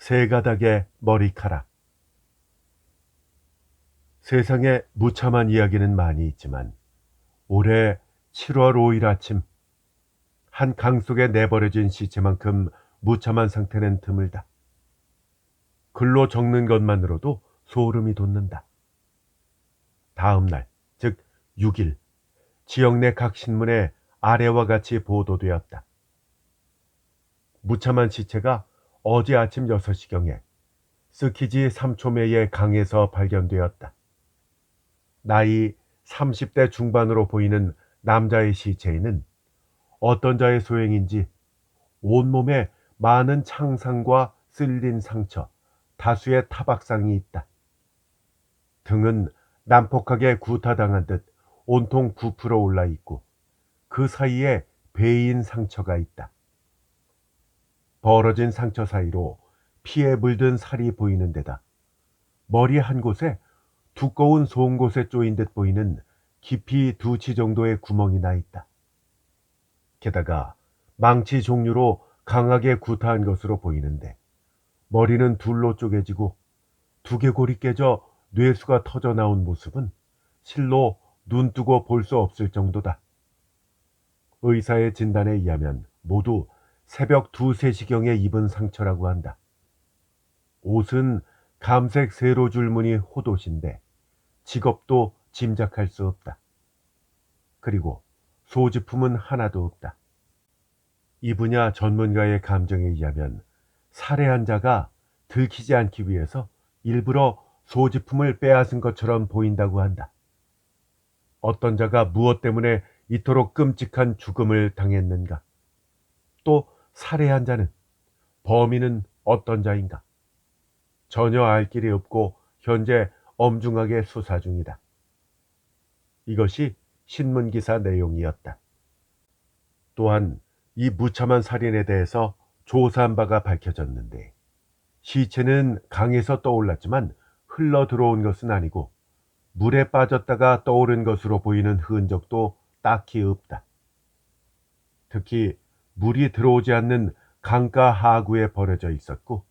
세 가닥의 머리카락. 세상에 무참한 이야기는 많이 있지만 올해 7월 5일 아침 한 강 속에 내버려진 시체만큼 무참한 상태는 드물다. 글로 적는 것만으로도 소름이 돋는다. 다음 날, 즉 6일, 지역 내 각 신문에 아래와 같이 보도되었다. 무참한 시체가 어제 아침 6시경에 스키지 삼초매의 강에서 발견되었다. 나이 30대 중반으로 보이는 남자의 시체에는 어떤 자의 소행인지 온몸에 많은 창상과 쓸린 상처, 다수의 타박상이 있다. 등은 난폭하게 구타당한 듯 온통 부풀어 올라 있고 그 사이에 베인 상처가 있다. 벌어진 상처 사이로 피에 물든 살이 보이는 데다 머리 한 곳에 두꺼운 송곳에 쪼인 듯 보이는 깊이 2치 정도의 구멍이 나 있다. 게다가 망치 종류로 강하게 구타한 것으로 보이는데 머리는 둘로 쪼개지고 두개골이 깨져 뇌수가 터져 나온 모습은 실로 눈 뜨고 볼 수 없을 정도다. 의사의 진단에 의하면 모두 새벽 2, 3시경에 입은 상처라고 한다. 옷은 감색 세로줄 무늬 호옷인데 직업도 짐작할 수 없다. 그리고 소지품은 하나도 없다. 이 분야 전문가의 감정에 의하면 살해한 자가 들키지 않기 위해서 일부러 소지품을 빼앗은 것처럼 보인다고 한다. 어떤 자가 무엇 때문에 이토록 끔찍한 죽음을 당했는가? 또 살해한 자는, 범인은 어떤 자인가? 전혀 알 길이 없고 현재 엄중하게 수사 중이다. 이것이 신문기사 내용이었다. 또한 이 무참한 살인에 대해서 조사한 바가 밝혀졌는데 시체는 강에서 떠올랐지만 흘러 들어온 것은 아니고 물에 빠졌다가 떠오른 것으로 보이는 흔적도 딱히 없다. 특히 물이 들어오지 않는 강가 하구에 버려져 있었고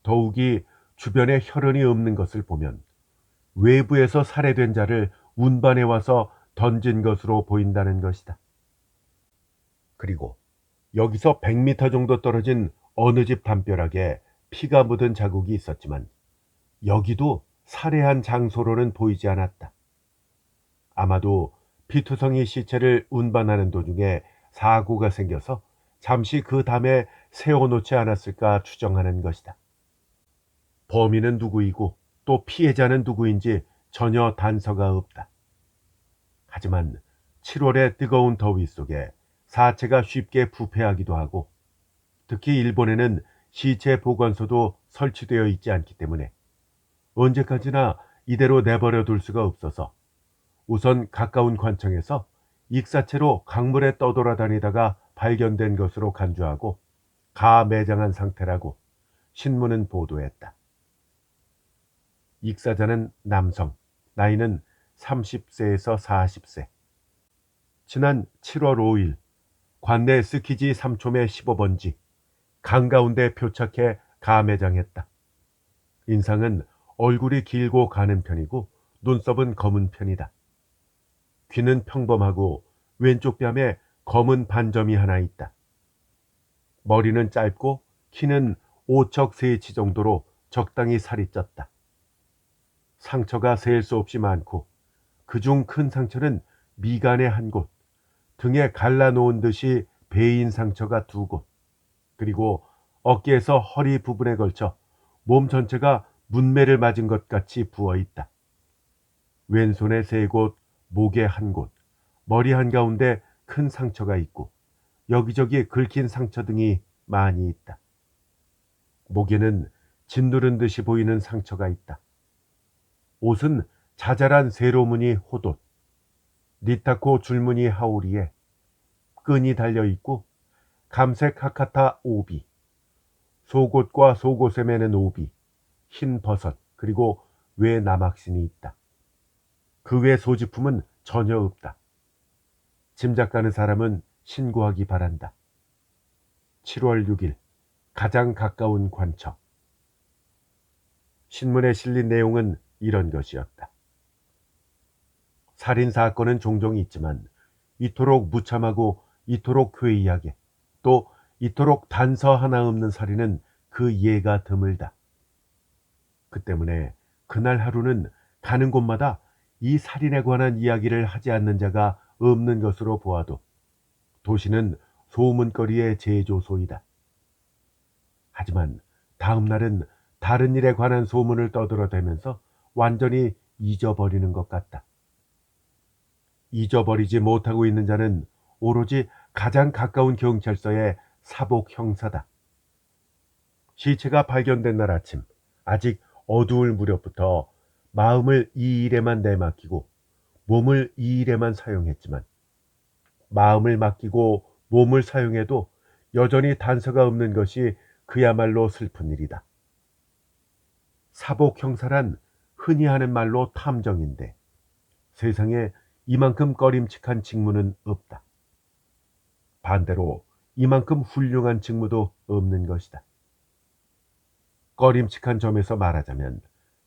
더욱이 주변에 혈흔이 없는 것을 보면 외부에서 살해된 자를 운반해 와서 던진 것으로 보인다는 것이다. 그리고 여기서 100m 정도 떨어진 어느 집 담벼락에 피가 묻은 자국이 있었지만 여기도 살해한 장소로는 보이지 않았다. 아마도 피투성이 시체를 운반하는 도중에 사고가 생겨서 잠시 그 담에 세워놓지 않았을까 추정하는 것이다. 범인은 누구이고 또 피해자는 누구인지 전혀 단서가 없다. 하지만 7월의 뜨거운 더위 속에 사체가 쉽게 부패하기도 하고 특히 일본에는 시체 보관소도 설치되어 있지 않기 때문에 언제까지나 이대로 내버려 둘 수가 없어서 우선 가까운 관청에서 익사체로 강물에 떠돌아다니다가 발견된 것으로 간주하고 가매장한 상태라고 신문은 보도했다. 익사자는 남성, 나이는 30세에서 40세. 지난 7월 5일 관내 스키지 3촌의 15번지 강 가운데 표착해 가매장했다. 인상은 얼굴이 길고 가는 편이고 눈썹은 검은 편이다. 귀는 평범하고 왼쪽 뺨에 검은 반점이 하나 있다. 머리는 짧고 키는 5척 3치 정도로 적당히 살이 쪘다. 상처가 셀 수 없이 많고 그중 큰 상처는 미간의 한 곳, 등에 갈라놓은 듯이 베인 상처가 2곳, 그리고 어깨에서 허리 부분에 걸쳐 몸 전체가 문매를 맞은 것 같이 부어 있다. 왼손에 3곳, 목에 1곳, 머리 한가운데 큰 상처가 있고 여기저기 긁힌 상처 등이 많이 있다. 목에는 짓누른 듯이 보이는 상처가 있다. 옷은 자잘한 세로무늬 호옷, 니타코 줄무늬 하오리에 끈이 달려있고 감색 하카타 오비, 속옷과 속옷에 매는 오비, 흰 버섯, 그리고 외 나막신이 있다. 그 외 소지품은 전혀 없다. 짐작 가는 사람은 신고하기 바란다. 7월 6일 가장 가까운 관청. 신문에 실린 내용은 이런 것이었다. 살인 사건은 종종 있지만 이토록 무참하고 이토록 괴이하게 또 이토록 단서 하나 없는 살인은 그 예가 드물다. 그 때문에 그날 하루는 가는 곳마다 이 살인에 관한 이야기를 하지 않는 자가 없는 것으로 보아도 도시는 소문거리의 제조소이다. 하지만 다음 날은 다른 일에 관한 소문을 떠들어대면서 완전히 잊어버리는 것 같다. 잊어버리지 못하고 있는 자는 오로지 가장 가까운 경찰서의 사복 형사다. 시체가 발견된 날 아침, 아직 어두울 무렵부터 마음을 이 일에만 내맡기고 몸을 이 일에만 사용했지만 마음을 맡기고 몸을 사용해도 여전히 단서가 없는 것이 그야말로 슬픈 일이다. 사복 형사란 흔히 하는 말로 탐정인데 세상에 이만큼 꺼림칙한 직무는 없다. 반대로 이만큼 훌륭한 직무도 없는 것이다. 꺼림칙한 점에서 말하자면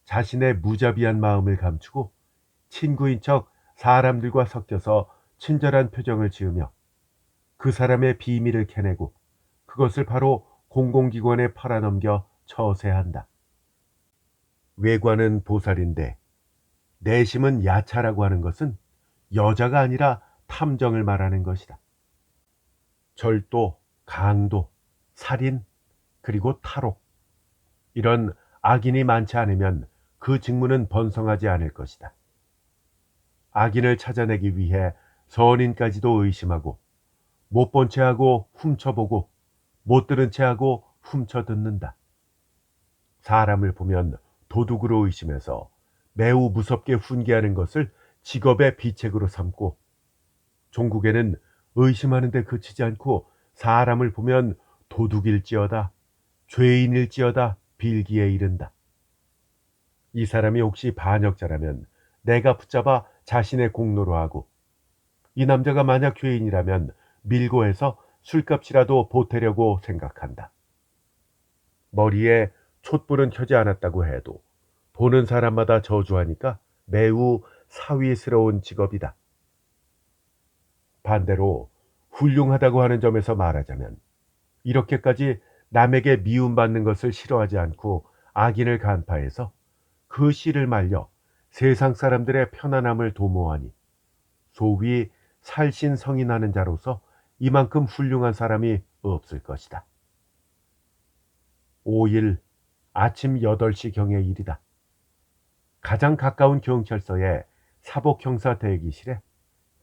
자신의 무자비한 마음을 감추고 친구인 척 사람들과 섞여서 친절한 표정을 지으며 그 사람의 비밀을 캐내고 그것을 바로 공공기관에 팔아넘겨 처세한다. 외관은 보살인데 내심은 야차라고 하는 것은 여자가 아니라 탐정을 말하는 것이다. 절도, 강도, 살인, 그리고 탈옥. 이런 악인이 많지 않으면 그 직무는 번성하지 않을 것이다. 악인을 찾아내기 위해 선인까지도 의심하고 못 본 채하고 훔쳐보고 못 들은 채하고 훔쳐듣는다. 사람을 보면 도둑으로 의심해서 매우 무섭게 훈계하는 것을 직업의 비책으로 삼고 종국에는 의심하는 데 그치지 않고 사람을 보면 도둑일지어다 죄인일지어다 빌기에 이른다. 이 사람이 혹시 반역자라면 내가 붙잡아 자신의 공로로 하고 이 남자가 만약 죄인이라면 밀고 해서 술값이라도 보태려고 생각한다. 머리에 촛불은 켜지 않았다고 해도 보는 사람마다 저주하니까 매우 사위스러운 직업이다. 반대로 훌륭하다고 하는 점에서 말하자면 이렇게까지 남에게 미움받는 것을 싫어하지 않고 악인을 간파해서 그 씨를 말려 세상 사람들의 편안함을 도모하니 소위 살신성인하는 자로서 이만큼 훌륭한 사람이 없을 것이다. 5일 아침 8시경의 일이다. 가장 가까운 경찰서의 사복형사 대기실에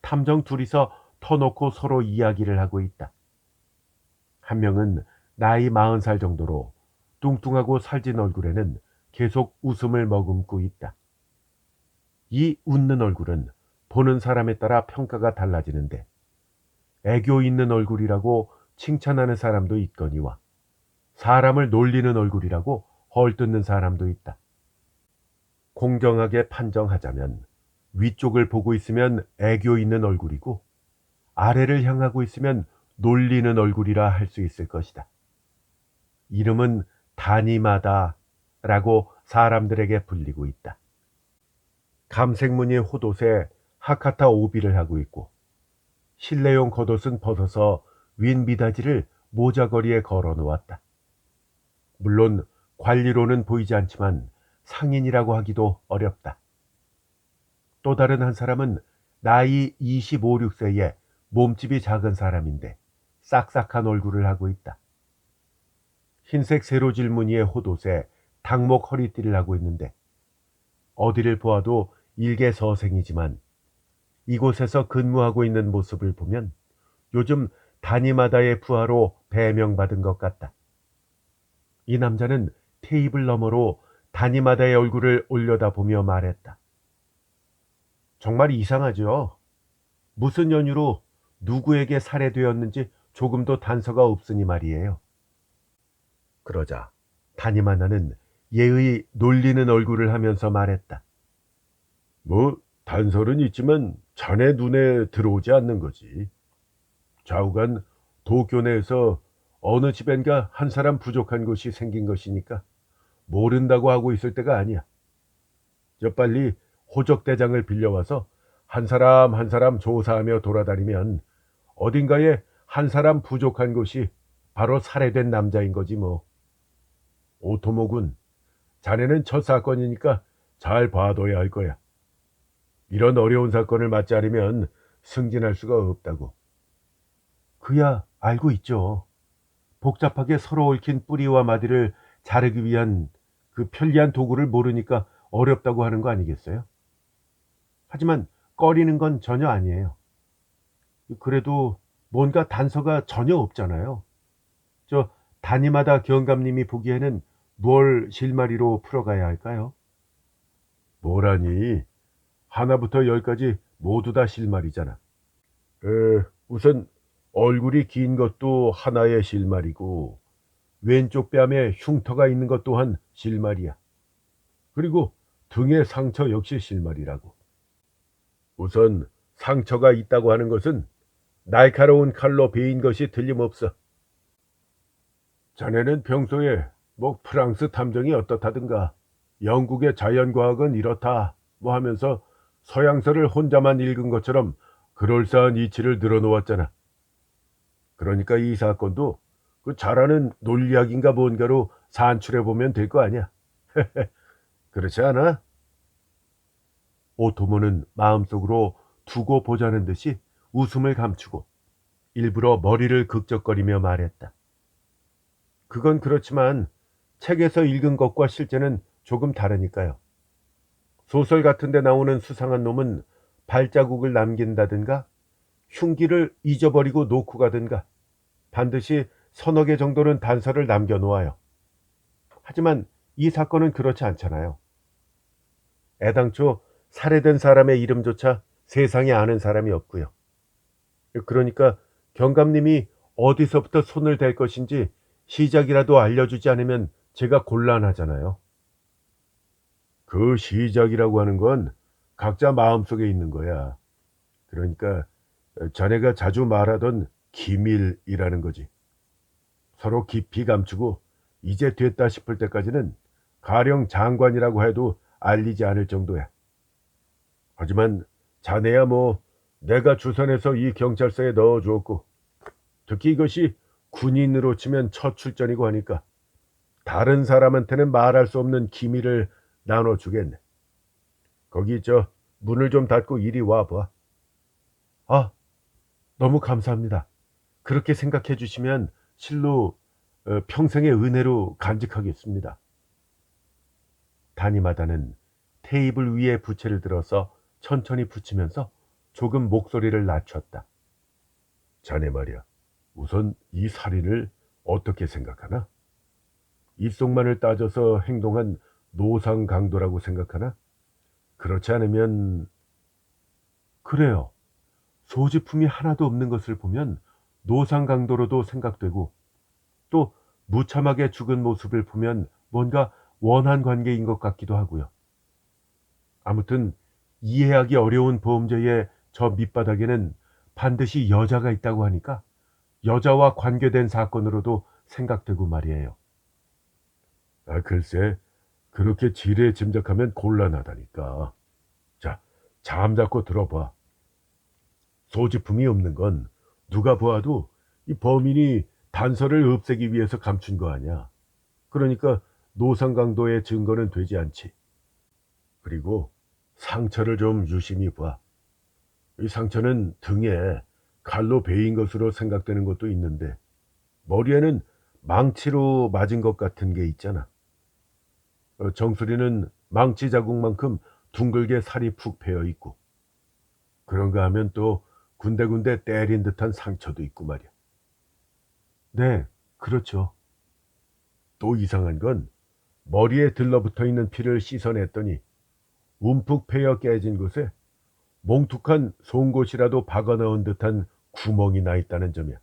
탐정 둘이서 터놓고 서로 이야기를 하고 있다. 한 명은 나이 40살 정도로 뚱뚱하고 살진 얼굴에는 계속 웃음을 머금고 있다. 이 웃는 얼굴은 보는 사람에 따라 평가가 달라지는데 애교 있는 얼굴이라고 칭찬하는 사람도 있거니와 사람을 놀리는 얼굴이라고 헐뜯는 사람도 있다. 공정하게 판정하자면 위쪽을 보고 있으면 애교 있는 얼굴이고 아래를 향하고 있으면 놀리는 얼굴이라 할 수 있을 것이다. 이름은 다니마다라고 사람들에게 불리고 있다. 감색무늬 호옷에 하카타 오비를 하고 있고 실내용 겉옷은 벗어서 윈 미다지를 모자거리에 걸어 놓았다. 물론 관리로는 보이지 않지만 상인이라고 하기도 어렵다. 또 다른 한 사람은 나이 25, 6세에 몸집이 작은 사람인데 싹싹한 얼굴을 하고 있다. 흰색 세로질 무늬의 호옷에 닭목 허리띠를 하고 있는데 어디를 보아도 일개서생이지만 이곳에서 근무하고 있는 모습을 보면 요즘 다니마다의 부하로 배명받은 것 같다. 이 남자는 테이블 너머로 다니마다의 얼굴을 올려다보며 말했다. 정말 이상하죠. 무슨 연유로 누구에게 살해되었는지 조금도 단서가 없으니 말이에요. 그러자 다니마다는 예의 놀리는 얼굴을 하면서 말했다. 뭐 단서는 있지만 자네 눈에 들어오지 않는 거지. 좌우간 도쿄 내에서 어느 집엔가 한 사람 부족한 곳이 생긴 것이니까 모른다고 하고 있을 때가 아니야. 저 빨리 호적대장을 빌려와서 한 사람 한 사람 조사하며 돌아다니면 어딘가에 한 사람 부족한 곳이 바로 살해된 남자인 거지 뭐. 오토모군, 자네는 첫 사건이니까 잘 봐둬야 할 거야. 이런 어려운 사건을 맡지 않으면 승진할 수가 없다고. 그야 알고 있죠. 복잡하게 서로 얽힌 뿌리와 마디를 자르기 위한 그 편리한 도구를 모르니까 어렵다고 하는 거 아니겠어요? 하지만 꺼리는 건 전혀 아니에요. 그래도 뭔가 단서가 전혀 없잖아요. 저 단위마다 경감님이 보기에는 뭘 실마리로 풀어가야 할까요? 뭐라니? 하나부터 열까지 모두 다 실마리잖아. 우선 얼굴이 긴 것도 하나의 실마리고 왼쪽 뺨에 흉터가 있는 것 또한 실마리야. 그리고 등의 상처 역시 실마리라고. 우선 상처가 있다고 하는 것은 날카로운 칼로 베인 것이 틀림없어. 자네는 평소에 뭐 프랑스 탐정이 어떻다든가 영국의 자연과학은 이렇다 뭐 하면서 서양서를 혼자만 읽은 것처럼 그럴싸한 이치를 늘어놓았잖아. 그러니까 이 사건도 그 잘하는 논리학인가 뭔가로 산출해 보면 될 거 아니야. 그렇지 않아? 오토모는 마음속으로 두고 보자는 듯이 웃음을 감추고 일부러 머리를 극적거리며 말했다. 그건 그렇지만 책에서 읽은 것과 실제는 조금 다르니까요. 소설 같은 데 나오는 수상한 놈은 발자국을 남긴다든가 흉기를 잊어버리고 놓고 가든가 반드시 서너 개 정도는 단서를 남겨놓아요. 하지만 이 사건은 그렇지 않잖아요. 애당초 살해된 사람의 이름조차 세상에 아는 사람이 없고요. 그러니까 경감님이 어디서부터 손을 댈 것인지 시작이라도 알려주지 않으면 제가 곤란하잖아요. 그 시작이라고 하는 건 각자 마음속에 있는 거야. 그러니까 자네가 자주 말하던 기밀이라는 거지. 서로 깊이 감추고 이제 됐다 싶을 때까지는 가령 장관이라고 해도 알리지 않을 정도야. 하지만 자네야 뭐 내가 주선해서 이 경찰서에 넣어주었고 특히 이것이 군인으로 치면 첫 출전이고 하니까 다른 사람한테는 말할 수 없는 기밀을 나눠주겠네. 거기 저 문을 좀 닫고 이리 와봐. 아, 너무 감사합니다. 그렇게 생각해 주시면 실로 평생의 은혜로 간직하겠습니다. 다니마다는 테이블 위에 부채를 들어서 천천히 붙이면서 조금 목소리를 낮췄다. 자네 말이야. 우선 이 살인을 어떻게 생각하나? 입속만을 따져서 행동한 노상강도라고 생각하나? 그렇지 않으면 그래요. 소지품이 하나도 없는 것을 보면 노상강도로도 생각되고 또 무참하게 죽은 모습을 보면 뭔가 원한 관계인 것 같기도 하고요. 아무튼 이해하기 어려운 범죄의 저 밑바닥에는 반드시 여자가 있다고 하니까 여자와 관계된 사건으로도 생각되고 말이에요. 아, 글쎄, 그렇게 지레 짐작하면 곤란하다니까. 자, 잠잡고 들어봐. 소지품이 없는 건 누가 보아도 이 범인이 단서를 없애기 위해서 감춘 거 아니야. 그러니까 노상강도의 증거는 되지 않지. 그리고 상처를 좀 유심히 봐. 이 상처는 등에 칼로 베인 것으로 생각되는 것도 있는데 머리에는 망치로 맞은 것 같은 게 있잖아. 정수리는 망치 자국만큼 둥글게 살이 푹 배어 있고 그런가 하면 또 군데군데 때린 듯한 상처도 있고 말이야. 네, 그렇죠. 또 이상한 건 머리에 들러붙어 있는 피를 씻어냈더니 움푹 패여 깨진 곳에 몽툭한 송곳이라도 박아 넣은 듯한 구멍이 나 있다는 점이야.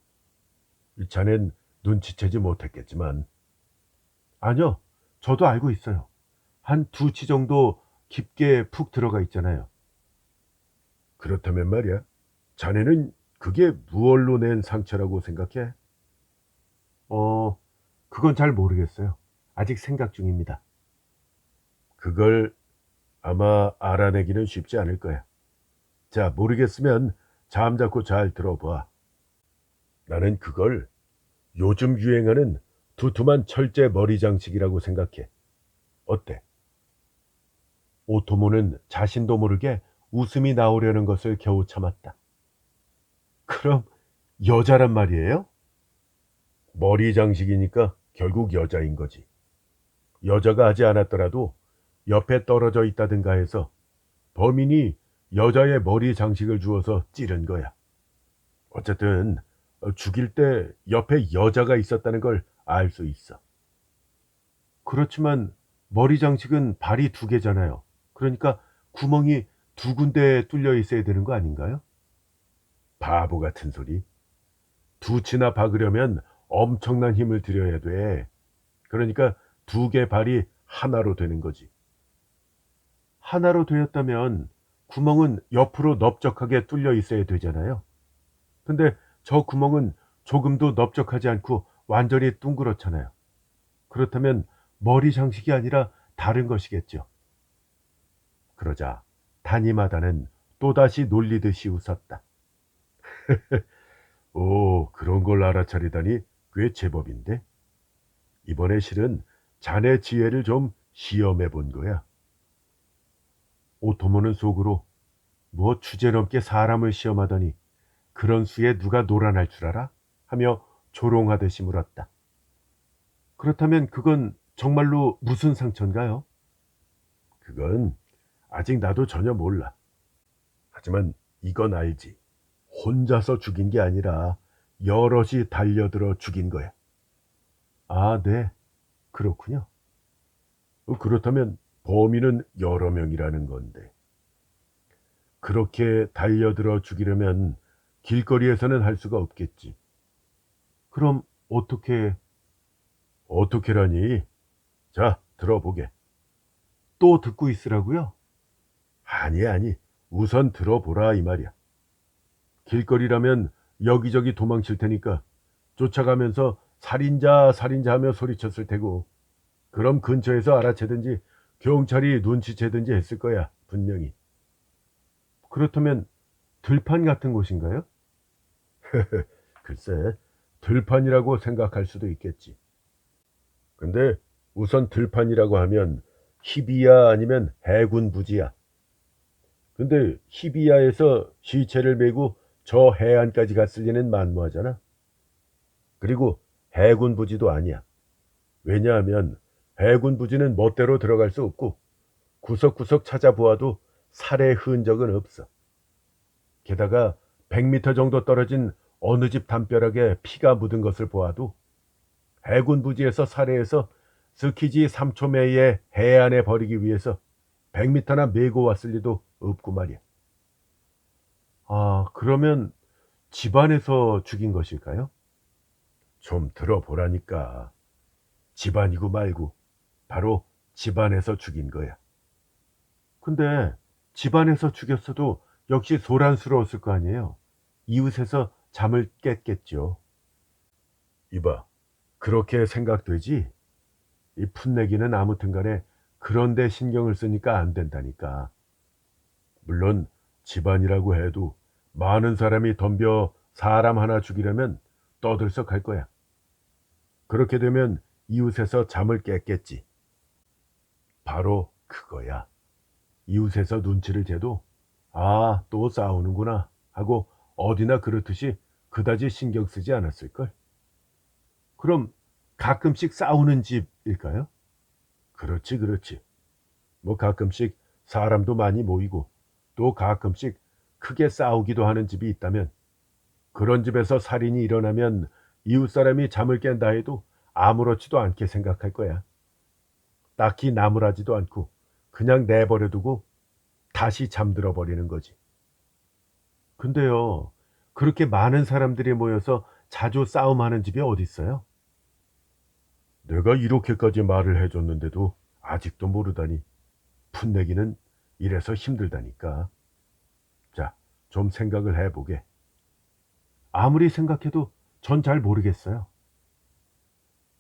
자넨 눈치채지 못했겠지만. 아니요, 저도 알고 있어요. 한 2치 정도 깊게 푹 들어가 있잖아요. 그렇다면 말이야. 자네는 그게 무얼로 낸 상처라고 생각해? 그건 잘 모르겠어요. 아직 생각 중입니다. 그걸 아마 알아내기는 쉽지 않을 거야. 자, 모르겠으면 잠자코 잘 들어봐. 나는 그걸 요즘 유행하는 두툼한 철제 머리 장식이라고 생각해. 어때? 오토모는 자신도 모르게 웃음이 나오려는 것을 겨우 참았다. 그럼 여자란 말이에요? 머리 장식이니까 결국 여자인 거지. 여자가 하지 않았더라도 옆에 떨어져 있다든가 해서 범인이 여자의 머리 장식을 주어서 찌른 거야. 어쨌든 죽일 때 옆에 여자가 있었다는 걸 알 수 있어. 그렇지만 머리 장식은 발이 두 개잖아요. 그러니까 구멍이 두 군데에 뚫려 있어야 되는 거 아닌가요? 바보 같은 소리. 두 치나 박으려면 엄청난 힘을 들여야 돼. 그러니까 두 개 발이 하나로 되는 거지. 하나로 되었다면 구멍은 옆으로 넓적하게 뚫려 있어야 되잖아요. 근데 저 구멍은 조금도 넓적하지 않고 완전히 둥그렇잖아요. 그렇다면 머리 장식이 아니라 다른 것이겠죠. 그러자 다니마다는 또다시 놀리듯이 웃었다. 오, 그런 걸 알아차리다니 꽤 제법인데? 이번에 실은 자네 지혜를 좀 시험해 본 거야. 오토모는 속으로 뭐 주제넘게 사람을 시험하더니 그런 수에 누가 놀아날 줄 알아? 하며 조롱하듯이 물었다. 그렇다면 그건 정말로 무슨 상처인가요? 그건 아직 나도 전혀 몰라. 하지만 이건 알지. 혼자서 죽인 게 아니라 여럿이 달려들어 죽인 거야. 아, 네. 그렇군요. 그렇다면 범인은 여러 명이라는 건데. 그렇게 달려들어 죽이려면 길거리에서는 할 수가 없겠지. 그럼 어떻게라니? 자, 들어보게. 또 듣고 있으라고요? 아니. 우선 들어보라 이 말이야. 길거리라면 여기저기 도망칠 테니까 쫓아가면서 살인자 하며 소리쳤을 테고 그럼 근처에서 알아채든지 경찰이 눈치채든지 했을 거야 분명히. 그렇다면 들판 같은 곳인가요? 글쎄 들판이라고 생각할 수도 있겠지. 근데 우선 들판이라고 하면 히비야 아니면 해군 부지야. 근데 히비야에서 시체를 메고 저 해안까지 갔을 리는 만무하잖아. 그리고 해군 부지도 아니야. 왜냐하면 해군 부지는 멋대로 들어갈 수 없고 구석구석 찾아보아도 살해 흔적은 없어. 게다가 100m 정도 떨어진 어느 집 담벼락에 피가 묻은 것을 보아도 해군 부지에서 살해해서 스키지 3초매에 해안에 버리기 위해서 100m나 메고 왔을 리도 없고 말이야. 아, 그러면 집안에서 죽인 것일까요? 좀 들어보라니까. 집안이고 말고 바로 집안에서 죽인 거야. 근데 집안에서 죽였어도 역시 소란스러웠을 거 아니에요. 이웃에서 잠을 깼겠죠. 이봐, 그렇게 생각되지? 이 풋내기는 아무튼 간에 그런데 신경을 쓰니까 안 된다니까. 물론 집안이라고 해도 많은 사람이 덤벼 사람 하나 죽이려면 떠들썩할 거야. 그렇게 되면 이웃에서 잠을 깼겠지. 바로 그거야. 이웃에서 눈치를 채도 아, 또 싸우는구나 하고 어디나 그렇듯이 그다지 신경 쓰지 않았을걸. 그럼 가끔씩 싸우는 집일까요? 그렇지. 뭐 가끔씩 사람도 많이 모이고 또 가끔씩 크게 싸우기도 하는 집이 있다면 그런 집에서 살인이 일어나면 이웃 사람이 잠을 깬다 해도 아무렇지도 않게 생각할 거야. 딱히 나무라지도 않고 그냥 내버려 두고 다시 잠들어 버리는 거지. 근데요, 그렇게 많은 사람들이 모여서 자주 싸움하는 집이 어디 있어요? 내가 이렇게까지 말을 해줬는데도 아직도 모르다니. 풋내기는 이래서 힘들다니까. 자, 좀 생각을 해보게. 아무리 생각해도 전 잘 모르겠어요.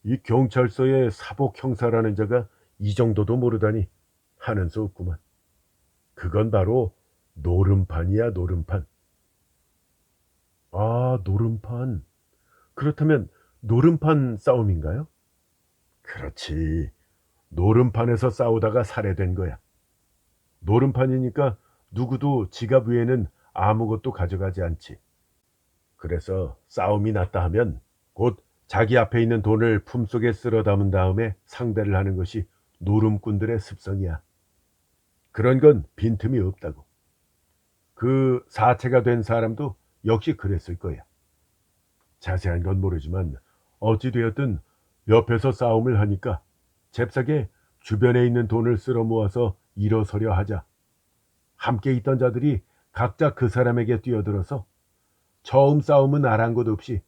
이 경찰서의 사복 형사라는 자가 이 정도도 모르다니. 하는 수 없구만. 그건 바로 노름판이야, 노름판. 아, 노름판. 그렇다면 노름판 싸움인가요? 그렇지. 노름판에서 싸우다가 살해된 거야. 노름판이니까 누구도 지갑 외에는 아무것도 가져가지 않지. 그래서 싸움이 났다 하면 곧 자기 앞에 있는 돈을 품속에 쓸어 담은 다음에 상대를 하는 것이 노름꾼들의 습성이야. 그런 건 빈틈이 없다고. 그 사체가 된 사람도 역시 그랬을 거야. 자세한 건 모르지만 어찌되었든 옆에서 싸움을 하니까 잽싸게 주변에 있는 돈을 쓸어 모아서 일어서려 하자 함께 있던 자들이 각자 그 사람에게 뛰어들어서 처음 싸움은 아랑곳 없이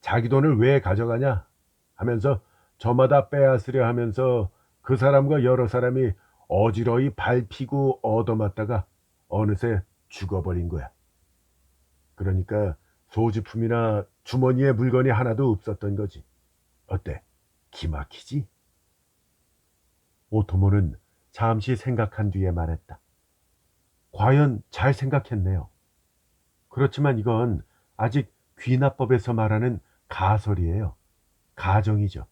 자기 돈을 왜 가져가냐 하면서 저마다 빼앗으려 하면서 그 사람과 여러 사람이 어지러이 밟히고 얻어맞다가 어느새 죽어버린 거야. 그러니까 소지품이나 주머니에 물건이 하나도 없었던 거지. 어때? 기막히지? 오토모는 잠시 생각한 뒤에 말했다. 과연 잘 생각했네요. 그렇지만 이건 아직 귀납법에서 말하는 가설이에요. 가정이죠.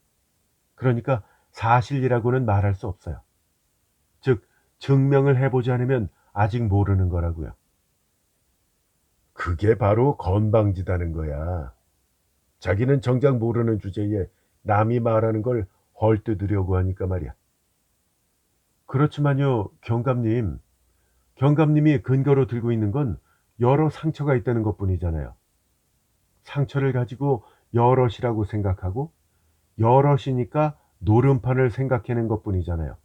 그러니까 사실이라고는 말할 수 없어요. 즉, 증명을 해보지 않으면 아직 모르는 거라고요. 그게 바로 건방지다는 거야. 자기는 정작 모르는 주제에 남이 말하는 걸 헐뜯으려고 하니까 말이야. 그렇지만요, 경감님. 경감님이 근거로 들고 있는 건 여러 상처가 있다는 것뿐이잖아요. 상처를 가지고 여럿이라고 생각하고 여럿이니까 노름판을 생각해낸 것뿐이잖아요.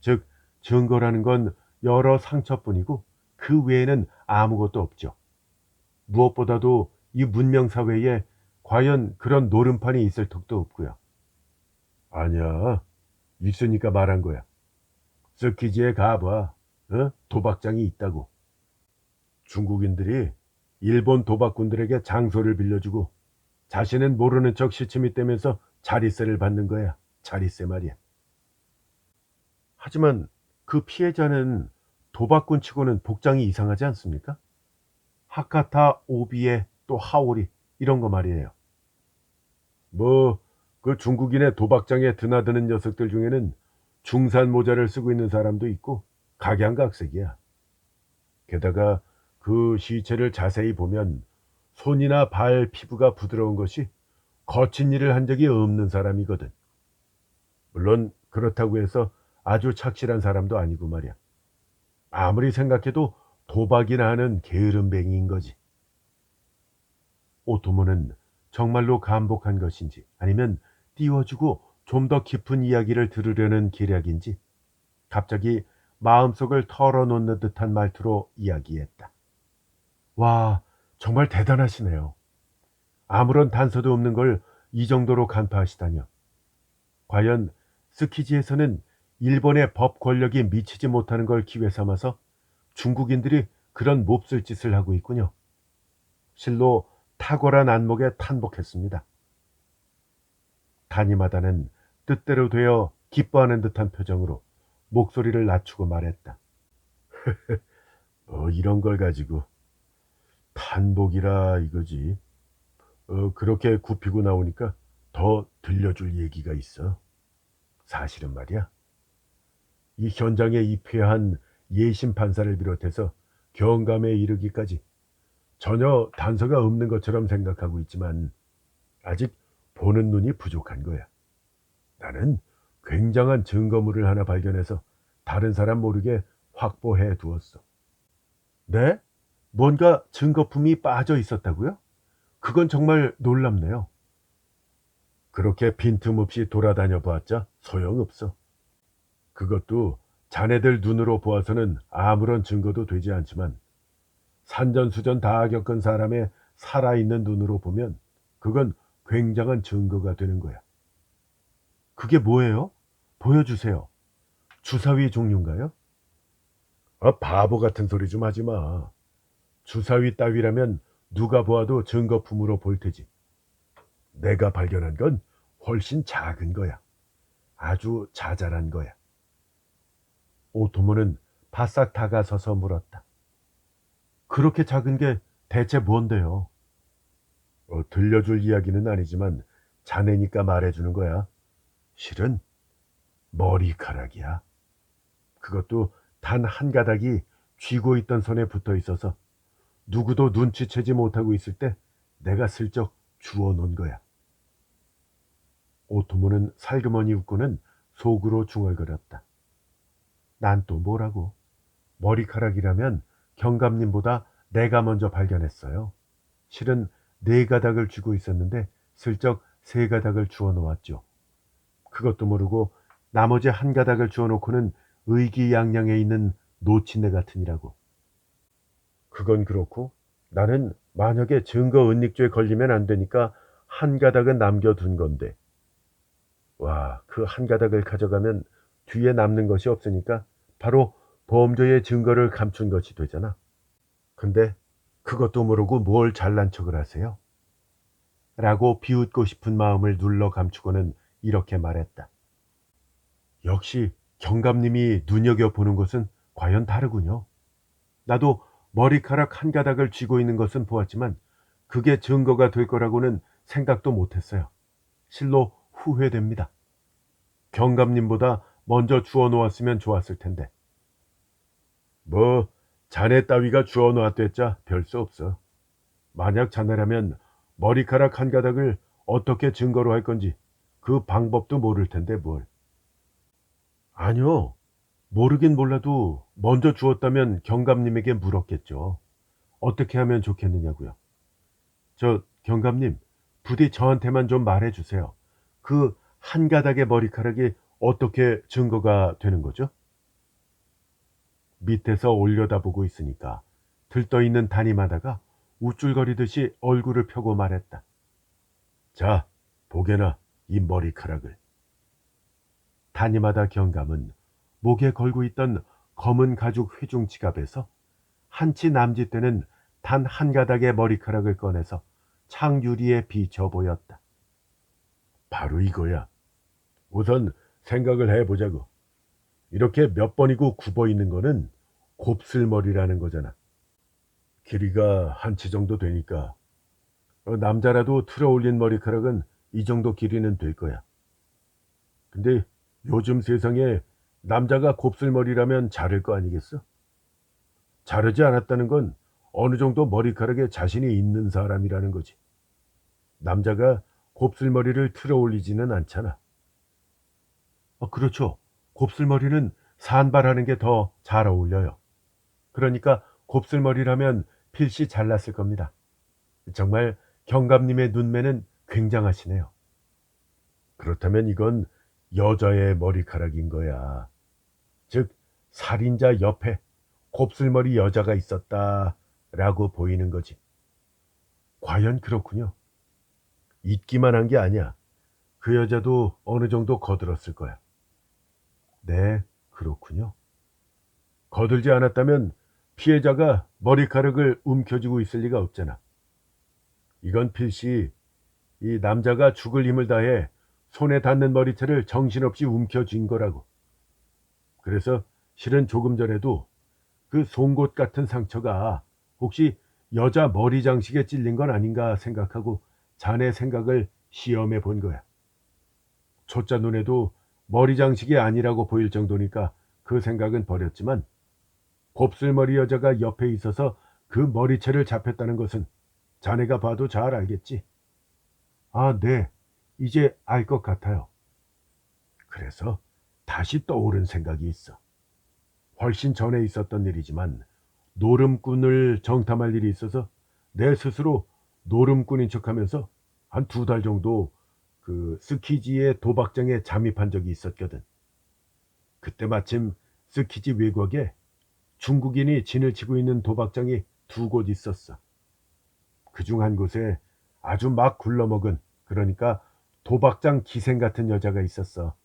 즉, 증거라는 건 여러 상처뿐이고 그 외에는 아무것도 없죠. 무엇보다도 이 문명사회에 과연 그런 노름판이 있을 턱도 없고요. 아니야. 있으니까 말한 거야. 스키지에 가봐. 도박장이 있다고. 중국인들이 일본 도박꾼들에게 장소를 빌려주고 자신은 모르는 척 시침이 떼면서 자릿세를 받는 거야. 자릿세 말이야. 하지만 그 피해자는 도박꾼 치고는 복장이 이상하지 않습니까? 하카타 오비에 또 하오리 이런 거 말이에요. 뭐 그 중국인의 도박장에 드나드는 녀석들 중에는 중산 모자를 쓰고 있는 사람도 있고 각양각색이야. 게다가 그 시체를 자세히 보면 손이나 발 피부가 부드러운 것이 거친 일을 한 적이 없는 사람이거든. 물론 그렇다고 해서 아주 착실한 사람도 아니고 말이야. 아무리 생각해도 도박이나 하는 게으름뱅이인 거지. 오토모는 정말로 감복한 것인지 아니면 띄워주고 좀 더 깊은 이야기를 들으려는 기략인지 갑자기 마음속을 털어놓는 듯한 말투로 이야기했다. 와, 정말 대단하시네요. 아무런 단서도 없는 걸 이 정도로 간파하시다뇨. 과연 스키지에서는 일본의 법 권력이 미치지 못하는 걸 기회 삼아서 중국인들이 그런 몹쓸 짓을 하고 있군요. 실로 탁월한 안목에 탄복했습니다. 다니마다는 뜻대로 되어 기뻐하는 듯한 표정으로 목소리를 낮추고 말했다. 이런 걸 가지고 탄복이라 이거지. 그렇게 굽히고 나오니까 더 들려줄 얘기가 있어. 사실은 말이야. 이 현장에 입회한 예심 판사를 비롯해서 경감에 이르기까지 전혀 단서가 없는 것처럼 생각하고 있지만 아직 보는 눈이 부족한 거야. 나는 굉장한 증거물을 하나 발견해서 다른 사람 모르게 확보해 두었어. 네? 뭔가 증거품이 빠져 있었다고요? 그건 정말 놀랍네요. 그렇게 빈틈없이 돌아다녀 보았자 소용없어. 그것도 자네들 눈으로 보아서는 아무런 증거도 되지 않지만 산전수전 다 겪은 사람의 살아있는 눈으로 보면 그건 굉장한 증거가 되는 거야. 그게 뭐예요? 보여주세요. 주사위 종류인가요? 바보 같은 소리 좀 하지 마. 주사위 따위라면 누가 보아도 증거품으로 볼 테지. 내가 발견한 건 훨씬 작은 거야. 아주 자잘한 거야. 오토모는 바싹 다가서서 물었다. 그렇게 작은 게 대체 뭔데요? 들려줄 이야기는 아니지만 자네니까 말해주는 거야. 실은 머리카락이야. 그것도 단 한 가닥이 쥐고 있던 손에 붙어 있어서 누구도 눈치채지 못하고 있을 때 내가 슬쩍 주워 놓은 거야. 오토모는 살그머니 웃고는 속으로 중얼거렸다. 난 또 뭐라고? 머리카락이라면 경감님보다 내가 먼저 발견했어요. 실은 네 가닥을 쥐고 있었는데 슬쩍 세 가닥을 주워 놓았죠. 그것도 모르고 나머지 한 가닥을 주워 놓고는 의기양양해 있는 노친네 같으니라고. 그건 그렇고 나는 만약에 증거 은닉죄에 걸리면 안 되니까 한 가닥은 남겨둔 건데. 와, 그 한 가닥을 가져가면 뒤에 남는 것이 없으니까 바로 범죄의 증거를 감춘 것이 되잖아. 근데 그것도 모르고 뭘 잘난 척을 하세요? 라고 비웃고 싶은 마음을 눌러 감추고는 이렇게 말했다. 역시 경감님이 눈여겨보는 것은 과연 다르군요. 나도 머리카락 한 가닥을 쥐고 있는 것은 보았지만 그게 증거가 될 거라고는 생각도 못했어요. 실로 후회됩니다. 경감님보다 먼저 주워 놓았으면 좋았을 텐데. 뭐 자네 따위가 주워 놓았댔자 별 수 없어. 만약 자네라면 머리카락 한 가닥을 어떻게 증거로 할 건지 그 방법도 모를 텐데 뭘. 아니요. 모르긴 몰라도 먼저 주었다면 경감님에게 물었겠죠. 어떻게 하면 좋겠느냐고요. 저 경감님, 부디 저한테만 좀 말해주세요. 그 한 가닥의 머리카락이 어떻게 증거가 되는 거죠? 밑에서 올려다보고 있으니까 들떠있는 담임하다가 우쭐거리듯이 얼굴을 펴고 말했다. 자, 보게나 이 머리카락을. 담임하다 경감은 목에 걸고 있던 검은 가죽 회중 지갑에서 한치 남짓되는 단 한 가닥의 머리카락을 꺼내서 창유리에 비춰 보였다. 바로 이거야. 우선 생각을 해보자고. 이렇게 몇 번이고 굽어 있는 거는 곱슬머리라는 거잖아. 길이가 한치 정도 되니까 남자라도 틀어 올린 머리카락은 이 정도 길이는 될 거야. 근데 요즘 세상에 남자가 곱슬머리라면 자를 거 아니겠어? 자르지 않았다는 건 어느 정도 머리카락에 자신이 있는 사람이라는 거지. 남자가 곱슬머리를 틀어 올리지는 않잖아. 그렇죠. 곱슬머리는 산발하는 게 더 잘 어울려요. 그러니까 곱슬머리라면 필시 잘났을 겁니다. 정말 경감님의 눈매는 굉장하시네요. 그렇다면 이건 여자의 머리카락인 거야. 즉 살인자 옆에 곱슬머리 여자가 있었다라고 보이는 거지. 과연 그렇군요. 있기만 한 게 아니야. 그 여자도 어느 정도 거들었을 거야. 네, 그렇군요. 거들지 않았다면 피해자가 머리카락을 움켜쥐고 있을 리가 없잖아. 이건 필시 이 남자가 죽을 힘을 다해 손에 닿는 머리채를 정신없이 움켜쥔 거라고. 그래서 실은 조금 전에도 그 송곳 같은 상처가 혹시 여자 머리 장식에 찔린 건 아닌가 생각하고 자네 생각을 시험해 본 거야. 초짜 눈에도 머리 장식이 아니라고 보일 정도니까 그 생각은 버렸지만 곱슬머리 여자가 옆에 있어서 그 머리채를 잡혔다는 것은 자네가 봐도 잘 알겠지. 아, 네. 이제 알 것 같아요. 그래서 다시 떠오른 생각이 있어. 훨씬 전에 있었던 일이지만 노름꾼을 정탐할 일이 있어서 내 스스로 노름꾼인 척하면서 한 2달 정도 그 스키지의 도박장에 잠입한 적이 있었거든. 그때 마침 스키지 외곽에 중국인이 진을 치고 있는 도박장이 2곳 있었어. 그중 한 곳에 아주 막 굴러먹은, 그러니까 도박장 기생 같은 여자가 있었어.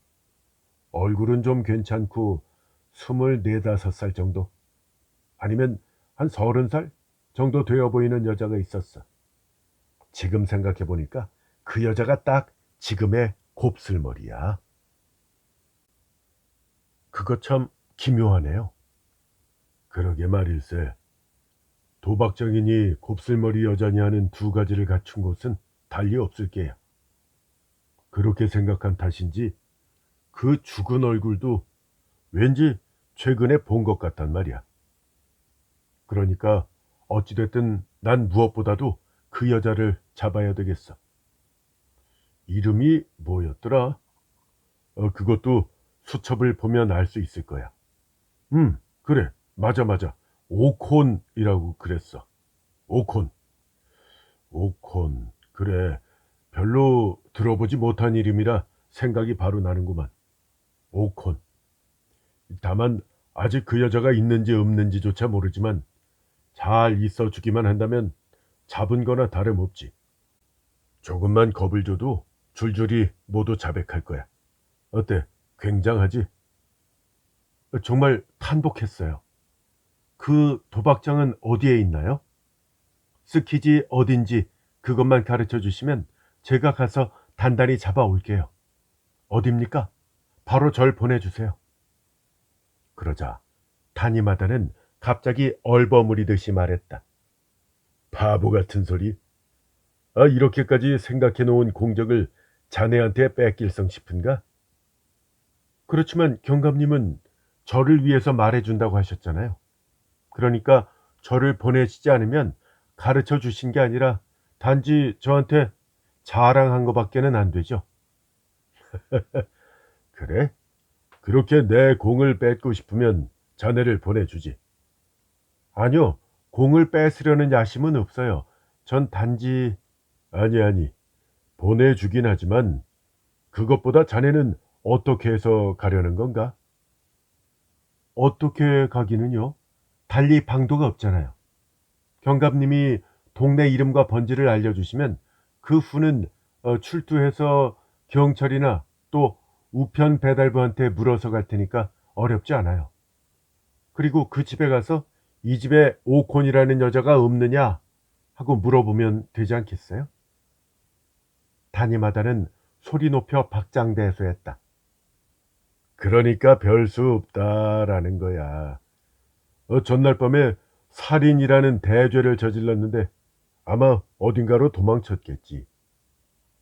얼굴은 좀 괜찮고 24~5살 정도, 아니면 한 30살 정도 되어 보이는 여자가 있었어. 지금 생각해 보니까 그 여자가 딱 지금의 곱슬머리야. 그거 참 기묘하네요. 그러게 말일세. 도박장이니 곱슬머리 여자니 하는 두 가지를 갖춘 곳은 달리 없을 게야. 그렇게 생각한 탓인지 그 죽은 얼굴도 왠지 최근에 본 것 같단 말이야. 그러니까 어찌됐든 난 무엇보다도 그 여자를 잡아야 되겠어. 이름이 뭐였더라? 그것도 수첩을 보면 알 수 있을 거야. 그래. 맞아, 맞아. 오콘이라고 그랬어. 오콘. 오콘. 그래. 별로 들어보지 못한 이름이라 생각이 바로 나는구만. 오콘. 다만 아직 그 여자가 있는지 없는지조차 모르지만 잘 있어 주기만 한다면 잡은 거나 다름없지. 조금만 겁을 줘도 줄줄이 모두 자백할 거야. 어때? 굉장하지? 정말 탄복했어요. 그 도박장은 어디에 있나요? 스키지 어딘지 그것만 가르쳐 주시면 제가 가서 단단히 잡아올게요. 어딥니까? 바로 절 보내주세요. 그러자 다니마다는 갑자기 얼버무리듯이 말했다. 바보 같은 소리. 이렇게까지 생각해 놓은 공적을 자네한테 뺏길성 싶은가? 그렇지만 경감님은 저를 위해서 말해준다고 하셨잖아요. 그러니까 저를 보내시지 않으면 가르쳐 주신 게 아니라 단지 저한테 자랑한 것밖에는 안 되죠. 그래? 그렇게 내 공을 뺏고 싶으면 자네를 보내주지. 아니요, 공을 뺏으려는 야심은 없어요. 전 단지... 아니, 보내주긴 하지만 그것보다 자네는 어떻게 해서 가려는 건가? 어떻게 가기는요? 달리 방도가 없잖아요. 경감님이 동네 이름과 번지를 알려주시면 그 후는 출두해서 경찰이나 또 우편 배달부한테 물어서 갈 테니까 어렵지 않아요. 그리고 그 집에 가서 이 집에 오콘이라는 여자가 없느냐 하고 물어보면 되지 않겠어요? 다니마다는 소리 높여 박장대소했다. 그러니까 별 수 없다라는 거야. 전날 밤에 살인이라는 대죄를 저질렀는데 아마 어딘가로 도망쳤겠지.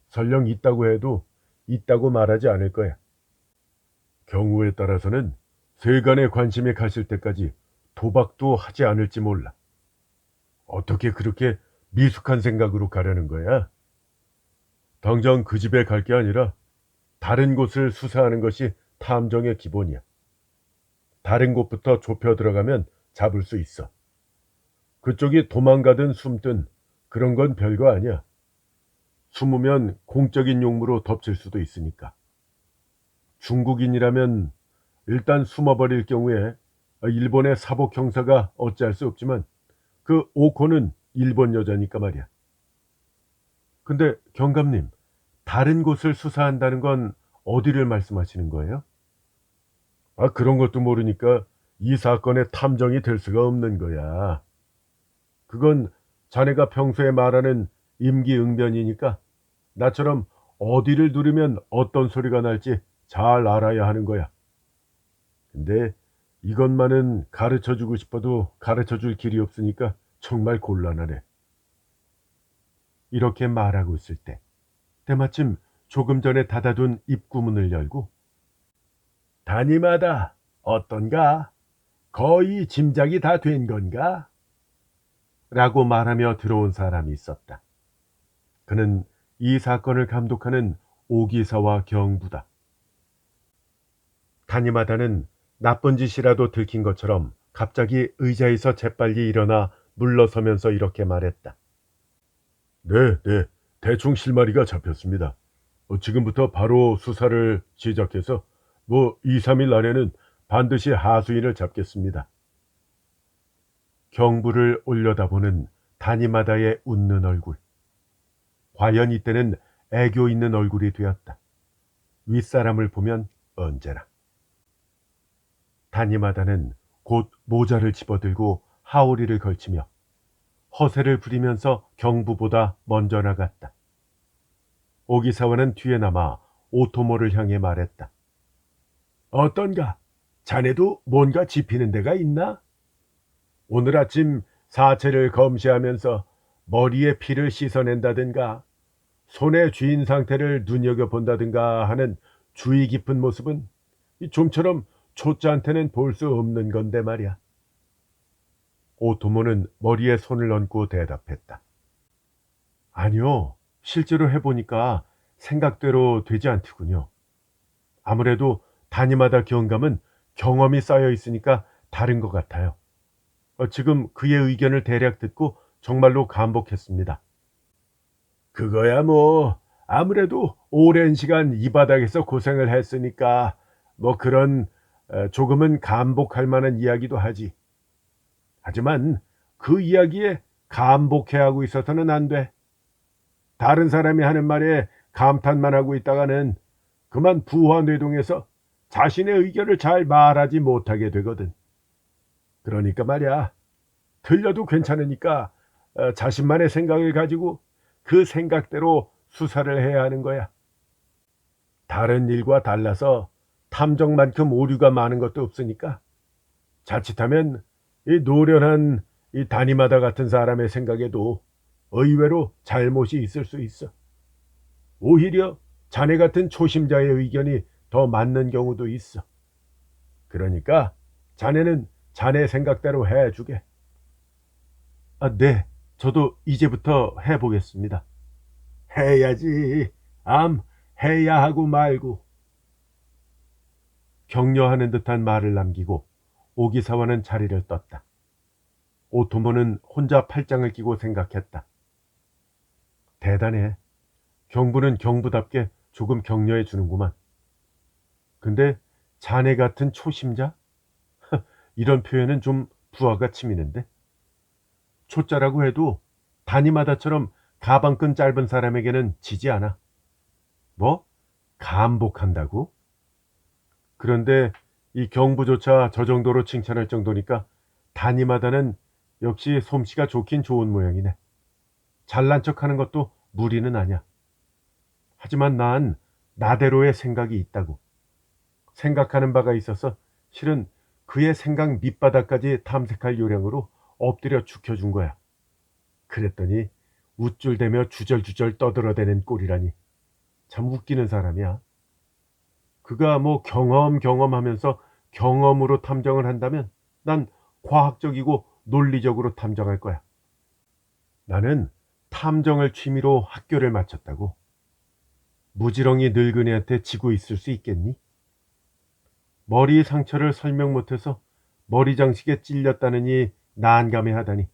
설령 있다고 해도 있다고 말하지 않을 거야. 경우에 따라서는 세간의 관심이 가실 때까지 도박도 하지 않을지 몰라. 어떻게 그렇게 미숙한 생각으로 가려는 거야? 당장 그 집에 갈 게 아니라 다른 곳을 수사하는 것이 탐정의 기본이야. 다른 곳부터 좁혀 들어가면 잡을 수 있어. 그쪽이 도망가든 숨든 그런 건 별거 아니야. 숨으면 공적인 용무로 덮칠 수도 있으니까. 중국인이라면 일단 숨어버릴 경우에 일본의 사복 형사가 어찌할 수 없지만 그 오코는 일본 여자니까 말이야. 근데 경감님, 다른 곳을 수사한다는 건 어디를 말씀하시는 거예요? 그런 것도 모르니까 이 사건의 탐정이 될 수가 없는 거야. 그건 자네가 평소에 말하는 임기응변이니까 나처럼 어디를 누르면 어떤 소리가 날지 잘 알아야 하는 거야. 근데 이것만은 가르쳐주고 싶어도 가르쳐줄 길이 없으니까 정말 곤란하네. 이렇게 말하고 있을 때 때마침 조금 전에 닫아둔 입구문을 열고 다니마다 어떤가? 거의 짐작이 다 된 건가? 라고 말하며 들어온 사람이 있었다. 그는 이 사건을 감독하는 오기사와 경부다. 다니마다는 나쁜 짓이라도 들킨 것처럼 갑자기 의자에서 재빨리 일어나 물러서면서 이렇게 말했다. 네, 대충 실마리가 잡혔습니다. 지금부터 바로 수사를 시작해서 2, 3일 안에는 반드시 하수인을 잡겠습니다. 경부를 올려다보는 다니마다의 웃는 얼굴. 과연 이때는 애교 있는 얼굴이 되었다. 윗사람을 보면 언제나. 다니마다는 곧 모자를 집어들고 하오리를 걸치며 허세를 부리면서 경부보다 먼저 나갔다. 오기사와는 뒤에 남아 오토모를 향해 말했다. 어떤가? 자네도 뭔가 짚히는 데가 있나? 오늘 아침 사체를 검시하면서 머리에 피를 씻어낸다든가 손의 쥐인 상태를 눈여겨본다든가 하는 주의 깊은 모습은 좀처럼 초짜한테는 볼 수 없는 건데 말이야. 오토모는 머리에 손을 얹고 대답했다. 아니요, 실제로 해보니까 생각대로 되지 않더군요. 아무래도 단위마다 경감은 경험이 쌓여 있으니까 다른 것 같아요. 지금 그의 의견을 대략 듣고 정말로 감복했습니다. 그거야 뭐 아무래도 오랜 시간 이 바닥에서 고생을 했으니까 뭐 그런 조금은 감복할 만한 이야기도 하지. 하지만 그 이야기에 감복해 하고 있어서는 안 돼. 다른 사람이 하는 말에 감탄만 하고 있다가는 그만 부화뇌동에서 자신의 의견을 잘 말하지 못하게 되거든. 그러니까 말이야. 틀려도 괜찮으니까 자신만의 생각을 가지고 그 생각대로 수사를 해야 하는 거야. 다른 일과 달라서 탐정만큼 오류가 많은 것도 없으니까 자칫하면 이 노련한 이 다니마다 같은 사람의 생각에도 의외로 잘못이 있을 수 있어. 오히려 자네 같은 초심자의 의견이 더 맞는 경우도 있어. 그러니까 자네는 자네 생각대로 해주게. 아, 네. 저도 이제부터 해보겠습니다. 해야지. 해야 하고 말고. 격려하는 듯한 말을 남기고 오기사와는 자리를 떴다. 오토모는 혼자 팔짱을 끼고 생각했다. 대단해. 경부는 경부답게 조금 격려해 주는구만. 근데 자네 같은 초심자? 이런 표현은 좀 부하가 치미는데. 초짜라고 해도 다니마다처럼 가방끈 짧은 사람에게는 지지 않아. 뭐? 감복한다고? 그런데 이 경부조차 저 정도로 칭찬할 정도니까 다니마다는 역시 솜씨가 좋긴 좋은 모양이네. 잘난 척하는 것도 무리는 아니야. 하지만 난 나대로의 생각이 있다고. 생각하는 바가 있어서 실은 그의 생각 밑바닥까지 탐색할 요량으로 엎드려 죽혀준 거야. 그랬더니 우쭐대며 주절주절 떠들어대는 꼴이라니. 참 웃기는 사람이야. 그가 뭐 경험하면서 경험으로 탐정을 한다면 난 과학적이고 논리적으로 탐정할 거야. 나는 탐정을 취미로 학교를 마쳤다고. 무지렁이 늙은이한테 지고 있을 수 있겠니? 머리 상처를 설명 못해서 머리 장식에 찔렸다느니 난감해하다니.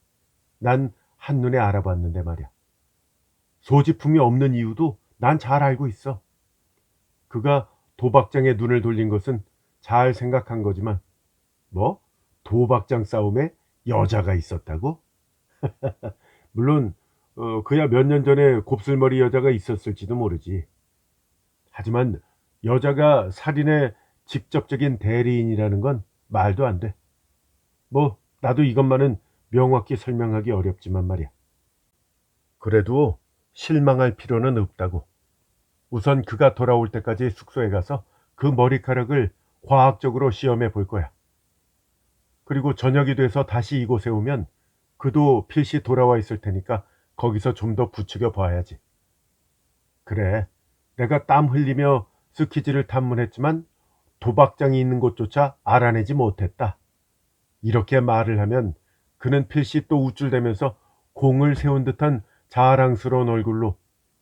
난 한눈에 알아봤는데 말이야. 소지품이 없는 이유도 난 잘 알고 있어. 그가 도박장에 눈을 돌린 것은 잘 생각한 거지만 뭐? 도박장 싸움에 여자가 있었다고? 물론 그야 몇 년 전에 곱슬머리 여자가 있었을지도 모르지. 하지만 여자가 살인의 직접적인 대리인이라는 건 말도 안 돼. 뭐 나도 이것만은 명확히 설명하기 어렵지만 말이야. 그래도 실망할 필요는 없다고. 우선 그가 돌아올 때까지 숙소에 가서 그 머리카락을 과학적으로 시험해 볼 거야. 그리고 저녁이 돼서 다시 이곳에 오면 그도 필시 돌아와 있을 테니까 거기서 좀 더 부추겨 봐야지. 그래, 내가 땀 흘리며 스키지를 탐문했지만 도박장이 있는 곳조차 알아내지 못했다. 이렇게 말을 하면 그는 필시 또 우쭐대면서 공을 세운 듯한 자랑스러운 얼굴로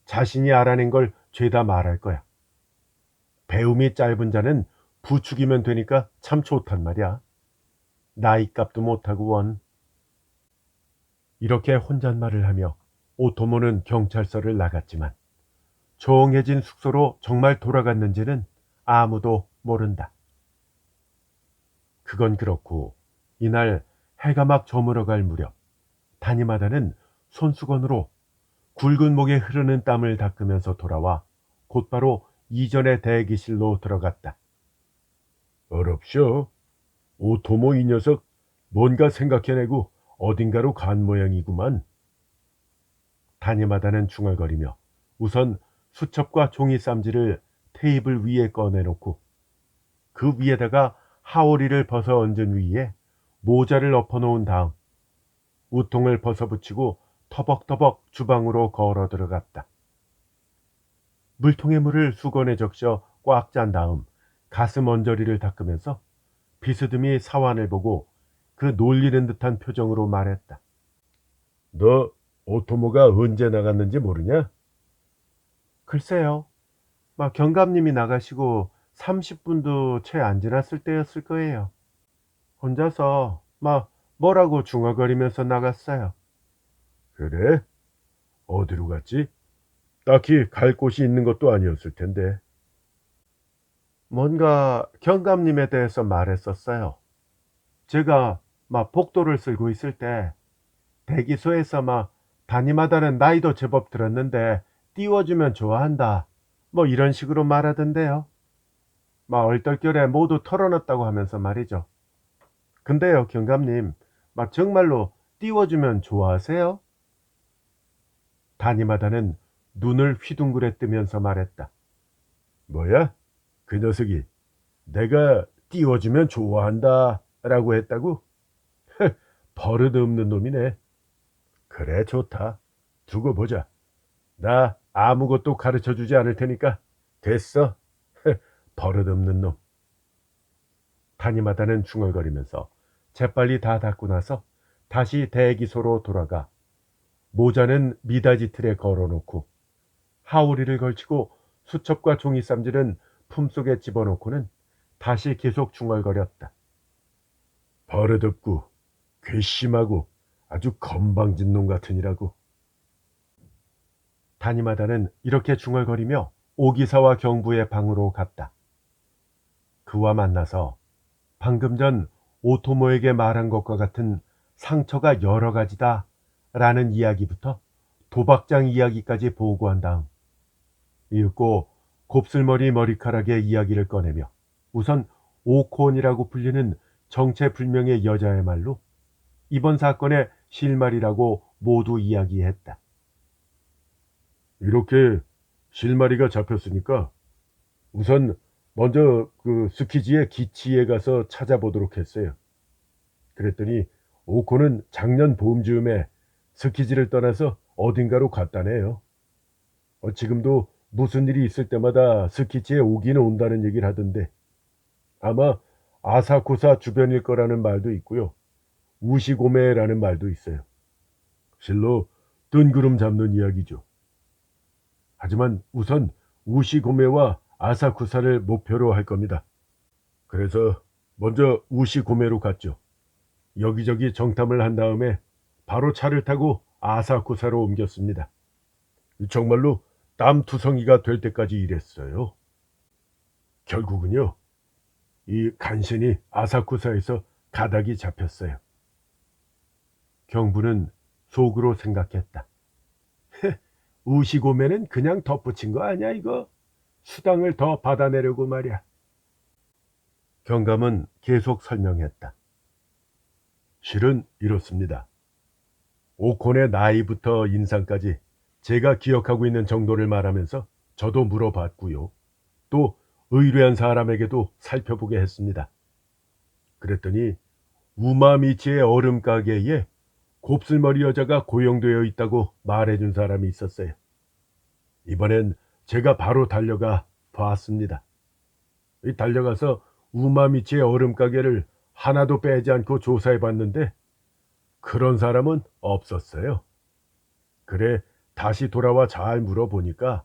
자신이 알아낸 걸 죄다 말할 거야. 배움이 짧은 자는 부추기면 되니까 참 좋단 말이야. 나이값도 못하고 원. 이렇게 혼잣말을 하며 오토모는 경찰서를 나갔지만 조용해진 숙소로 정말 돌아갔는지는 아무도 모른다. 그건 그렇고 이날 해가 막 저물어갈 무렵 다니마다는 손수건으로 굵은 목에 흐르는 땀을 닦으면서 돌아와 곧바로 이전의 대기실로 들어갔다. 어렵쇼. 오토모 이 녀석 뭔가 생각해내고 어딘가로 간 모양이구만. 다니마다는 중얼거리며 우선 수첩과 종이 쌈지를 테이블 위에 꺼내놓고 그 위에다가 하오리를 벗어 얹은 위에 모자를 엎어놓은 다음 우통을 벗어붙이고 터벅터벅 주방으로 걸어 들어갔다. 물통에 물을 수건에 적셔 꽉 짠 다음 가슴 언저리를 닦으면서 비스듬히 사완을 보고 그 놀리는 듯한 표정으로 말했다. 너 오토모가 언제 나갔는지 모르냐? 글쎄요. 막 경감님이 나가시고 30분도 채 안 지났을 때였을 거예요. 혼자서 막 뭐라고 중얼거리면서 나갔어요. 그래? 어디로 갔지? 딱히 갈 곳이 있는 것도 아니었을 텐데. 뭔가 경감님에 대해서 말했었어요. 제가 막 복도를 쓸고 있을 때 대기소에서 막 담임하다는 나이도 제법 들었는데 띄워주면 좋아한다. 뭐 이런 식으로 말하던데요. 막 얼떨결에 모두 털어놨다고 하면서 말이죠. 근데요, 경감님, 막 정말로 띄워주면 좋아하세요? 담임하다는 눈을 휘둥그레 뜨면서 말했다. 뭐야? 그 녀석이 내가 띄워주면 좋아한다 라고 했다고? 버릇없는 놈이네. 그래, 좋다. 두고 보자. 나 아무것도 가르쳐주지 않을 테니까. 됐어. 버릇없는 놈. 담임하다는 중얼거리면서 재빨리 다 닦고 나서 다시 대기소로 돌아가 모자는 미닫이 틀에 걸어놓고 하우리를 걸치고 수첩과 종이쌈질은 품속에 집어넣고는 다시 계속 중얼거렸다. 버릇없고 괘씸하고 아주 건방진 놈 같으니라고. 담임하다는 이렇게 중얼거리며 오기사와 경부의 방으로 갔다. 그와 만나서 방금 전 오토모에게 말한 것과 같은 상처가 여러 가지다 라는 이야기부터 도박장 이야기까지 보고한 다음 이윽고 곱슬머리 머리카락의 이야기를 꺼내며 우선 오콘이라고 불리는 정체불명의 여자의 말로 이번 사건의 실마리라고 모두 이야기했다. 이렇게 실마리가 잡혔으니까 우선 먼저 그 스키지의 기치에 가서 찾아보도록 했어요. 그랬더니 오코는 작년 봄 즈음에 스키지를 떠나서 어딘가로 갔다네요. 지금도 무슨 일이 있을 때마다 스키지에 오기는 온다는 얘기를 하던데 아마 아사쿠사 주변일 거라는 말도 있고요. 우시고메라는 말도 있어요. 실로 뜬구름 잡는 이야기죠. 하지만 우선 우시고메와 아사쿠사를 목표로 할 겁니다. 그래서 먼저 우시고메로 갔죠. 여기저기 정탐을 한 다음에 바로 차를 타고 아사쿠사로 옮겼습니다. 정말로 땀투성이가 될 때까지 일했어요. 결국은요, 이 간신히 아사쿠사에서 가닥이 잡혔어요. 경부는 속으로 생각했다. 우시고메는 그냥 덧붙인 거 아니야 이거? 수당을 더 받아내려고 말이야. 경감은 계속 설명했다. 실은 이렇습니다. 오콘의 나이부터 인상까지 제가 기억하고 있는 정도를 말하면서 저도 물어봤고요. 또 의뢰한 사람에게도 살펴보게 했습니다. 그랬더니 우마미치의 얼음 가게에 곱슬머리 여자가 고용되어 있다고 말해준 사람이 있었어요. 이번엔 제가 바로 달려가 봤습니다. 달려가서 우마미치의 얼음 가게를 하나도 빼지 않고 조사해 봤는데 그런 사람은 없었어요. 그래 다시 돌아와 잘 물어보니까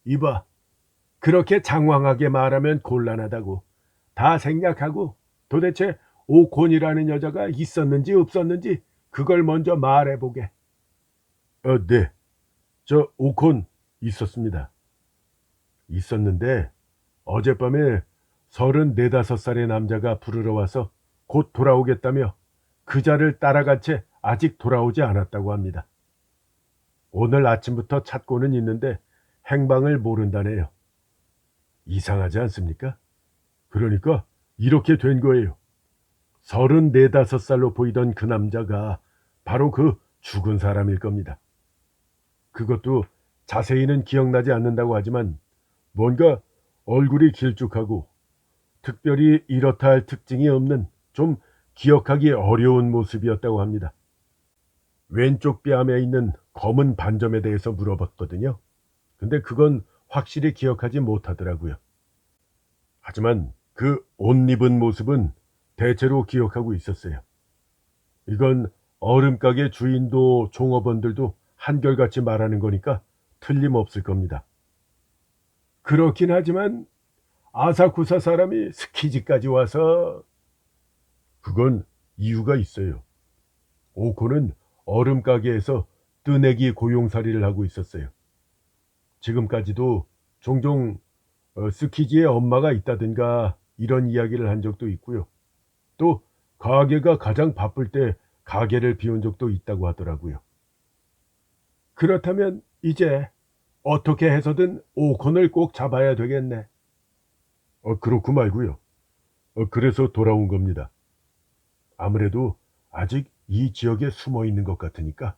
이봐 그렇게 장황하게 말하면 곤란하다고 다 생략하고 도대체 오콘이라는 여자가 있었는지 없었는지 그걸 먼저 말해보게. 네. 저 오콘 있었습니다. 있었는데 어젯밤에 34~35살의 남자가 부르러 와서 곧 돌아오겠다며 그자를 따라간 채 아직 돌아오지 않았다고 합니다. 오늘 아침부터 찾고는 있는데 행방을 모른다네요. 이상하지 않습니까? 그러니까 이렇게 된 거예요. 34~35살로 보이던 그 남자가 바로 그 죽은 사람일 겁니다. 그것도 자세히는 기억나지 않는다고 하지만 뭔가 얼굴이 길쭉하고 특별히 이렇다 할 특징이 없는 좀 기억하기 어려운 모습이었다고 합니다. 왼쪽 뺨에 있는 검은 반점에 대해서 물어봤거든요. 근데 그건 확실히 기억하지 못하더라고요. 하지만 그 옷 입은 모습은 대체로 기억하고 있었어요. 이건 얼음가게 주인도 종업원들도 한결같이 말하는 거니까 틀림없을 겁니다. 그렇긴 하지만 아사쿠사 사람이 스키지까지 와서 그건 이유가 있어요. 오코는 얼음가게에서 뜨내기 고용살이를 하고 있었어요. 지금까지도 종종 스키지의 엄마가 있다든가 이런 이야기를 한 적도 있고요. 또 가게가 가장 바쁠 때 가게를 비운 적도 있다고 하더라고요. 그렇다면 이제 어떻게 해서든 오콘을 꼭 잡아야 되겠네. 그렇고 말고요. 그래서 돌아온 겁니다. 아무래도 아직 이 지역에 숨어 있는 것 같으니까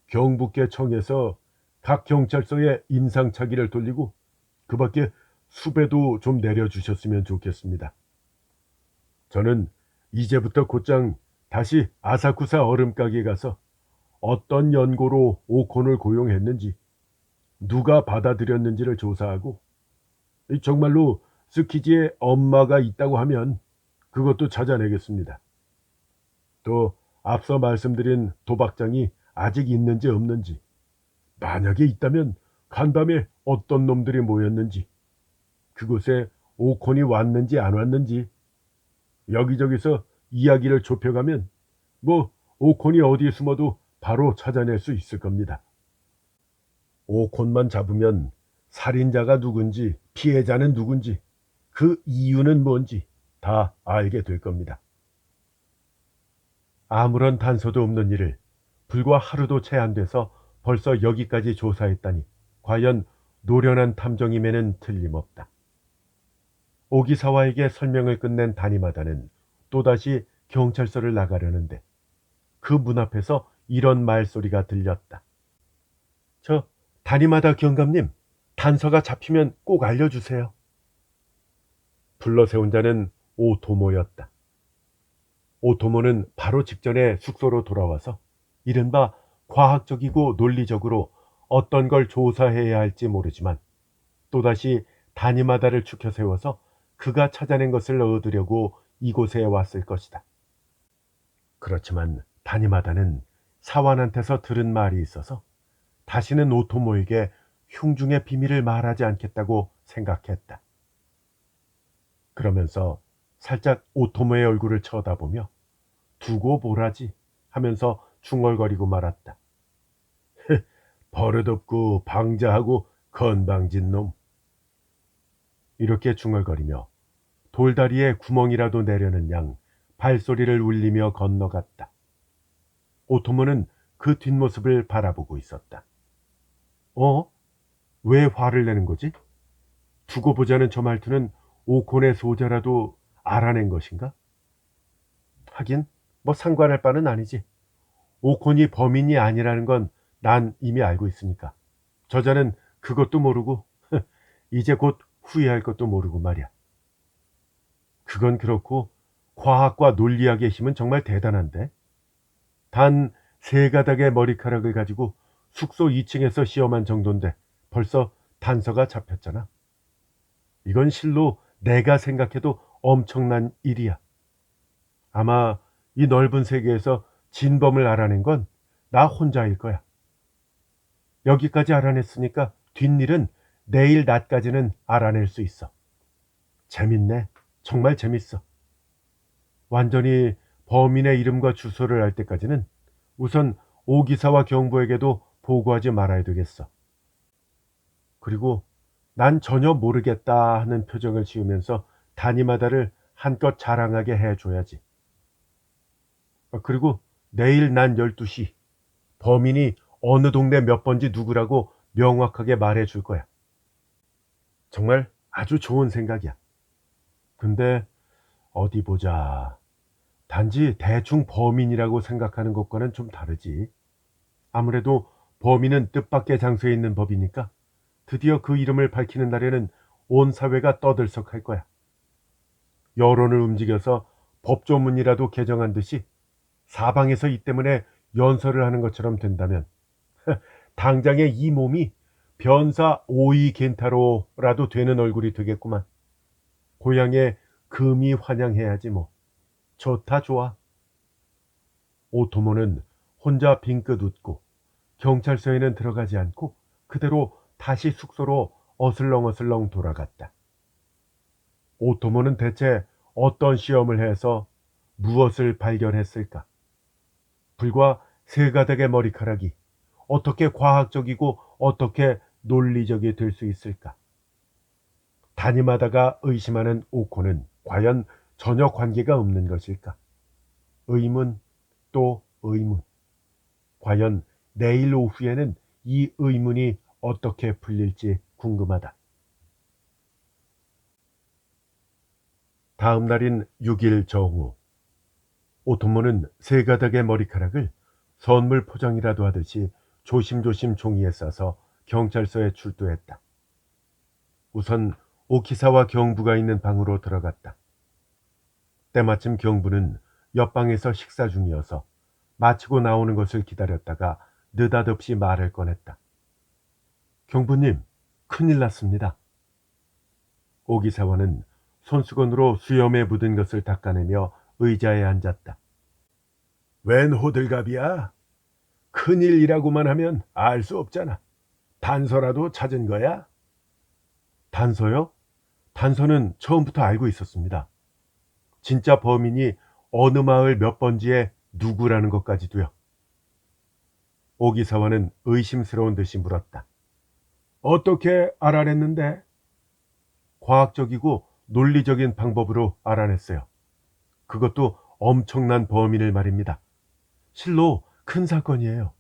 경북계 청에서 각 경찰서에 인상착의를 돌리고 그 밖에 수배도 좀 내려주셨으면 좋겠습니다. 저는 이제부터 곧장 다시 아사쿠사 얼음가게에 가서 어떤 연고로 오콘을 고용했는지 누가 받아들였는지를 조사하고 정말로 스키지의 엄마가 있다고 하면 그것도 찾아내겠습니다. 또 앞서 말씀드린 도박장이 아직 있는지 없는지, 만약에 있다면 간밤에 어떤 놈들이 모였는지, 그곳에 오콘이 왔는지 안 왔는지 여기저기서 이야기를 좁혀가면 오콘이 어디에 숨어도 바로 찾아낼 수 있을 겁니다. 오콘만 잡으면 살인자가 누군지 피해자는 누군지 그 이유는 뭔지 다 알게 될 겁니다. 아무런 단서도 없는 일을 불과 하루도 채 안 돼서 벌써 여기까지 조사했다니 과연 노련한 탐정임에는 틀림없다. 오기사와에게 설명을 끝낸 다니마다는 또다시 경찰서를 나가려는데 그 문 앞에서 이런 말소리가 들렸다. 저 다니마다 경감님, 단서가 잡히면 꼭 알려주세요. 불러세운 자는 오토모였다. 오토모는 바로 직전에 숙소로 돌아와서 이른바 과학적이고 논리적으로 어떤 걸 조사해야 할지 모르지만 또다시 다니마다를 추켜 세워서 그가 찾아낸 것을 얻으려고 이곳에 왔을 것이다. 그렇지만 다니마다는 사환한테서 들은 말이 있어서 다시는 오토모에게 흉중의 비밀을 말하지 않겠다고 생각했다. 그러면서 살짝 오토모의 얼굴을 쳐다보며 두고 보라지 하면서 중얼거리고 말았다. 버릇없고 방자하고 건방진 놈. 이렇게 중얼거리며 돌다리에 구멍이라도 내려는 양 발소리를 울리며 건너갔다. 오토모는 그 뒷모습을 바라보고 있었다. 왜 화를 내는 거지? 두고 보자는 저 말투는 오콘의 소재라도 알아낸 것인가? 하긴 상관할 바는 아니지. 오콘이 범인이 아니라는 건 난 이미 알고 있으니까. 저자는 그것도 모르고 이제 곧 후회할 것도 모르고 말이야. 그건 그렇고 과학과 논리학의 힘은 정말 대단한데. 단 3가닥의 머리카락을 가지고 숙소 2층에서 시험한 정도인데 벌써 단서가 잡혔잖아. 이건 실로 내가 생각해도 엄청난 일이야. 아마 이 넓은 세계에서 진범을 알아낸 건 나 혼자일 거야. 여기까지 알아냈으니까 뒷일은 내일 낮까지는 알아낼 수 있어. 재밌네. 정말 재밌어. 완전히 범인의 이름과 주소를 알 때까지는 우선 오기사와 경보에게도 보고하지 말아야 되겠어. 그리고 난 전혀 모르겠다 하는 표정을 지으면서 다니마다를 한껏 자랑하게 해줘야지. 그리고 내일 난 12시 범인이 어느 동네 몇 번지 누구라고 명확하게 말해줄 거야. 정말 아주 좋은 생각이야. 근데 어디 보자. 단지 대충 범인이라고 생각하는 것과는 좀 다르지. 아무래도 범인은 뜻밖의 장소에 있는 법이니까 드디어 그 이름을 밝히는 날에는 온 사회가 떠들썩할 거야. 여론을 움직여서 법조문이라도 개정한 듯이 사방에서 이 때문에 연설을 하는 것처럼 된다면 당장에 이 몸이 변사 오이 겐타로라도 되는 얼굴이 되겠구만. 고향에 금이 환영해야지 뭐. 좋다 좋아. 오토모는 혼자 빙긋 웃고 경찰서에는 들어가지 않고 그대로 다시 숙소로 어슬렁어슬렁 돌아갔다. 오토모는 대체 어떤 시험을 해서 무엇을 발견했을까? 불과 세 가닥의 머리카락이 어떻게 과학적이고 어떻게 논리적이 될 수 있을까? 담임하다가 의심하는 오코는 과연 전혀 관계가 없는 것일까? 의문 또 의문. 과연 내일 오후에는 이 의문이 어떻게 풀릴지 궁금하다. 다음 날인 6일 정오. 오토모는 세 가닥의 머리카락을 선물 포장이라도 하듯이 조심조심 종이에 싸서 경찰서에 출두했다. 우선 오키사와 경부가 있는 방으로 들어갔다. 때마침 경부는 옆방에서 식사 중이어서 마치고 나오는 것을 기다렸다가 느닷없이 말을 꺼냈다. 경부님, 큰일 났습니다. 오기사와는 손수건으로 수염에 묻은 것을 닦아내며 의자에 앉았다. 웬 호들갑이야? 큰일이라고만 하면 알 수 없잖아. 단서라도 찾은 거야? 단서요? 단서는 처음부터 알고 있었습니다. 진짜 범인이 어느 마을 몇 번지에 누구라는 것까지도요. 오기사와는 의심스러운 듯이 물었다. 어떻게 알아냈는데? 과학적이고 논리적인 방법으로 알아냈어요. 그것도 엄청난 범인을 말입니다. 실로 큰 사건이에요.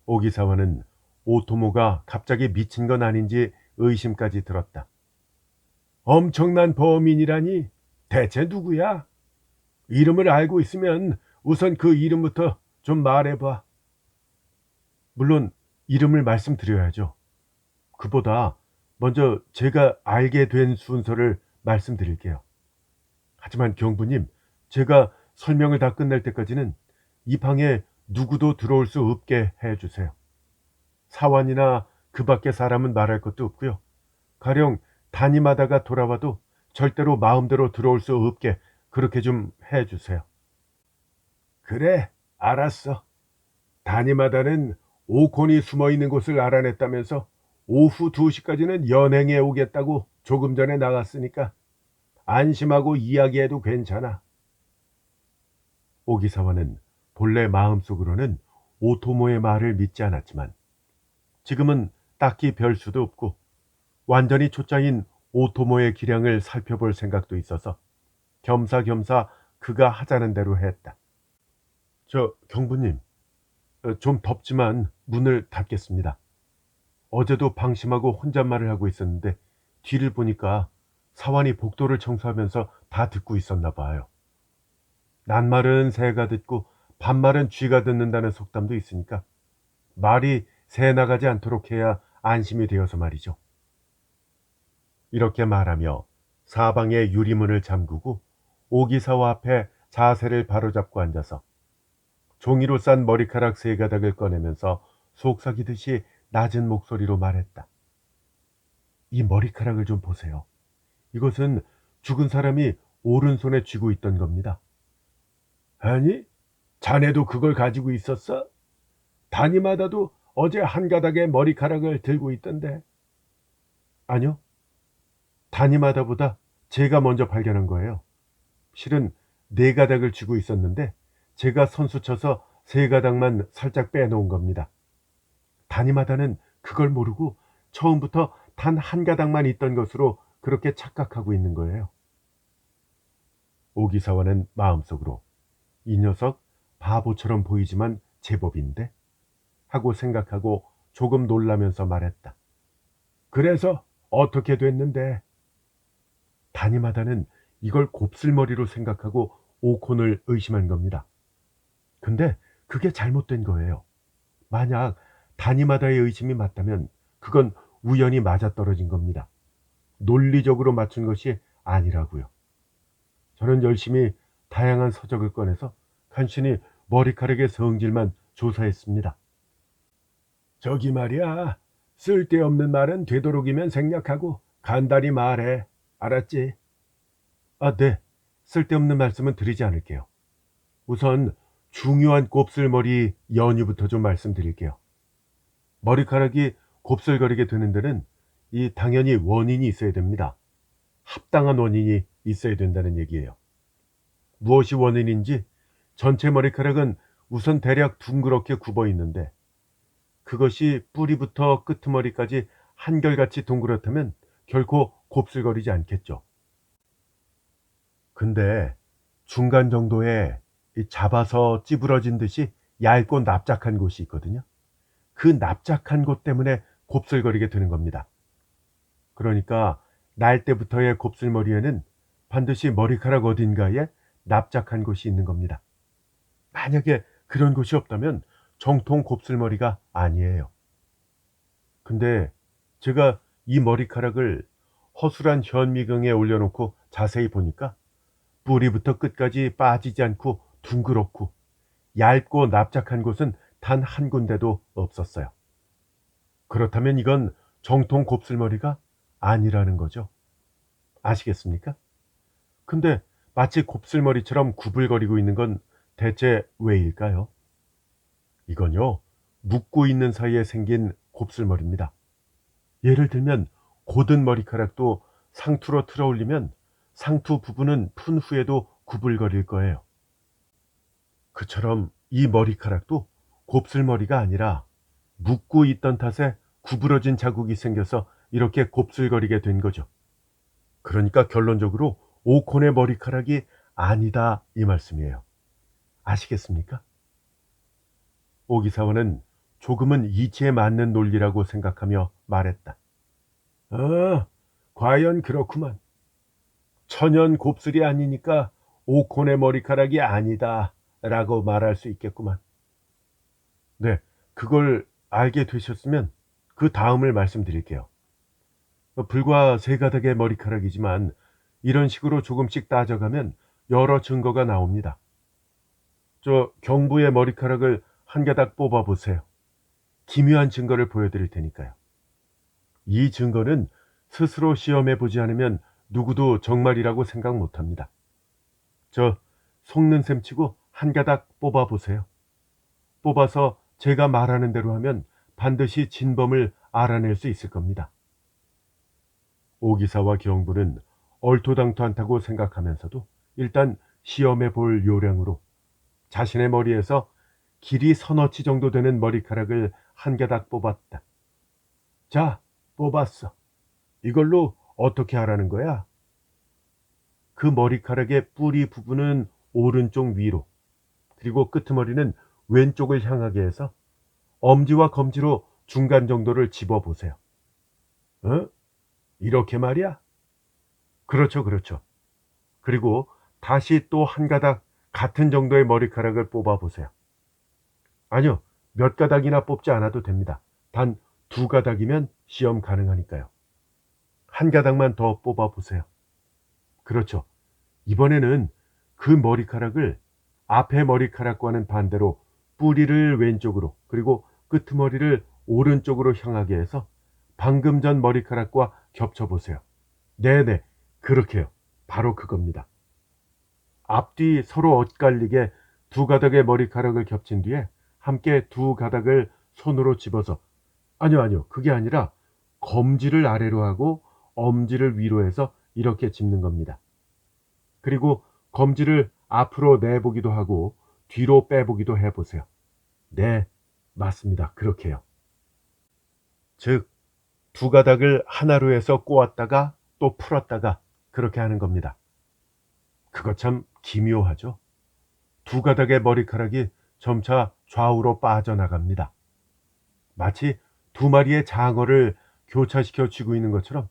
오기사와는 오토모가 갑자기 미친 건 아닌지 의심까지 들었다. 엄청난 범인이라니 대체 누구야? 이름을 알고 있으면 우선 그 이름부터 좀 말해봐. 물론 이름을 말씀드려야죠. 그보다 먼저 제가 알게 된 순서를 말씀드릴게요. 하지만 경부님, 제가 설명을 다 끝낼 때까지는 이 방에 누구도 들어올 수 없게 해주세요. 사원이나 그 밖의 사람은 말할 것도 없고요. 가령 담임하다가 돌아와도 절대로 마음대로 들어올 수 없게 그렇게 좀 해주세요. 그래, 알았어. 담임하다는 오콘이 숨어있는 곳을 알아냈다면서 오후 2시까지는 연행해 오겠다고 조금 전에 나갔으니까 안심하고 이야기해도 괜찮아. 오기사와는 본래 마음속으로는 오토모의 말을 믿지 않았지만 지금은 딱히 별 수도 없고 완전히 초짜인 오토모의 기량을 살펴볼 생각도 있어서 겸사겸사 그가 하자는 대로 했다. 저 경부님, 좀 덥지만 문을 닫겠습니다. 어제도 방심하고 혼잣말을 하고 있었는데 뒤를 보니까 사환이 복도를 청소하면서 다 듣고 있었나 봐요. 낱말은 새가 듣고 반말은 쥐가 듣는다는 속담도 있으니까 말이 새 나가지 않도록 해야 안심이 되어서 말이죠. 이렇게 말하며 사방의 유리문을 잠그고 오기사와 앞에 자세를 바로잡고 앉아서 종이로 싼 머리카락 세 가닥을 꺼내면서 속삭이듯이 낮은 목소리로 말했다. 이 머리카락을 좀 보세요. 이것은 죽은 사람이 오른손에 쥐고 있던 겁니다. 아니, 자네도 그걸 가지고 있었어? 담임하다도 어제 한 가닥의 머리카락을 들고 있던데. 아니요. 담임하다보다 제가 먼저 발견한 거예요. 실은 네 가닥을 쥐고 있었는데 제가 선수 쳐서 세 가닥만 살짝 빼놓은 겁니다. 담임하다는 그걸 모르고 처음부터 단 한 가닥만 있던 것으로 그렇게 착각하고 있는 거예요. 오기사와는 마음속으로 이 녀석 바보처럼 보이지만 제법인데 하고 생각하고 조금 놀라면서 말했다. 그래서 어떻게 됐는데? 담임하다는 이걸 곱슬머리로 생각하고 오콘을 의심한 겁니다. 근데 그게 잘못된 거예요. 만약 담임하다의 의심이 맞다면 그건 우연히 맞아떨어진 겁니다. 논리적으로 맞춘 것이 아니라고요. 저는 열심히 다양한 서적을 꺼내서 간신히 머리카락의 성질만 조사했습니다. 저기 말이야, 쓸데없는 말은 되도록이면 생략하고 간단히 말해. 알았지? 아, 네. 쓸데없는 말씀은 드리지 않을게요. 우선 중요한 곱슬머리 연유부터 좀 말씀드릴게요. 머리카락이 곱슬거리게 되는 데는 당연히 원인이 있어야 됩니다. 합당한 원인이 있어야 된다는 얘기예요. 무엇이 원인인지 전체 머리카락은 우선 대략 둥그렇게 굽어 있는데 그것이 뿌리부터 끄트머리까지 한결같이 둥그렇다면 결코 곱슬거리지 않겠죠. 근데 중간 정도에 잡아서 찌부러진 듯이 얇고 납작한 곳이 있거든요. 그 납작한 곳 때문에 곱슬거리게 되는 겁니다. 그러니까 날 때부터의 곱슬머리에는 반드시 머리카락 어딘가에 납작한 곳이 있는 겁니다. 만약에 그런 곳이 없다면 정통 곱슬머리가 아니에요. 근데 제가 이 머리카락을 허술한 현미경에 올려놓고 자세히 보니까 뿌리부터 끝까지 빠지지 않고 둥그렇고 얇고 납작한 곳은 단 한 군데도 없었어요. 그렇다면 이건 정통 곱슬머리가 아니라는 거죠. 아시겠습니까? 근데 마치 곱슬머리처럼 구불거리고 있는 건 대체 왜일까요? 이건요, 묶고 있는 사이에 생긴 곱슬머리입니다. 예를 들면 곧은 머리카락도 상투로 틀어 올리면 상투 부분은 푼 후에도 구불거릴 거예요. 그처럼 이 머리카락도 곱슬머리가 아니라 묶고 있던 탓에 구부러진 자국이 생겨서 이렇게 곱슬거리게 된 거죠. 그러니까 결론적으로 오콘의 머리카락이 아니다 이 말씀이에요. 아시겠습니까? 오 기사원은 조금은 이치에 맞는 논리라고 생각하며 말했다. 과연 그렇구만. 천연 곱슬이 아니니까 오콘의 머리카락이 아니다 라고 말할 수 있겠구만. 네, 그걸 알게 되셨으면 그 다음을 말씀드릴게요. 불과 세 가닥의 머리카락이지만 이런 식으로 조금씩 따져가면 여러 증거가 나옵니다. 저 경부의 머리카락을 한 가닥 뽑아 보세요. 기묘한 증거를 보여드릴 테니까요. 이 증거는 스스로 시험해 보지 않으면 누구도 정말이라고 생각 못합니다. 저 속는 셈 치고 한 가닥 뽑아 보세요. 뽑아서 제가 말하는 대로 하면 반드시 진범을 알아낼 수 있을 겁니다. 오기사와 경부는 얼토당토않다고 생각하면서도 일단 시험해 볼 요량으로 자신의 머리에서 길이 서너치 정도 되는 머리카락을 한 가닥 뽑았다. 자, 뽑았어. 이걸로 어떻게 하라는 거야? 그 머리카락의 뿌리 부분은 오른쪽 위로, 그리고 끄트머리는 왼쪽을 향하게 해서 엄지와 검지로 중간 정도를 집어 보세요. 이렇게 말이야? 그렇죠, 그렇죠. 그리고 다시 또 한 가닥 같은 정도의 머리카락을 뽑아 보세요. 아니요, 몇 가닥이나 뽑지 않아도 됩니다. 단 두 가닥이면 시험 가능하니까요. 한 가닥만 더 뽑아 보세요. 그렇죠. 이번에는 그 머리카락을 앞에 머리카락과는 반대로 뿌리를 왼쪽으로 그리고 끄트머리를 오른쪽으로 향하게 해서 방금 전 머리카락과 겹쳐 보세요. 네네, 그렇게요. 바로 그겁니다. 앞뒤 서로 엇갈리게 두 가닥의 머리카락을 겹친 뒤에 함께 두 가닥을 손으로 집어서 아니요, 그게 아니라 검지를 아래로 하고 엄지를 위로 해서 이렇게 집는 겁니다. 그리고 검지를 앞으로 내보기도 하고 뒤로 빼보기도 해보세요. 네, 맞습니다. 그렇게요. 즉, 두 가닥을 하나로 해서 꼬았다가 또 풀었다가 그렇게 하는 겁니다. 그거 참 기묘하죠? 두 가닥의 머리카락이 점차 좌우로 빠져나갑니다. 마치 두 마리의 장어를 교차시켜 쥐고 있는 것처럼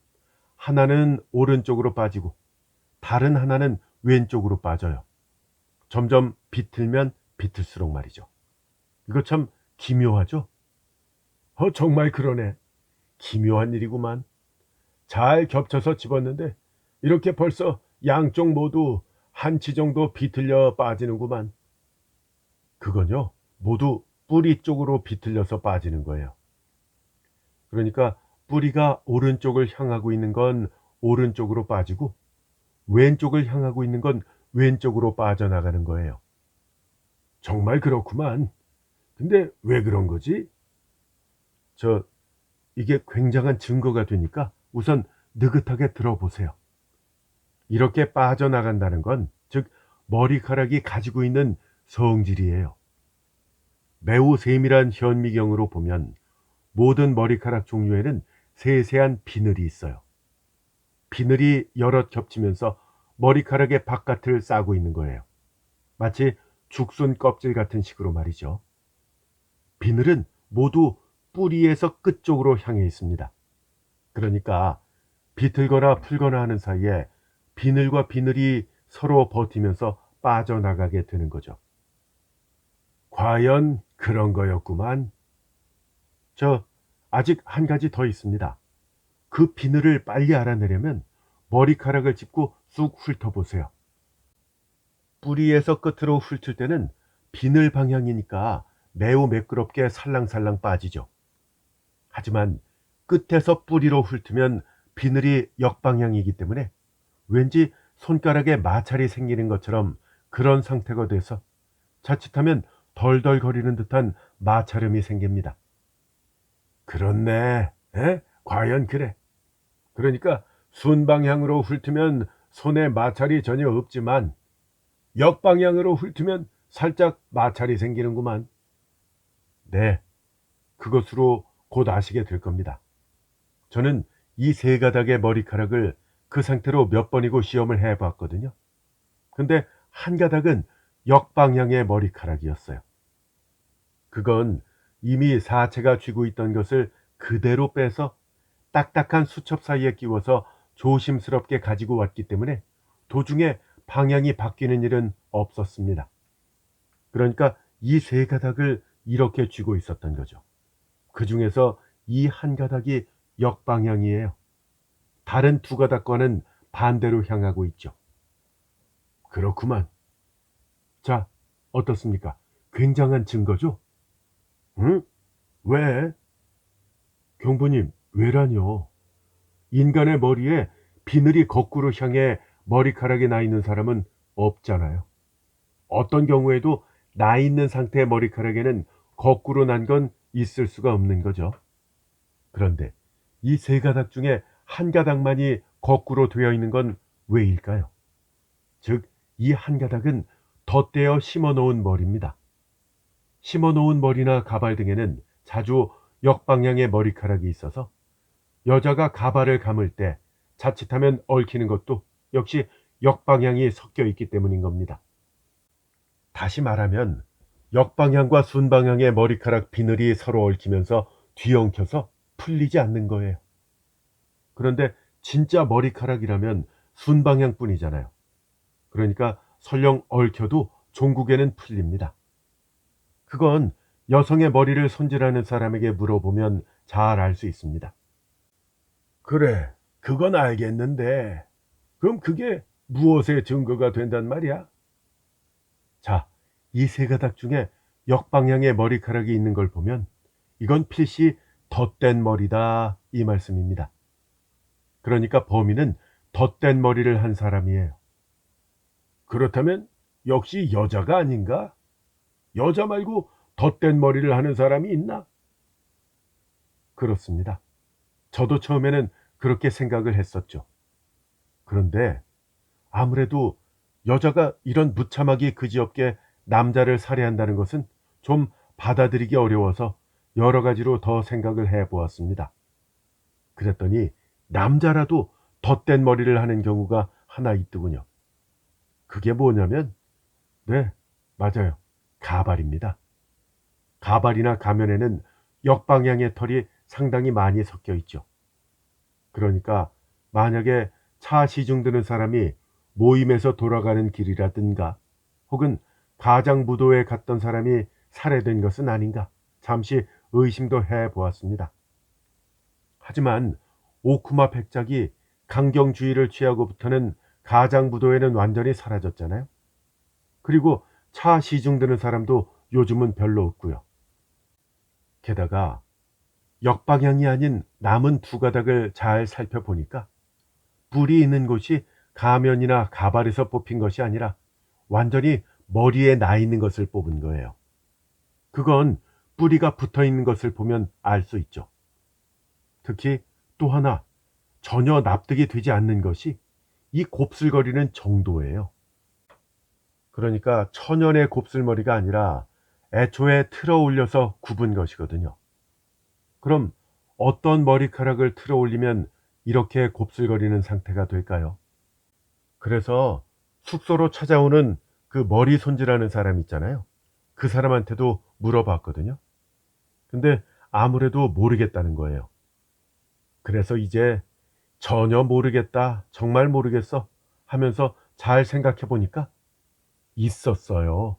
하나는 오른쪽으로 빠지고 다른 하나는 왼쪽으로 빠져요. 점점 비틀면 비틀수록 말이죠. 이거 참 기묘하죠? 정말 그러네. 기묘한 일이구만. 잘 겹쳐서 집었는데 이렇게 벌써 양쪽 모두 한 치 정도 비틀려 빠지는구만. 그건요, 모두 뿌리 쪽으로 비틀려서 빠지는 거예요. 그러니까 뿌리가 오른쪽을 향하고 있는 건 오른쪽으로 빠지고 왼쪽을 향하고 있는 건 왼쪽으로 빠져나가는 거예요. 정말 그렇구만. 근데 왜 그런 거지? 저 이게 굉장한 증거가 되니까 우선 느긋하게 들어보세요. 이렇게 빠져나간다는 건, 즉 머리카락이 가지고 있는 성질이에요. 매우 세밀한 현미경으로 보면 모든 머리카락 종류에는 세세한 비늘이 있어요. 비늘이 여럿 겹치면서 머리카락의 바깥을 싸고 있는 거예요. 마치 죽순 껍질 같은 식으로 말이죠. 비늘은 모두 뿌리에서 끝 쪽으로 향해 있습니다. 그러니까 비틀거나 풀거나 하는 사이에 비늘과 비늘이 서로 버티면서 빠져나가게 되는 거죠. 과연 그런 거였구만. 아직 한 가지 더 있습니다. 그 비늘을 빨리 알아내려면 머리카락을 짚고 쑥 훑어보세요. 뿌리에서 끝으로 훑을 때는 비늘 방향이니까 매우 매끄럽게 살랑살랑 빠지죠. 하지만 끝에서 뿌리로 훑으면 비늘이 역방향이기 때문에 왠지 손가락에 마찰이 생기는 것처럼 그런 상태가 돼서 자칫하면 덜덜거리는 듯한 마찰음이 생깁니다. 그렇네. 에? 과연 그래. 그러니까 순방향으로 훑으면 손에 마찰이 전혀 없지만 역방향으로 훑으면 살짝 마찰이 생기는구만. 네, 그것으로 곧 아시게 될 겁니다. 저는 이 세 가닥의 머리카락을 그 상태로 몇 번이고 시험을 해봤거든요. 근데 한 가닥은 역방향의 머리카락이었어요. 그건 이미 사체가 쥐고 있던 것을 그대로 빼서 딱딱한 수첩 사이에 끼워서 조심스럽게 가지고 왔기 때문에 도중에 방향이 바뀌는 일은 없었습니다. 그러니까 이 세 가닥을 이렇게 쥐고 있었던 거죠. 그 중에서 이 한 가닥이 역방향이에요. 다른 두 가닥과는 반대로 향하고 있죠. 그렇구만. 자, 어떻습니까? 굉장한 증거죠? 응? 왜? 경부님, 왜라뇨? 인간의 머리에 비늘이 거꾸로 향해 머리카락이 나 있는 사람은 없잖아요. 어떤 경우에도 나 있는 상태의 머리카락에는 거꾸로 난 건 있을 수가 없는 거죠. 그런데 이 세 가닥 중에 한 가닥만이 거꾸로 되어 있는 건 왜일까요? 즉, 이 한 가닥은 덧대어 심어 놓은 머리입니다. 심어 놓은 머리나 가발 등에는 자주 역방향의 머리카락이 있어서 여자가 가발을 감을 때 자칫하면 얽히는 것도 역시 역방향이 섞여 있기 때문인 겁니다. 다시 말하면 역방향과 순방향의 머리카락 비늘이 서로 얽히면서 뒤엉켜서 풀리지 않는 거예요. 그런데 진짜 머리카락이라면 순방향뿐이잖아요. 그러니까 설령 얽혀도 종국에는 풀립니다. 그건 여성의 머리를 손질하는 사람에게 물어보면 잘 알 수 있습니다. 그래, 그건 알겠는데 그럼 그게 무엇의 증거가 된단 말이야? 자, 이 세 가닥 중에 역방향의 머리카락이 있는 걸 보면 이건 필시 덧댄 머리다 이 말씀입니다. 그러니까 범인은 덧댄 머리를 한 사람이에요. 그렇다면 역시 여자가 아닌가? 여자 말고 덧댄 머리를 하는 사람이 있나? 그렇습니다. 저도 처음에는 그렇게 생각을 했었죠. 그런데 아무래도 여자가 이런 무참하기 그지없게 남자를 살해한다는 것은 좀 받아들이기 어려워서 여러 가지로 더 생각을 해보았습니다. 그랬더니 남자라도 덧댄 머리를 하는 경우가 하나 있더군요. 그게 뭐냐면, 네, 맞아요. 가발입니다. 가발이나 가면에는 역방향의 털이 상당히 많이 섞여 있죠. 그러니까 만약에 차 시중 드는 사람이 모임에서 돌아가는 길이라든가 혹은 가장부도에 갔던 사람이 살해된 것은 아닌가 잠시 의심도 해보았습니다. 하지만 오쿠마 백작이 강경주의를 취하고부터는 가장부도에는 완전히 사라졌잖아요. 그리고 차 시중 드는 사람도 요즘은 별로 없고요. 게다가 역방향이 아닌 남은 두 가닥을 잘 살펴보니까 뿔이 있는 곳이 가면이나 가발에서 뽑힌 것이 아니라 완전히 머리에 나 있는 것을 뽑은 거예요. 그건 뿌리가 붙어 있는 것을 보면 알 수 있죠. 특히 또 하나 전혀 납득이 되지 않는 것이 이 곱슬거리는 정도예요. 그러니까 천연의 곱슬머리가 아니라 애초에 틀어 올려서 굽은 것이거든요. 그럼 어떤 머리카락을 틀어 올리면 이렇게 곱슬거리는 상태가 될까요? 그래서 숙소로 찾아오는 그 머리 손질하는 사람 있잖아요. 그 사람한테도 물어봤거든요. 근데 아무래도 모르겠다는 거예요. 그래서 이제 전혀 모르겠다, 정말 모르겠어 하면서 잘 생각해 보니까 있었어요.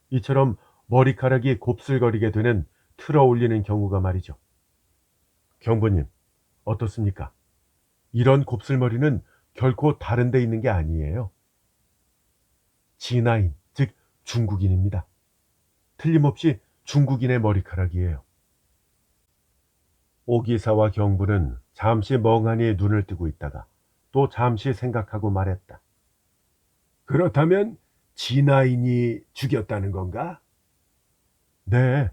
이처럼 머리카락이 곱슬거리게 되는 틀어 올리는 경우가 말이죠. 경부님, 어떻습니까? 이런 곱슬머리는 결코 다른 데 있는 게 아니에요. 진화인, 즉 중국인입니다. 틀림없이 중국인의 머리카락이에요. 오기사와 경부는 잠시 멍하니 눈을 뜨고 있다가 또 잠시 생각하고 말했다. 그렇다면 진화인이 죽였다는 건가? 네,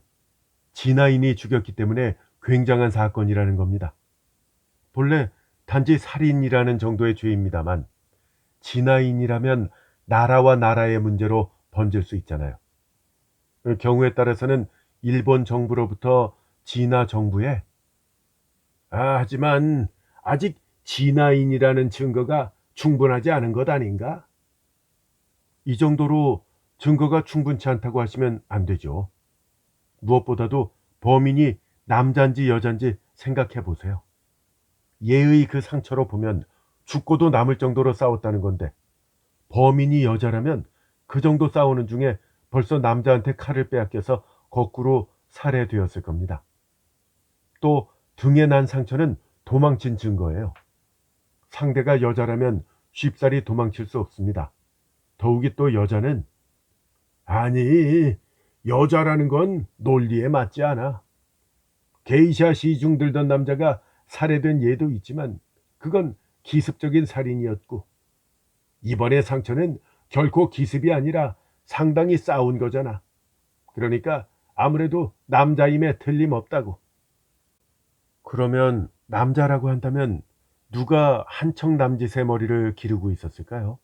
진화인이 죽였기 때문에 굉장한 사건이라는 겁니다. 본래 단지 살인이라는 정도의 죄입니다만 진화인이라면 나라와 나라의 문제로 번질 수 있잖아요. 경우에 따라서는 일본 정부로부터 진화 정부에 하지만 아직 진화인이라는 증거가 충분하지 않은 것 아닌가? 이 정도로 증거가 충분치 않다고 하시면 안 되죠. 무엇보다도 범인이 남잔지 여잔지 생각해 보세요. 예의 그 상처로 보면 죽고도 남을 정도로 싸웠다는 건데 범인이 여자라면 그 정도 싸우는 중에 벌써 남자한테 칼을 빼앗겨서 거꾸로 살해되었을 겁니다. 또 등에 난 상처는 도망친 증거예요. 상대가 여자라면 쉽사리 도망칠 수 없습니다. 더욱이 또 여자는 아니 여자라는 건 논리에 맞지 않아. 게이샤 시중 들던 남자가 살해된 예도 있지만 그건 기습적인 살인이었고 이번의 상처는 결코 기습이 아니라 상당히 싸운 거잖아. 그러니까 아무래도 남자임에 틀림없다고. 그러면 남자라고 한다면 누가 한청 남짓의 머리를 기르고 있었을까요?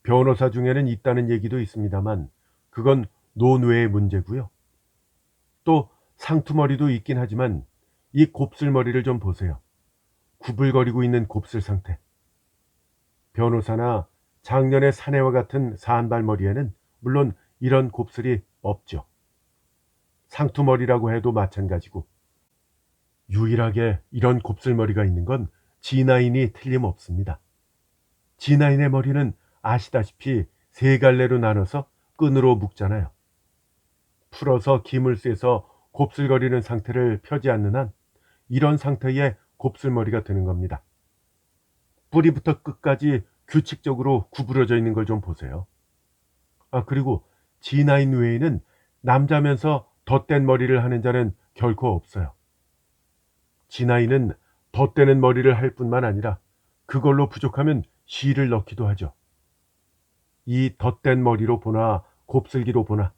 변호사 중에는 있다는 얘기도 있습니다만 그건 논외의 문제고요. 또 상투머리도 있긴 하지만 이 곱슬머리를 좀 보세요. 구불거리고 있는 곱슬 상태. 변호사나 작년의 사내와 같은 산발머리에는 물론 이런 곱슬이 없죠. 상투머리라고 해도 마찬가지고 유일하게 이런 곱슬머리가 있는 건 진화인이 틀림없습니다. 진화인의 머리는 아시다시피 세 갈래로 나눠서 끈으로 묶잖아요. 풀어서 김을 쐬서 곱슬거리는 상태를 펴지 않는 한 이런 상태의 곱슬머리가 되는 겁니다. 뿌리부터 끝까지 규칙적으로 구부러져 있는 걸 좀 보세요. 그리고 진화인 외에는 남자면서 덧댄 머리를 하는 자는 결코 없어요. 진화인은 덧대는 머리를 할 뿐만 아니라 그걸로 부족하면 실을 넣기도 하죠. 이 덧댄 머리로 보나 곱슬기로 보나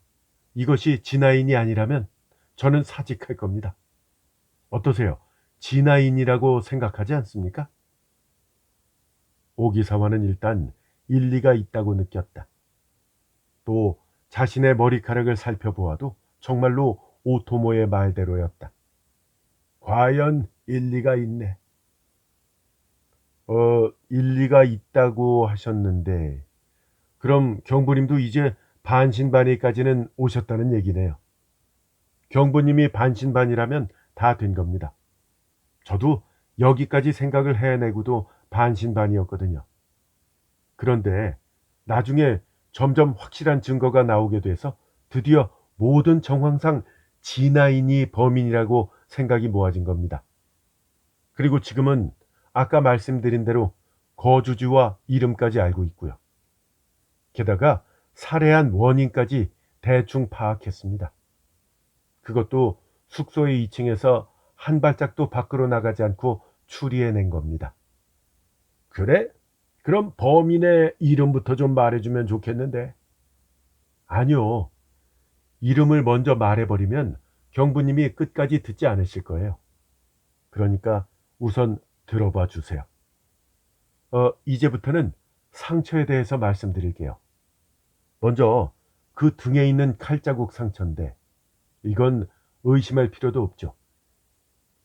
이것이 진화인이 아니라면 저는 사직할 겁니다. 어떠세요? 진화인이라고 생각하지 않습니까? 오기사와는 일단 일리가 있다고 느꼈다. 또 자신의 머리카락을 살펴보아도 정말로 오토모의 말대로였다. 과연 일리가 있네. 일리가 있다고 하셨는데 그럼 경부님도 이제 반신반의까지는 오셨다는 얘기네요. 경부님이 반신반의라면 다 된 겁니다. 저도 여기까지 생각을 해내고도 반신반의였거든요. 그런데 나중에 점점 확실한 증거가 나오게 돼서 드디어 모든 정황상 진화인이 범인이라고 생각이 모아진 겁니다. 그리고 지금은 아까 말씀드린 대로 거주지와 이름까지 알고 있고요. 게다가 살해한 원인까지 대충 파악했습니다. 그것도 숙소의 2층에서 한 발짝도 밖으로 나가지 않고 추리해낸 겁니다. 그래? 그럼 범인의 이름부터 좀 말해주면 좋겠는데. 아니요. 이름을 먼저 말해버리면 경부님이 끝까지 듣지 않으실 거예요. 그러니까 우선 들어봐 주세요. 이제부터는 상처에 대해서 말씀드릴게요. 먼저 그 등에 있는 칼자국 상처인데 이건 의심할 필요도 없죠.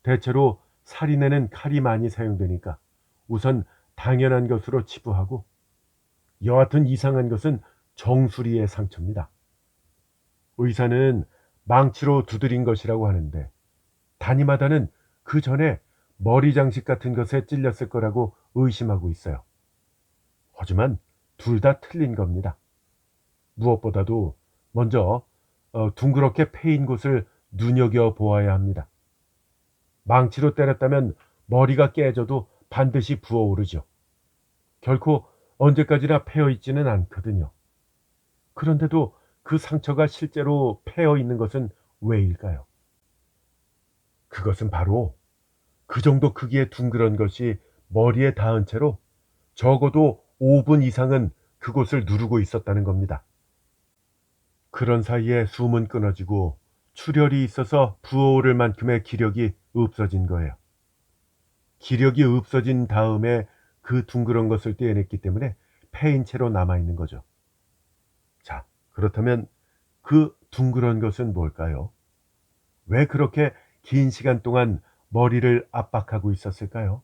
대체로 살인에는 칼이 많이 사용되니까 우선 당연한 것으로 치부하고 여하튼 이상한 것은 정수리의 상처입니다. 의사는 망치로 두드린 것이라고 하는데 단임하다는 그 전에 머리 장식 같은 것에 찔렸을 거라고 의심하고 있어요. 하지만 둘 다 틀린 겁니다. 무엇보다도 먼저 둥그렇게 패인 곳을 눈여겨보아야 합니다. 망치로 때렸다면 머리가 깨져도 반드시 부어오르죠. 결코 언제까지나 패어 있지는 않거든요. 그런데도 그 상처가 실제로 패어 있는 것은 왜일까요? 그것은 바로 그 정도 크기의 둥그런 것이 머리에 닿은 채로 적어도 5분 이상은 그곳을 누르고 있었다는 겁니다. 그런 사이에 숨은 끊어지고 출혈이 있어서 부어오를 만큼의 기력이 없어진 거예요. 기력이 없어진 다음에 그 둥그런 것을 떼어냈기 때문에 패인 채로 남아있는 거죠. 자, 그렇다면 그 둥그런 것은 뭘까요? 왜 그렇게 긴 시간 동안 머리를 압박하고 있었을까요?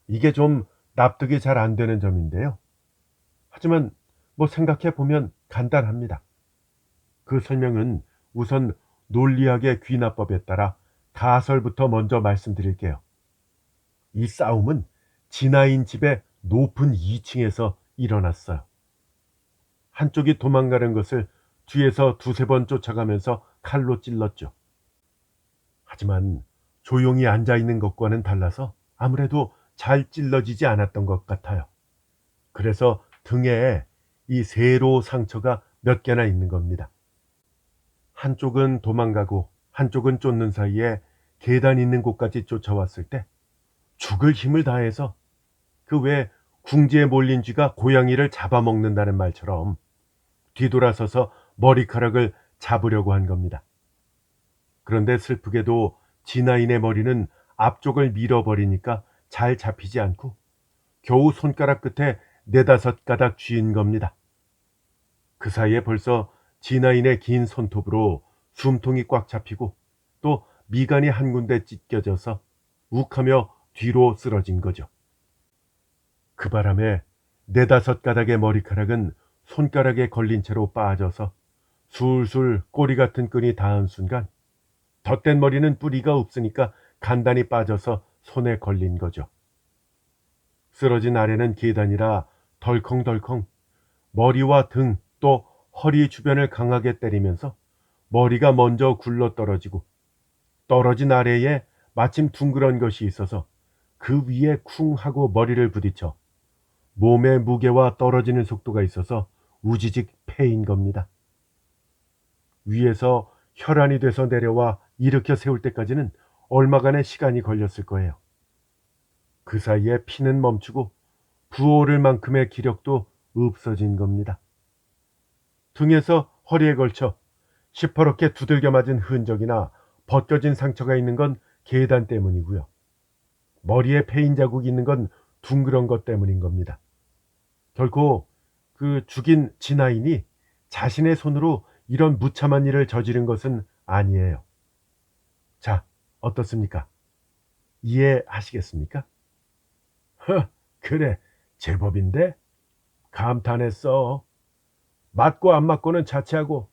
이게 좀 납득이 잘 안 되는 점인데요. 하지만 생각해 보면 간단합니다. 그 설명은 우선 논리학의 귀납법에 따라 가설부터 먼저 말씀드릴게요. 이 싸움은 진아인 집의 높은 2층에서 일어났어요. 한쪽이 도망가는 것을 뒤에서 두세 번 쫓아가면서 칼로 찔렀죠. 하지만 조용히 앉아있는 것과는 달라서 아무래도 잘 찔러지지 않았던 것 같아요. 그래서 등에 이 세로 상처가 몇 개나 있는 겁니다. 한쪽은 도망가고 한쪽은 쫓는 사이에 계단 있는 곳까지 쫓아왔을 때 죽을 힘을 다해서 그 외 궁지에 몰린 쥐가 고양이를 잡아먹는다는 말처럼 뒤돌아서서 머리카락을 잡으려고 한 겁니다. 그런데 슬프게도 진아인의 머리는 앞쪽을 밀어버리니까 잘 잡히지 않고 겨우 손가락 끝에 4-5 가닥 쥐인 겁니다. 그 사이에 벌써 진아인의 긴 손톱으로 숨통이 꽉 잡히고 또 미간이 한 군데 찢겨져서 욱하며 뒤로 쓰러진 거죠. 그 바람에 4-5 가닥의 머리카락은 손가락에 걸린 채로 빠져서 술술 꼬리 같은 끈이 닿은 순간 덧댄 머리는 뿌리가 없으니까 간단히 빠져서 손에 걸린 거죠. 쓰러진 아래는 계단이라 덜컹덜컹 머리와 등 또 허리 주변을 강하게 때리면서 머리가 먼저 굴러 떨어지고 떨어진 아래에 마침 둥그런 것이 있어서 그 위에 쿵 하고 머리를 부딪혀 몸의 무게와 떨어지는 속도가 있어서 우지직 패인 겁니다. 위에서 혈안이 돼서 내려와 일으켜 세울 때까지는 얼마간의 시간이 걸렸을 거예요. 그 사이에 피는 멈추고 부어오를 만큼의 기력도 없어진 겁니다. 등에서 허리에 걸쳐 시퍼렇게 두들겨 맞은 흔적이나 벗겨진 상처가 있는 건 계단 때문이고요. 머리에 패인 자국이 있는 건 둥그런 것 때문인 겁니다. 결코 그 죽인 진아인이 자신의 손으로 이런 무참한 일을 저지른 것은 아니에요. 자, 어떻습니까? 이해하시겠습니까? 그래, 제법인데? 감탄했어. 맞고 안 맞고는 자체하고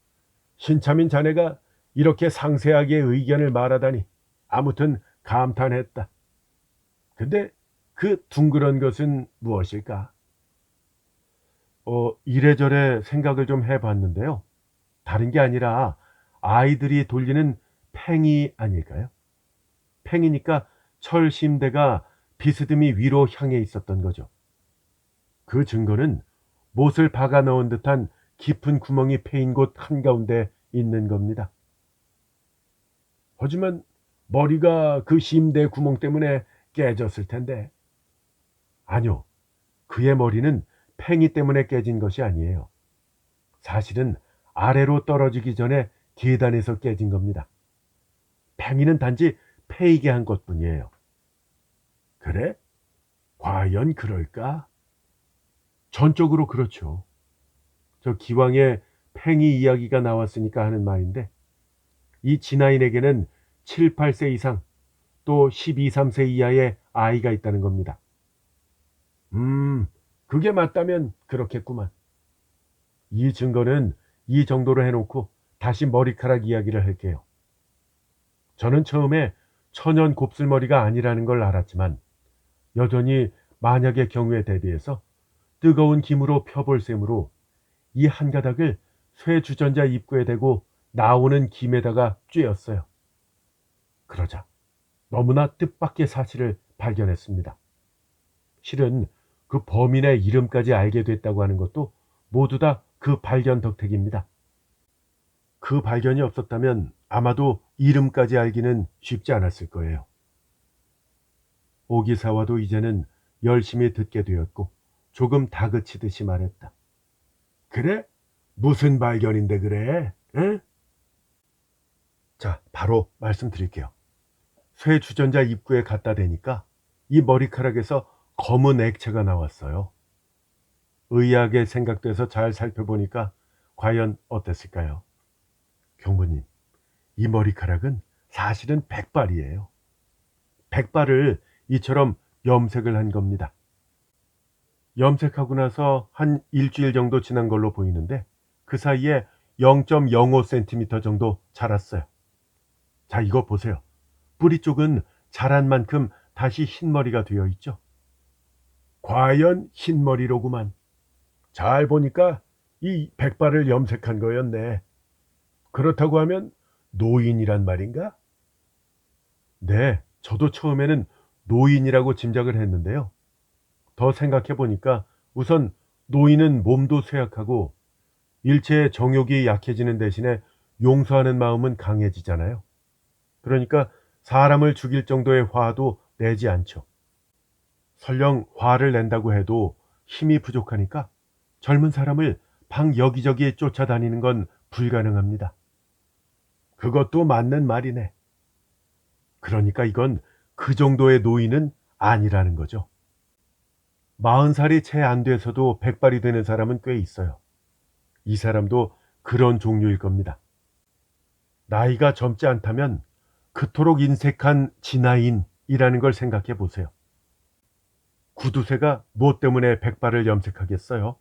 신참인 자네가 이렇게 상세하게 의견을 말하다니 아무튼 감탄했다. 근데 그 둥그런 것은 무엇일까? 이래저래 생각을 좀 해봤는데요. 다른 게 아니라 아이들이 돌리는 팽이 아닐까요? 팽이니까 철 심대가 비스듬히 위로 향해 있었던 거죠. 그 증거는 못을 박아 넣은 듯한 깊은 구멍이 패인 곳 한가운데 있는 겁니다. 하지만 머리가 그 심대 구멍 때문에 깨졌을 텐데. 아니요. 그의 머리는 팽이 때문에 깨진 것이 아니에요. 사실은 아래로 떨어지기 전에 계단에서 깨진 겁니다. 팽이는 단지 패이게 한 것뿐이에요. 그래? 과연 그럴까? 전적으로 그렇죠. 저 기왕에 팽이 이야기가 나왔으니까 하는 말인데, 이 진아인에게는 7, 8세 이상 또 12, 3세 이하의 아이가 있다는 겁니다. 그게 맞다면 그렇겠구만. 이 증거는 이 정도로 해놓고 다시 머리카락 이야기를 할게요. 저는 처음에 천연 곱슬머리가 아니라는 걸 알았지만 여전히 만약의 경우에 대비해서 뜨거운 김으로 펴볼 셈으로 이 한 가닥을 쇠주전자 입구에 대고 나오는 김에다가 쬐었어요. 그러자 너무나 뜻밖의 사실을 발견했습니다. 실은 그 범인의 이름까지 알게 됐다고 하는 것도 모두 다 그 발견 덕택입니다. 그 발견이 없었다면 아마도 이름까지 알기는 쉽지 않았을 거예요. 오 기사와도 이제는 열심히 듣게 되었고 조금 다그치듯이 말했다. 그래? 무슨 발견인데 그래? 에? 자, 바로 말씀드릴게요. 쇠주전자 입구에 갖다 대니까 이 머리카락에서 검은 액체가 나왔어요. 의아하게 생각돼서 잘 살펴보니까 과연 어땠을까요? 경부님, 이 머리카락은 사실은 백발이에요. 백발을 이처럼 염색을 한 겁니다. 염색하고 나서 한 일주일 정도 지난 걸로 보이는데 그 사이에 0.05cm 정도 자랐어요. 자, 이거 보세요. 뿌리 쪽은 자란 만큼 다시 흰머리가 되어 있죠. 과연 흰머리로구만. 잘 보니까 이 백발을 염색한 거였네. 그렇다고 하면 노인이란 말인가? 네, 저도 처음에는 노인이라고 짐작을 했는데요. 더 생각해 보니까 우선 노인은 몸도 쇠약하고 일체의 정욕이 약해지는 대신에 용서하는 마음은 강해지잖아요. 그러니까 사람을 죽일 정도의 화도 내지 않죠. 설령 화를 낸다고 해도 힘이 부족하니까 젊은 사람을 방 여기저기 쫓아다니는 건 불가능합니다. 그것도 맞는 말이네. 그러니까 이건 그 정도의 노인은 아니라는 거죠. 40살이 채 안 돼서도 백발이 되는 사람은 꽤 있어요. 이 사람도 그런 종류일 겁니다. 나이가 젊지 않다면 그토록 인색한 진아인이라는 걸 생각해 보세요. 구두쇠가 무엇 때문에 백발을 염색하겠어요?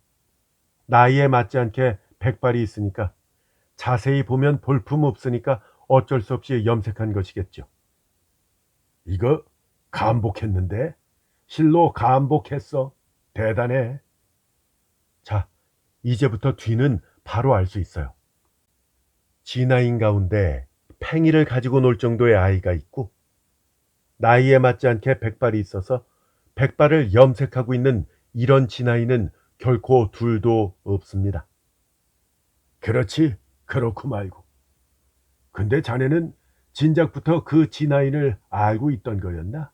나이에 맞지 않게 백발이 있으니까, 자세히 보면 볼품 없으니까 어쩔 수 없이 염색한 것이겠죠. 이거 감복했는데? 실로 감복했어. 대단해. 자, 이제부터 뒤는 바로 알 수 있어요. 진아인 가운데 팽이를 가지고 놀 정도의 아이가 있고 나이에 맞지 않게 백발이 있어서 백발을 염색하고 있는 이런 진아이는 결코 둘도 없습니다. 그렇지, 그렇고 말고. 근데 자네는 진작부터 그 진아인을 알고 있던 거였나?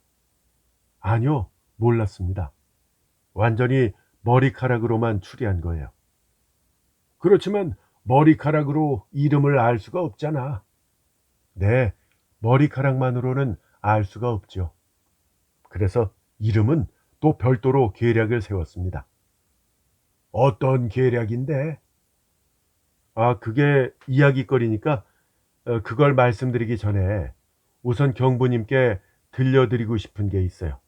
아니요, 몰랐습니다. 완전히 머리카락으로만 추리한 거예요. 그렇지만 머리카락으로 이름을 알 수가 없잖아. 네, 머리카락만으로는 알 수가 없죠. 그래서 이름은 또 별도로 계략을 세웠습니다. 어떤 계략인데? 아, 그게 이야기거리니까 그걸 말씀드리기 전에 우선 경부님께 들려드리고 싶은 게 있어요.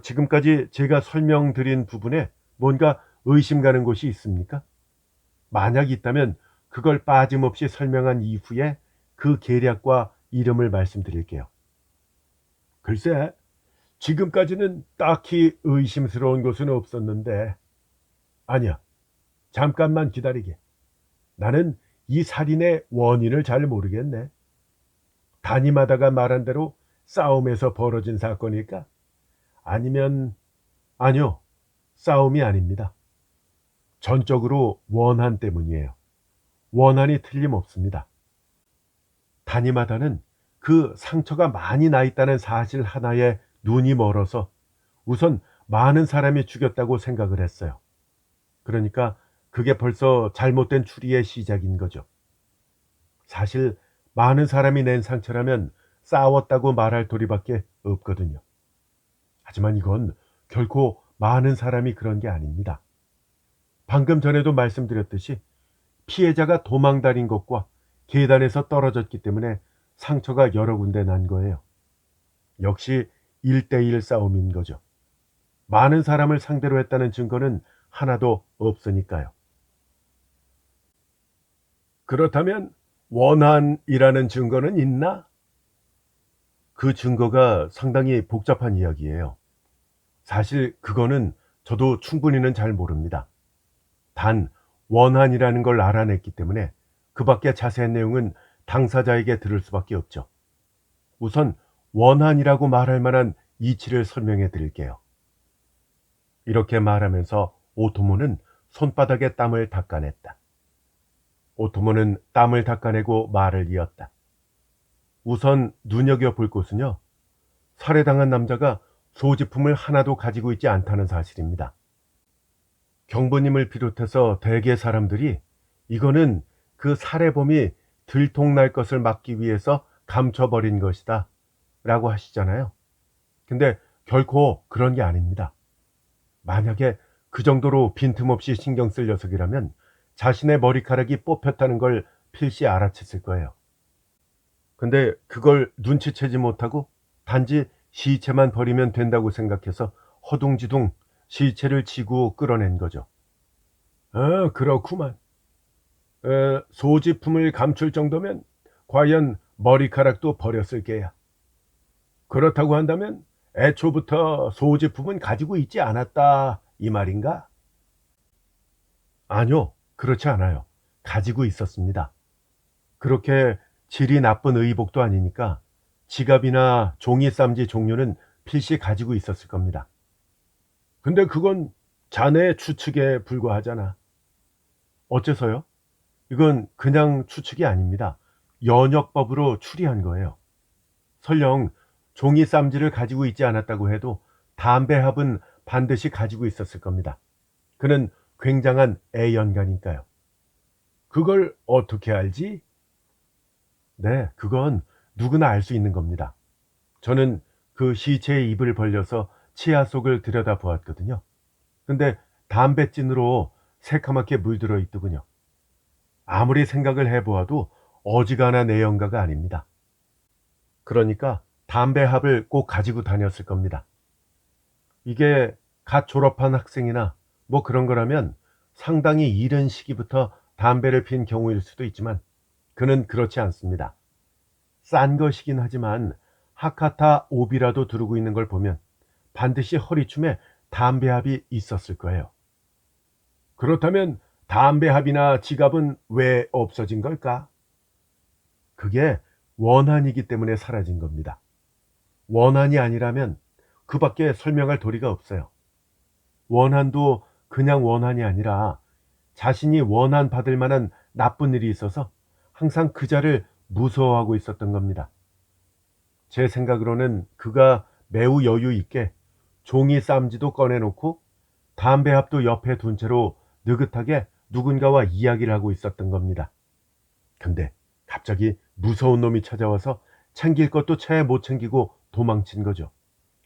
지금까지 제가 설명드린 부분에 뭔가 의심 가는 곳이 있습니까? 만약 있다면 그걸 빠짐없이 설명한 이후에 그 계략과 이름을 말씀드릴게요. 글쎄, 지금까지는 딱히 의심스러운 것은 없었는데, 아니야, 잠깐만 기다리게. 나는 이 살인의 원인을 잘 모르겠네. 담임하다가 말한 대로 싸움에서 벌어진 사건일까? 아니면, 아니요, 싸움이 아닙니다. 전적으로 원한 때문이에요. 원한이 틀림없습니다. 담임하다는 그 상처가 많이 나 있다는 사실 하나에 눈이 멀어서 우선 많은 사람이 죽였다고 생각을 했어요. 그러니까 그게 벌써 잘못된 추리의 시작인 거죠. 사실 많은 사람이 낸 상처라면 싸웠다고 말할 도리밖에 없거든요. 하지만 이건 결코 많은 사람이 그런 게 아닙니다. 방금 전에도 말씀드렸듯이 피해자가 도망다닌 것과 계단에서 떨어졌기 때문에 상처가 여러 군데 난 거예요. 역시 1대1 싸움인 거죠. 많은 사람을 상대로 했다는 증거는 하나도 없으니까요. 그렇다면 원한이라는 증거는 있나? 그 증거가 상당히 복잡한 이야기예요. 사실 그거는 저도 충분히는 잘 모릅니다. 단 원한이라는 걸 알아냈기 때문에 그 밖에 자세한 내용은 당사자에게 들을 수밖에 없죠. 우선 원한이라고 말할 만한 이치를 설명해 드릴게요. 이렇게 말하면서 오토모는 손바닥에 땀을 닦아냈다. 오토모는 땀을 닦아내고 말을 이었다. 우선 눈여겨볼 것은요, 살해당한 남자가 소지품을 하나도 가지고 있지 않다는 사실입니다. 경보님을 비롯해서 대개 사람들이 이거는 그 살해범이 들통날 것을 막기 위해서 감춰버린 것이다 라고 하시잖아요. 근데 결코 그런 게 아닙니다. 만약에 그 정도로 빈틈없이 신경 쓸 녀석이라면 자신의 머리카락이 뽑혔다는 걸 필시 알아챘을 거예요. 근데 그걸 눈치채지 못하고 단지 시체만 버리면 된다고 생각해서 허둥지둥 시체를 지고 끌어낸 거죠. 그렇구만. 소지품을 감출 정도면 과연 머리카락도 버렸을 게야. 그렇다고 한다면 애초부터 소지품은 가지고 있지 않았다 이 말인가? 아니요, 그렇지 않아요. 가지고 있었습니다. 그렇게 질이 나쁜 의복도 아니니까 지갑이나 종이 쌈지 종류는 필시 가지고 있었을 겁니다. 근데 그건 자네의 추측에 불과하잖아. 어째서요? 이건 그냥 추측이 아닙니다. 연역법으로 추리한 거예요. 설령 종이 쌈지를 가지고 있지 않았다고 해도 담배합은 반드시 가지고 있었을 겁니다. 그는 굉장한 애연가니까요. 그걸 어떻게 알지? 네, 그건 누구나 알 수 있는 겁니다. 저는 그 시체의 입을 벌려서 치아 속을 들여다보았거든요. 근데 담뱃진으로 새카맣게 물들어 있더군요. 아무리 생각을 해보아도 어지간한 애연가가 아닙니다. 그러니까 담배합을 꼭 가지고 다녔을 겁니다. 이게 갓 졸업한 학생이나 뭐 그런 거라면 상당히 이른 시기부터 담배를 핀 경우일 수도 있지만 그는 그렇지 않습니다. 싼 것이긴 하지만 하카타 오비라도 두르고 있는 걸 보면 반드시 허리춤에 담배합이 있었을 거예요. 그렇다면 담배합이나 지갑은 왜 없어진 걸까? 그게 원한이기 때문에 사라진 겁니다. 원한이 아니라면 그 밖에 설명할 도리가 없어요. 원한도 그냥 원한이 아니라 자신이 원한 받을 만한 나쁜 일이 있어서 항상 그 자를 무서워하고 있었던 겁니다. 제 생각으로는 그가 매우 여유 있게 종이 쌈지도 꺼내놓고 담배합도 옆에 둔 채로 느긋하게 누군가와 이야기를 하고 있었던 겁니다. 근데 갑자기 무서운 놈이 찾아와서 챙길 것도 채 못 챙기고 도망친 거죠.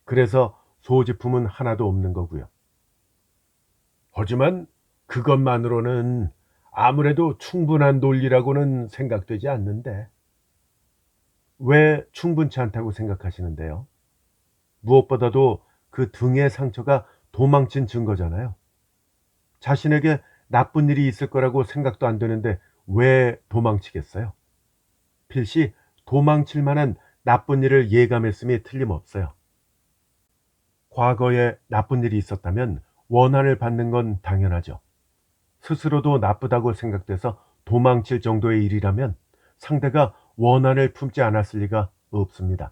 그래서 소지품은 하나도 없는 거고요. 하지만 그것만으로는 아무래도 충분한 논리라고는 생각되지 않는데. 왜 충분치 않다고 생각하시는데요? 무엇보다도 그 등의 상처가 도망친 증거잖아요. 자신에게 나쁜 일이 있을 거라고 생각도 안 되는데 왜 도망치겠어요? 필시 도망칠 만한 나쁜 일을 예감했음이 틀림없어요. 과거에 나쁜 일이 있었다면 원한을 받는 건 당연하죠. 스스로도 나쁘다고 생각돼서 도망칠 정도의 일이라면 상대가 원한을 품지 않았을 리가 없습니다.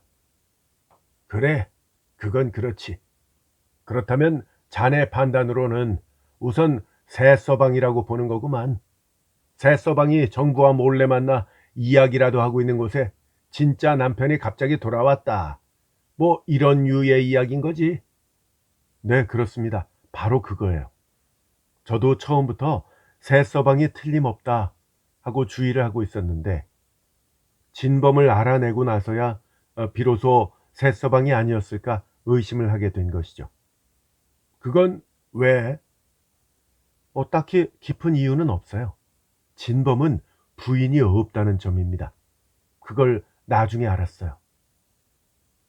그래, 그건 그렇지. 그렇다면 자네 판단으로는 우선 새서방이라고 보는 거구만. 새서방이 정부와 몰래 만나 이야기라도 하고 있는 곳에 진짜 남편이 갑자기 돌아왔다. 뭐 이런 유의 이야기인 거지. 네, 그렇습니다. 바로 그거예요. 저도 처음부터 새서방이 틀림없다 하고 주의를 하고 있었는데 진범을 알아내고 나서야 비로소 새서방이 아니었을까 의심을 하게 된 것이죠. 그건 왜? 딱히 깊은 이유는 없어요. 진범은 부인이 없다는 점입니다. 그걸 나중에 알았어요.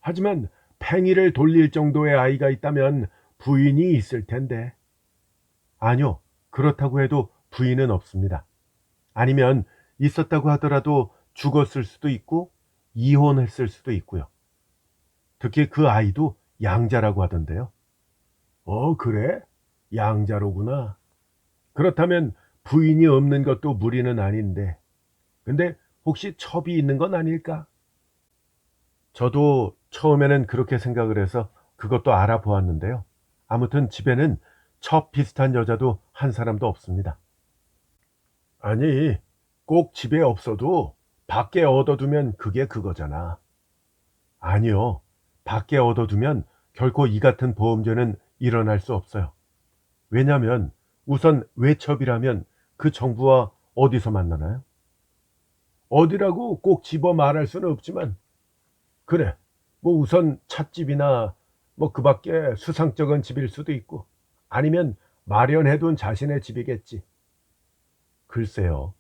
하지만 팽이를 돌릴 정도의 아이가 있다면 부인이 있을 텐데. 아니요. 그렇다고 해도 부인은 없습니다. 아니면 있었다고 하더라도 죽었을 수도 있고 이혼했을 수도 있고요. 특히 그 아이도 양자라고 하던데요. 그래? 양자로구나. 그렇다면 부인이 없는 것도 무리는 아닌데. 근데 혹시 첩이 있는 건 아닐까? 저도 처음에는 그렇게 생각을 해서 그것도 알아보았는데요. 아무튼 집에는 첩 비슷한 여자도 한 사람도 없습니다. 아니, 꼭 집에 없어도 밖에 얻어두면 그게 그거잖아. 아니요. 밖에 얻어두면 결코 이 같은 보험죄는 일어날 수 없어요. 왜냐하면 우선 외첩이라면 그 정부와 어디서 만나나요? 어디라고 꼭 집어 말할 수는 없지만 그래. 뭐 우선 찻집이나 뭐 그 밖에 수상쩍은 집일 수도 있고 아니면 마련해둔 자신의 집이겠지. 글쎄요.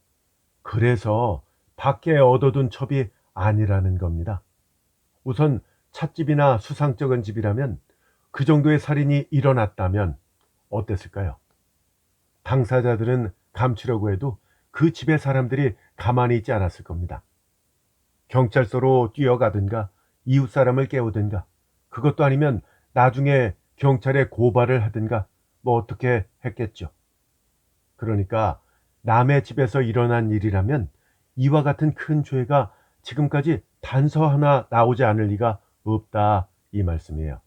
그래서 밖에 얻어둔 첩이 아니라는 겁니다. 우선 찻집이나 수상쩍은 집이라면 그 정도의 살인이 일어났다면 어땠을까요? 당사자들은 감추려고 해도 그 집의 사람들이 가만히 있지 않았을 겁니다. 경찰서로 뛰어가든가 이웃 사람을 깨우든가 그것도 아니면 나중에 경찰에 고발을 하든가 뭐 어떻게 했겠죠. 그러니까 남의 집에서 일어난 일이라면 이와 같은 큰 죄가 지금까지 단서 하나 나오지 않을 리가 없다 이 말씀이에요.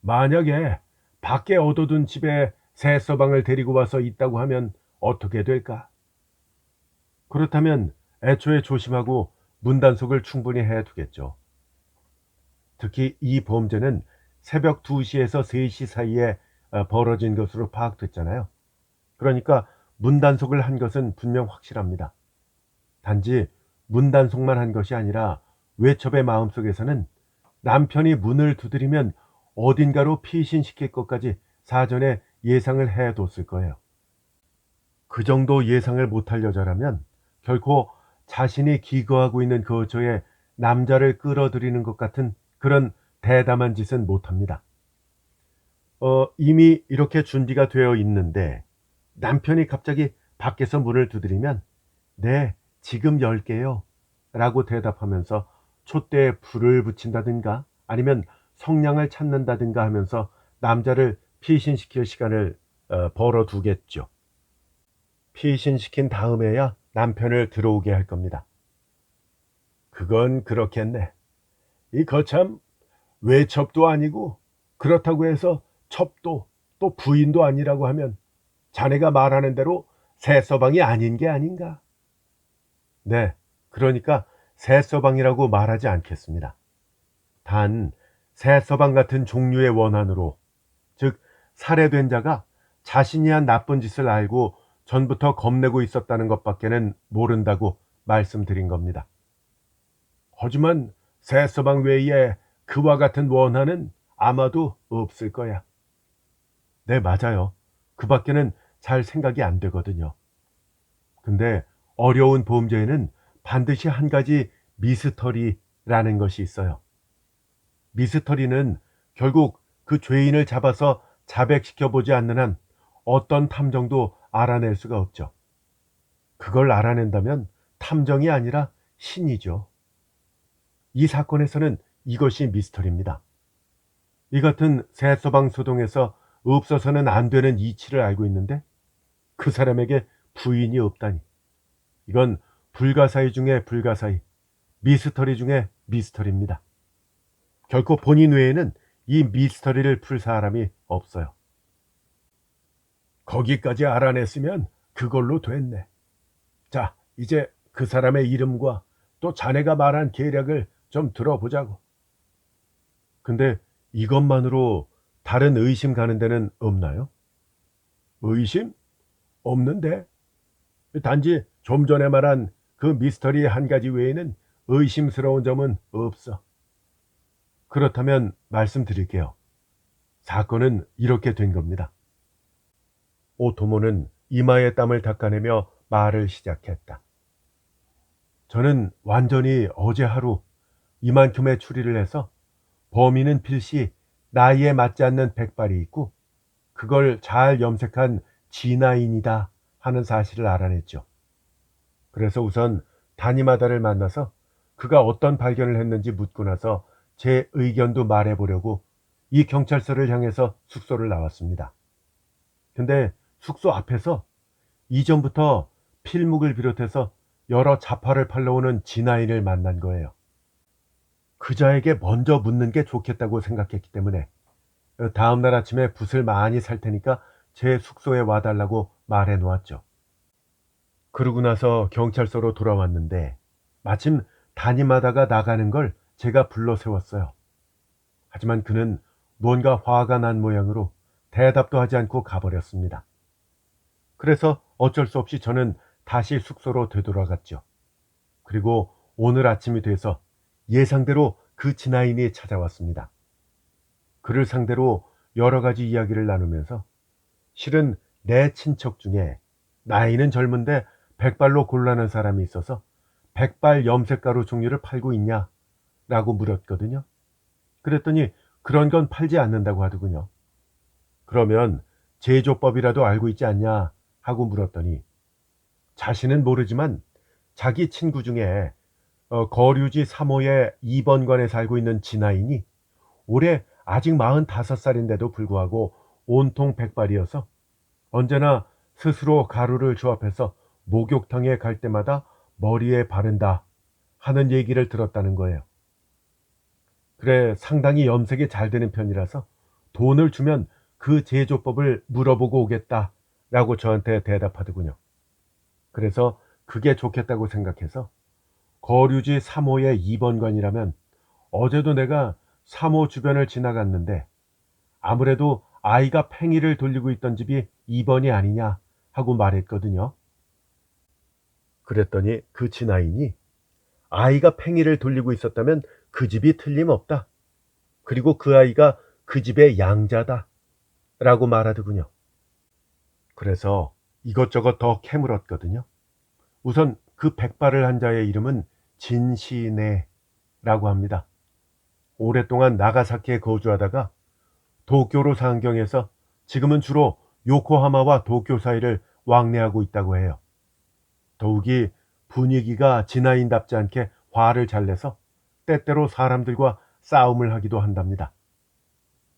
만약에 밖에 얻어둔 집에 새 서방을 데리고 와서 있다고 하면 어떻게 될까? 그렇다면 애초에 조심하고 문단속을 충분히 해두겠죠. 특히 이 범죄는 새벽 2시에서 3시 사이에 벌어진 것으로 파악됐잖아요. 그러니까 문단속을 한 것은 분명 확실합니다. 단지 문단속만 한 것이 아니라 외첩의 마음속에서는 남편이 문을 두드리면 어딘가로 피신시킬 것까지 사전에 예상을 해뒀을 거예요. 그 정도 예상을 못할 여자라면 결코 자신이 기거하고 있는 거처에 남자를 끌어들이는 것 같은 그런 대담한 짓은 못합니다. 이미 이렇게 준비가 되어 있는데 남편이 갑자기 밖에서 문을 두드리면 네, 지금 열게요 라고 대답하면서 촛대에 불을 붙인다든가 아니면 성냥을 찾는다든가 하면서 남자를 피신시킬 시간을 벌어두겠죠. 피신시킨 다음에야 남편을 들어오게 할 겁니다. 그건 그렇겠네. 이 거참 외첩도 아니고 그렇다고 해서 첩도 또 부인도 아니라고 하면 자네가 말하는 대로 새서방이 아닌 게 아닌가? 네, 그러니까 새서방이라고 말하지 않겠습니다. 단 새서방 같은 종류의 원한으로 즉 살해된 자가 자신이 한 나쁜 짓을 알고 전부터 겁내고 있었다는 것밖에는 모른다고 말씀드린 겁니다. 하지만 새서방 외에 그와 같은 원한은 아마도 없을 거야. 네, 맞아요. 그 밖에는 잘 생각이 안 되거든요. 근데 어려운 범죄에는 반드시 한 가지 미스터리라는 것이 있어요. 미스터리는 결국 그 죄인을 잡아서 자백시켜보지 않는 한 어떤 탐정도 알아낼 수가 없죠. 그걸 알아낸다면 탐정이 아니라 신이죠. 이 사건에서는 이것이 미스터리입니다. 이 같은 새서방 소동에서 없어서는 안 되는 이치를 알고 있는데 그 사람에게 부인이 없다니. 이건 불가사의 중에 불가사의, 미스터리 중에 미스터리입니다. 결코 본인 외에는 이 미스터리를 풀 사람이 없어요. 거기까지 알아냈으면 그걸로 됐네. 자, 이제 그 사람의 이름과 또 자네가 말한 계략을 좀 들어보자고. 근데 이것만으로 다른 의심 가는 데는 없나요? 의심? 없는데. 단지 좀 전에 말한 그 미스터리 한 가지 외에는 의심스러운 점은 없어. 그렇다면 말씀드릴게요. 사건은 이렇게 된 겁니다. 오토모는 이마에 땀을 닦아내며 말을 시작했다. 저는 완전히 어제 하루 이만큼의 추리를 해서 범인은 필시 나이에 맞지 않는 백발이 있고 그걸 잘 염색한 진아인이다 하는 사실을 알아냈죠. 그래서 우선 다니마다를 만나서 그가 어떤 발견을 했는지 묻고 나서 제 의견도 말해보려고 이 경찰서를 향해서 숙소를 나왔습니다. 근데 숙소 앞에서 이전부터 필묵을 비롯해서 여러 잡화를 팔러오는 진아인을 만난 거예요. 그자에게 먼저 묻는 게 좋겠다고 생각했기 때문에 다음날 아침에 붓을 많이 살 테니까 제 숙소에 와달라고 말해 놓았죠. 그러고 나서 경찰서로 돌아왔는데 마침 담임하다가 나가는 걸 제가 불러 세웠어요. 하지만 그는 뭔가 화가 난 모양으로 대답도 하지 않고 가버렸습니다. 그래서 어쩔 수 없이 저는 다시 숙소로 되돌아갔죠. 그리고 오늘 아침이 돼서 예상대로 그 진아인이 찾아왔습니다. 그를 상대로 여러 가지 이야기를 나누면서 실은 내 친척 중에 나이는 젊은데 백발로 곤란한 사람이 있어서 백발 염색가루 종류를 팔고 있냐? 라고 물었거든요. 그랬더니 그런 건 팔지 않는다고 하더군요. 그러면 제조법이라도 알고 있지 않냐? 하고 물었더니 자신은 모르지만 자기 친구 중에 거류지 3호의 2번관에 살고 있는 진아인이 올해 아직 45살인데도 불구하고 온통 백발이어서 언제나 스스로 가루를 조합해서 목욕탕에 갈 때마다 머리에 바른다 하는 얘기를 들었다는 거예요. 그래, 상당히 염색이 잘 되는 편이라서 돈을 주면 그 제조법을 물어보고 오겠다라고 저한테 대답하더군요. 그래서 그게 좋겠다고 생각해서 거류지 3호의 2번관이라면 어제도 내가 3호 주변을 지나갔는데 아무래도 아이가 팽이를 돌리고 있던 집이 2번이 아니냐 하고 말했거든요. 그랬더니 그 진아인이 아이가 팽이를 돌리고 있었다면 그 집이 틀림없다. 그리고 그 아이가 그 집의 양자다. 라고 말하더군요. 그래서 이것저것 더 캐물었거든요. 우선 그 백발을 한 자의 이름은 진시네라고 합니다. 오랫동안 나가사키에 거주하다가 도쿄로 상경해서 지금은 주로 요코하마와 도쿄 사이를 왕래하고 있다고 해요. 더욱이 분위기가 진아인답지 않게 화를 잘 내서 때때로 사람들과 싸움을 하기도 한답니다.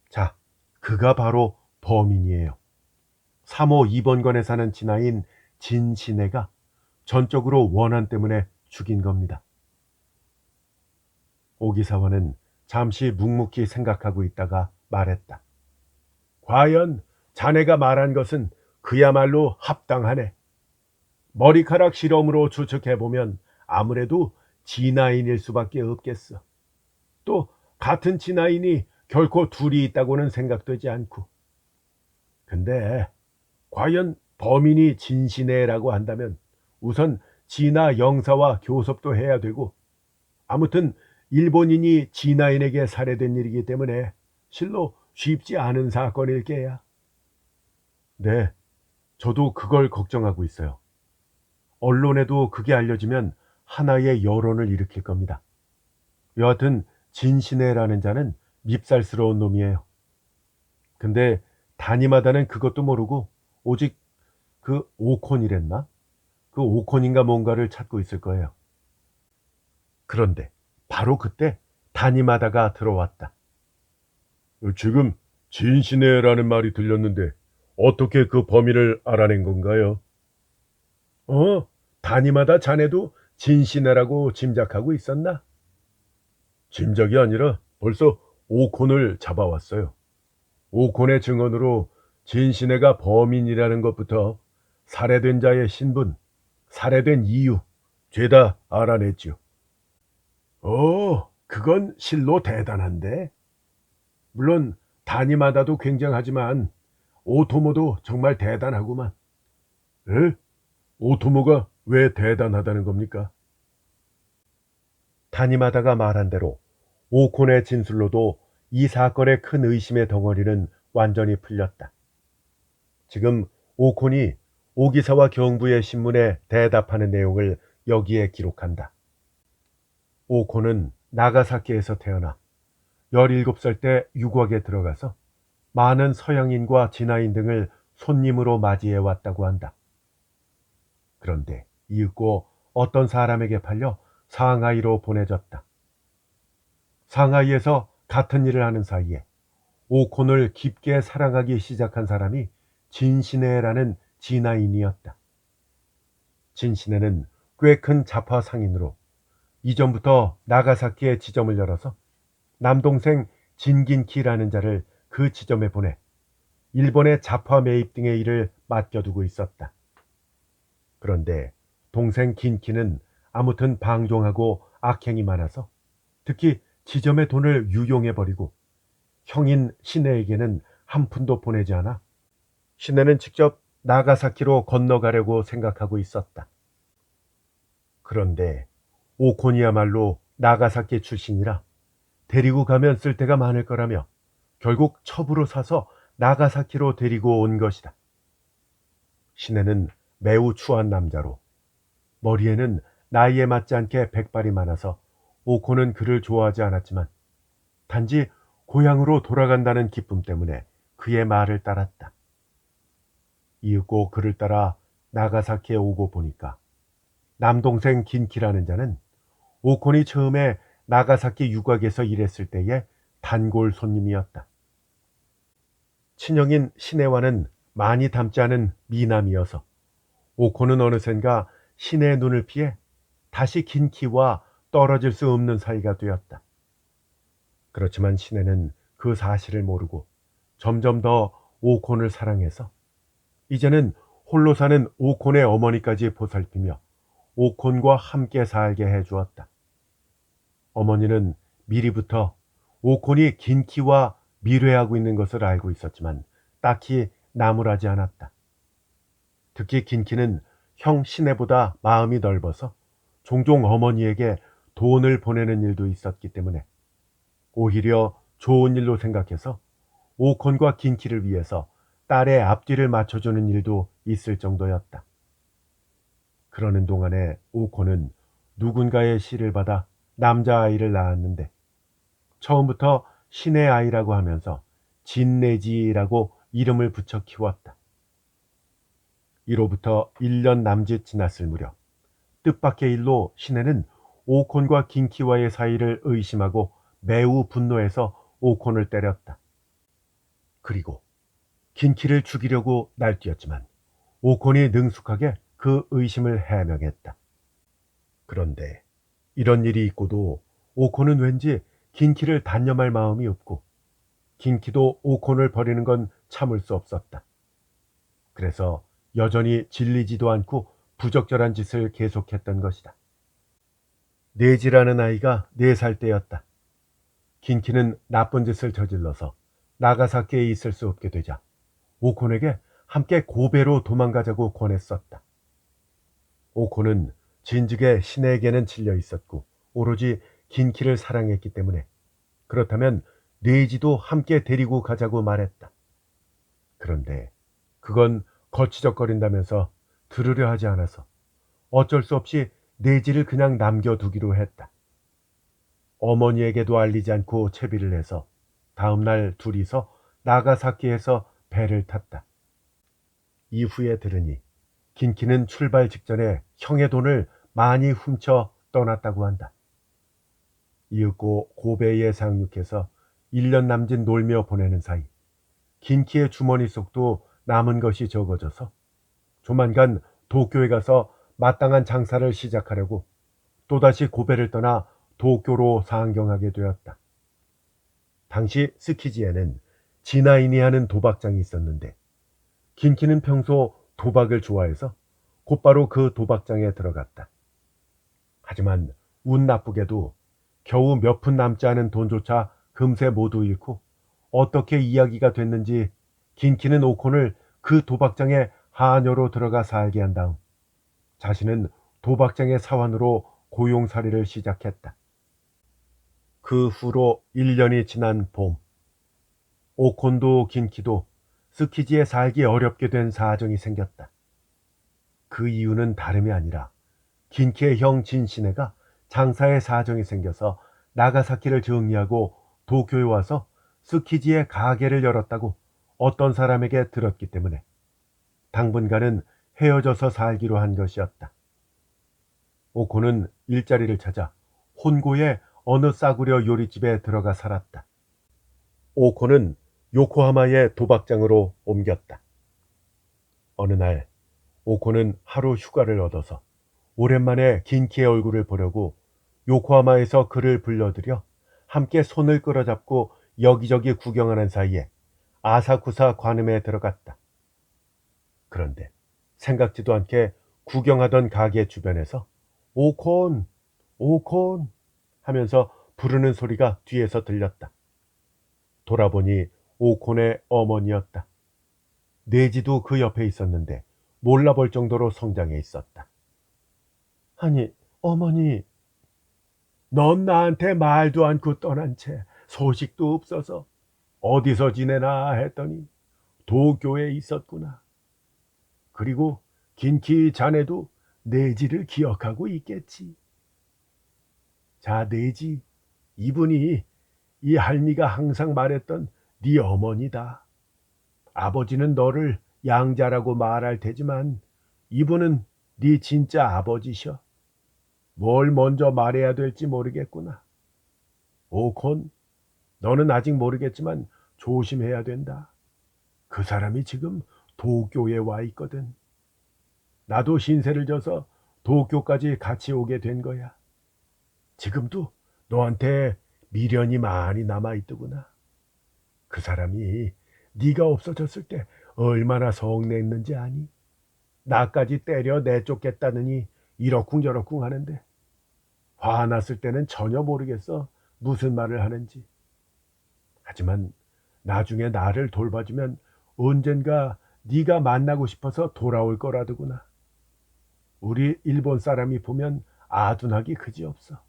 자, 그가 바로 범인이에요. 3호 2번관에 사는 진아인 진시네가 전적으로 원한 때문에 죽인 겁니다. 오기사와는 잠시 묵묵히 생각하고 있다가 말했다. 과연 자네가 말한 것은 그야말로 합당하네. 머리카락 실험으로 추측해보면 아무래도 진아인일 수밖에 없겠어. 또 같은 진아인이 결코 둘이 있다고는 생각되지 않고. 근데 과연 범인이 진시네라고 한다면 우선 진아 영사와 교섭도 해야 되고 아무튼 일본인이 진아인에게 살해된 일이기 때문에 실로 쉽지 않은 사건일 게야. 네, 저도 그걸 걱정하고 있어요. 언론에도 그게 알려지면 하나의 여론을 일으킬 겁니다. 여하튼 진시네라는 자는 밉살스러운 놈이에요. 근데 다니마다는 그것도 모르고 오직 그 오콘이랬나? 그 오콘인가 뭔가를 찾고 있을 거예요. 그런데 바로 그때 다니마다가 들어왔다. 지금 진시네라는 말이 들렸는데 어떻게 그 범인을 알아낸 건가요? 다니마다 자네도 진시네라고 짐작하고 있었나? 짐작이 아니라 벌써 오콘을 잡아왔어요. 오콘의 증언으로 진시내가 범인이라는 것부터 살해된 자의 신분, 살해된 이유, 죄다 알아냈지요. 그건 실로 대단한데. 물론 단위마다도 굉장하지만 오토모도 정말 대단하구만. 에? 오토모가 왜 대단하다는 겁니까? 단위마다가 말한 대로 오콘의 진술로도 이 사건의 큰 의심의 덩어리는 완전히 풀렸다. 지금 오콘이 오기사와 경부의 신문에 대답하는 내용을 여기에 기록한다. 오콘은 나가사키에서 태어나 17살 때 유곽에 들어가서 많은 서양인과 진화인 등을 손님으로 맞이해 왔다고 한다. 그런데 이윽고 어떤 사람에게 팔려 상하이로 보내졌다. 상하이에서 같은 일을 하는 사이에 오콘을 깊게 사랑하기 시작한 사람이 진시네라는 진화인이었다. 진시네는 꽤 큰 잡화 상인으로 이전부터 나가사키에 지점을 열어서 남동생 진긴키라는 자를 그 지점에 보내 일본의 잡화 매입 등의 일을 맡겨두고 있었다. 그런데 동생 긴키는 아무튼 방종하고 악행이 많아서 특히 지점의 돈을 유용해버리고 형인 시네에게는 한 푼도 보내지 않아 시네는 직접 나가사키로 건너가려고 생각하고 있었다. 그런데 오콘이야말로 나가사키 출신이라 데리고 가면 쓸데가 많을 거라며 결국 첩으로 사서 나가사키로 데리고 온 것이다. 시네는 매우 추한 남자로 머리에는 나이에 맞지 않게 백발이 많아서 오콘은 그를 좋아하지 않았지만 단지 고향으로 돌아간다는 기쁨 때문에 그의 말을 따랐다. 이윽고 그를 따라 나가사키에 오고 보니까 남동생 긴키라는 자는 오콘이 처음에 나가사키 유곽에서 일했을 때의 단골 손님이었다. 친형인 시네와는 많이 닮지 않은 미남이어서 오콘은 어느샌가 시네의 눈을 피해 다시 긴키와 떨어질 수 없는 사이가 되었다. 그렇지만 시네는 그 사실을 모르고 점점 더 오콘을 사랑해서 이제는 홀로 사는 오콘의 어머니까지 보살피며 오콘과 함께 살게 해주었다. 어머니는 미리부터 오콘이 긴키와 미래하고 있는 것을 알고 있었지만 딱히 나무라지 않았다. 특히 긴키는 형 시네보다 마음이 넓어서 종종 어머니에게 돈을 보내는 일도 있었기 때문에 오히려 좋은 일로 생각해서 오콘과 긴키를 위해서 딸의 앞뒤를 맞춰주는 일도 있을 정도였다. 그러는 동안에 오콘은 누군가의 시를 받아 남자아이를 낳았는데 처음부터 신의 아이라고 하면서 진내지라고 이름을 붙여 키웠다. 이로부터 1년 남짓 지났을 무렵 뜻밖의 일로 시내는 오콘과 긴키와의 사이를 의심하고 매우 분노해서 오콘을 때렸다. 그리고 긴키를 죽이려고 날뛰었지만 오콘이 능숙하게 그 의심을 해명했다. 그런데 이런 일이 있고도 오콘은 왠지 긴키를 단념할 마음이 없고 긴키도 오콘을 버리는 건 참을 수 없었다. 그래서 여전히 질리지도 않고 부적절한 짓을 계속했던 것이다. 네지라는 아이가 4살 때였다. 긴키는 나쁜 짓을 저질러서 나가사키에 있을 수 없게 되자 오콘에게 함께 고베로 도망가자고 권했었다. 오콘은 진즉에 신에게는 질려 있었고 오로지 긴키를 사랑했기 때문에 그렇다면 네이지도 함께 데리고 가자고 말했다. 그런데 그건 거치적거린다면서 들으려 하지 않아서 어쩔 수 없이 네이지를 그냥 남겨두기로 했다. 어머니에게도 알리지 않고 채비를 해서 다음날 둘이서 나가사키에서 배를 탔다. 이후에 들으니 긴키는 출발 직전에 형의 돈을 많이 훔쳐 떠났다고 한다. 이윽고 고베에 상륙해서 1년 남짓 놀며 보내는 사이 긴키의 주머니 속도 남은 것이 적어져서 조만간 도쿄에 가서 마땅한 장사를 시작하려고 또다시 고베를 떠나 도쿄로 상경하게 되었다. 당시 스키지에는 지나인이 하는 도박장이 있었는데 긴키는 평소 도박을 좋아해서 곧바로 그 도박장에 들어갔다. 하지만 운 나쁘게도 겨우 몇 푼 남지 않은 돈조차 금세 모두 잃고 어떻게 이야기가 됐는지 긴키는 오콘을 그 도박장에 하녀로 들어가 살게 한 다음 자신은 도박장의 사원으로 고용살이를 시작했다. 그 후로 1년이 지난 봄, 오콘도 긴키도 스키지에 살기 어렵게 된 사정이 생겼다. 그 이유는 다름이 아니라 긴키의 형 진시네가 장사에 사정이 생겨서 나가사키를 정리하고 도쿄에 와서 스키지에 가게를 열었다고 어떤 사람에게 들었기 때문에 당분간은 헤어져서 살기로 한 것이었다. 오코는 일자리를 찾아 혼고의 어느 싸구려 요리집에 들어가 살았다. 오코는 요코하마의 도박장으로 옮겼다. 어느 날 오코는 하루 휴가를 얻어서 오랜만에 긴키의 얼굴을 보려고 요코하마에서 그를 불러들여 함께 손을 끌어잡고 여기저기 구경하는 사이에 아사쿠사 관음에 들어갔다. 그런데 생각지도 않게 구경하던 가게 주변에서 오콘, 오콘 하면서 부르는 소리가 뒤에서 들렸다. 돌아보니 오콘의 어머니였다. 내지도 그 옆에 있었는데 몰라볼 정도로 성장해 있었다. 아니, 어머니, 넌 나한테 말도 않고 떠난 채 소식도 없어서 어디서 지내나 했더니 도쿄에 있었구나. 그리고 긴키 자네도 내지를 기억하고 있겠지. 자, 내지, 이분이 이 할미가 항상 말했던 네 어머니다. 아버지는 너를 양자라고 말할 테지만 이분은 네 진짜 아버지셔. 뭘 먼저 말해야 될지 모르겠구나. 오콘, 너는 아직 모르겠지만 조심해야 된다. 그 사람이 지금 도쿄에 와 있거든. 나도 신세를 져서 도쿄까지 같이 오게 된 거야. 지금도 너한테 미련이 많이 남아있더구나. 그 사람이 네가 없어졌을 때 얼마나 성냈는지 아니? 나까지 때려 내쫓겠다느니 이러쿵저러쿵 하는데 화났을 때는 전혀 모르겠어 무슨 말을 하는지. 하지만 나중에 나를 돌봐주면 언젠가 네가 만나고 싶어서 돌아올 거라더구나. 우리 일본 사람이 보면 아둔하기 그지없어.